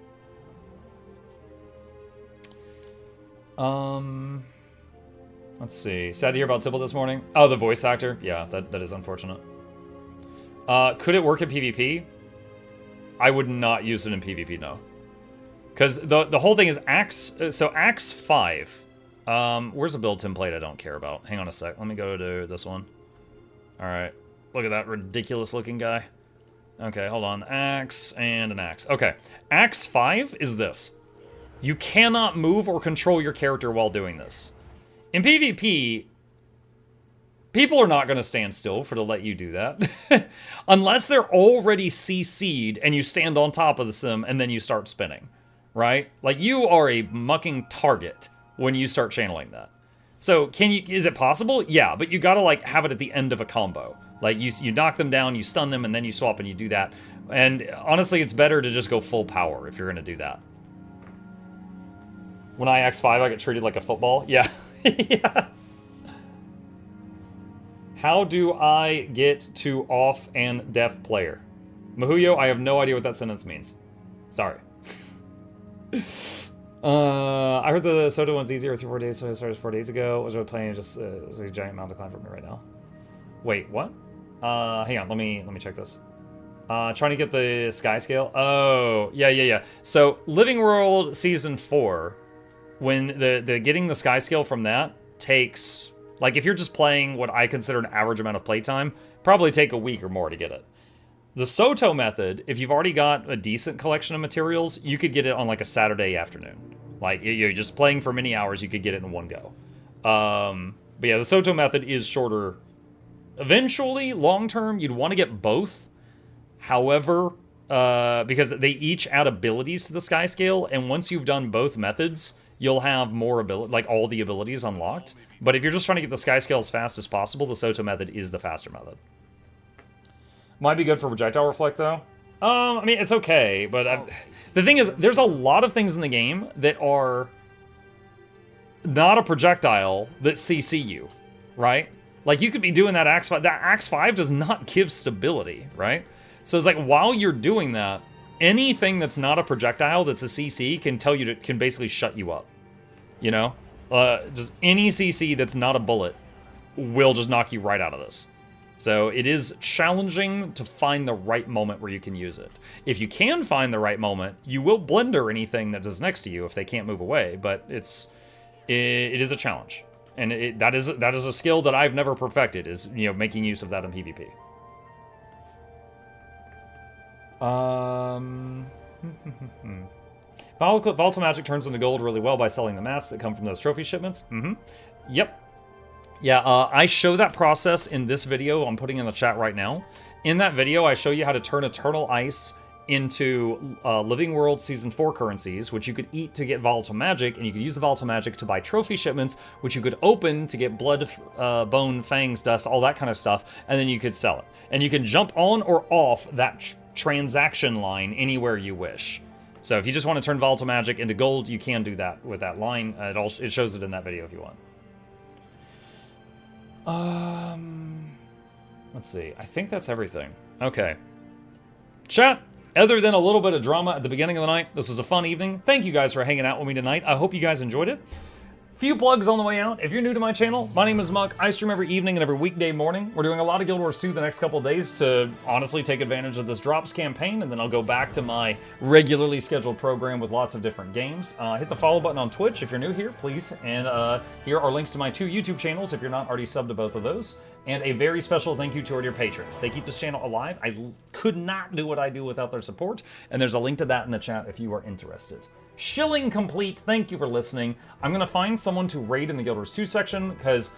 Let's see. Sad to hear about Tibble this morning. Oh, the voice actor? Yeah, that is unfortunate. Could it work in PvP? I would not use it in PvP, no. Because the whole thing is Axe... So Axe 5... where's a build template I don't care about? Hang on a sec. Let me go to this one. Alright. Look at that ridiculous looking guy. Okay, hold on. Axe and an axe. Okay. Axe 5 is this. You cannot move or control your character while doing this. In PvP, people are not going to stand still to let you do that. Unless they're already CC'd and you stand on top of the sim and then you start spinning. Right? Like, you are a mucking target when you start channeling that. So, is it possible? Yeah, but you gotta, like, have it at the end of a combo. Like, you knock them down, you stun them, and then you swap and you do that. And honestly, it's better to just go full power if you're gonna do that. When I X5, I get treated like a football. Yeah. Yeah. How do I get to off and deaf player? Mahuyo, I have no idea what that sentence means. Sorry. I heard the Soda one's easier 3 or 4 days, so I started 4 days ago. I was really playing just it's a giant mountain climb for me right now. Wait, what? Hang on, let me check this. Trying to get the sky scale. Oh, yeah. So Living World Season 4, when the getting the sky scale from that takes, like, if you're just playing what I consider an average amount of playtime, probably take a week or more to get it. The Soto method, if you've already got a decent collection of materials, you could get it on, like, a Saturday afternoon. Like, you're just playing for many hours, you could get it in one go. But yeah, the Soto method is shorter. Eventually, long term, you'd want to get both. However, because they each add abilities to the sky scale, and once you've done both methods, you'll have more ability, like all the abilities unlocked. But if you're just trying to get the sky scale as fast as possible, the Soto method is the faster method. Might be good for projectile reflect though. I mean, it's okay, but the thing is, there's a lot of things in the game that are not a projectile that CC you, right? Like, you could be doing that Axe 5. That Axe 5 does not give stability, right? So it's like, while you're doing that, anything that's not a projectile that's a CC can tell you to, can basically shut you up, you know? Just any CC that's not a bullet will just knock you right out of this. So it is challenging to find the right moment where you can use it. If you can find the right moment, you will blender anything that is next to you if they can't move away, but it is a challenge. And that is a skill that I've never perfected, is, you know, making use of that in PvP. Volatile magic turns into gold really well by selling the mats that come from those trophy shipments. Yep. Yeah, I show that process in this video I'm putting in the chat right now. In that video, I show you how to turn Eternal Ice into Living World Season 4 currencies, which you could eat to get volatile magic, and you could use the volatile magic to buy trophy shipments, which you could open to get blood, bone, fangs, dust, all that kind of stuff, and then you could sell it. And you can jump on or off that transaction line anywhere you wish. So if you just want to turn volatile magic into gold, you can do that with that line. It shows it in that video if you want. Let's see. I think that's everything. Okay. Chat, other than a little bit of drama at the beginning of the night, this was a fun evening. Thank you guys for hanging out with me tonight. I hope you guys enjoyed it. Few plugs on the way out. If you're new to my channel, my name is Muck. I stream every evening and every weekday morning. We're doing a lot of Guild Wars 2 the next couple of days to honestly take advantage of this drops campaign, and then I'll go back to my regularly scheduled program with lots of different games. Hit the follow button on Twitch if you're new here, please. And here are links to my 2 YouTube channels if you're not already subbed to both of those. And a very special thank you to our dear patrons. They keep this channel alive. I could not do what I do without their support. And there's a link to that in the chat if you are interested. Shilling complete. Thank you for listening. I'm going to find someone to raid in the Guild Wars 2 section, because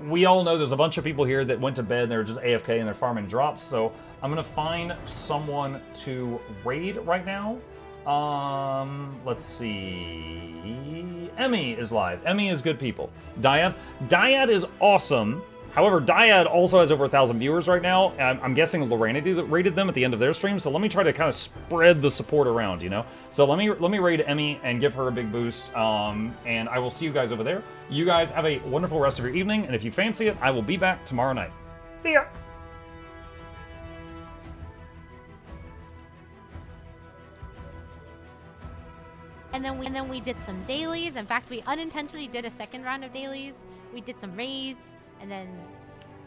we all know there's a bunch of people here that went to bed and they're just AFK and they're farming drops. So I'm going to find someone to raid right now. Let's see. Emmy is live. Emmy is good people. Dyad is awesome. However, Dyad also has over 1,000 viewers right now. I'm guessing Lorena rated them at the end of their stream, so let me try to kind of spread the support around, you know? So let me raid Emmy and give her a big boost, and I will see you guys over there. You guys have a wonderful rest of your evening, and if you fancy it, I will be back tomorrow night. See ya! And then we did some dailies. In fact, we unintentionally did a second round of dailies. We did some raids, and then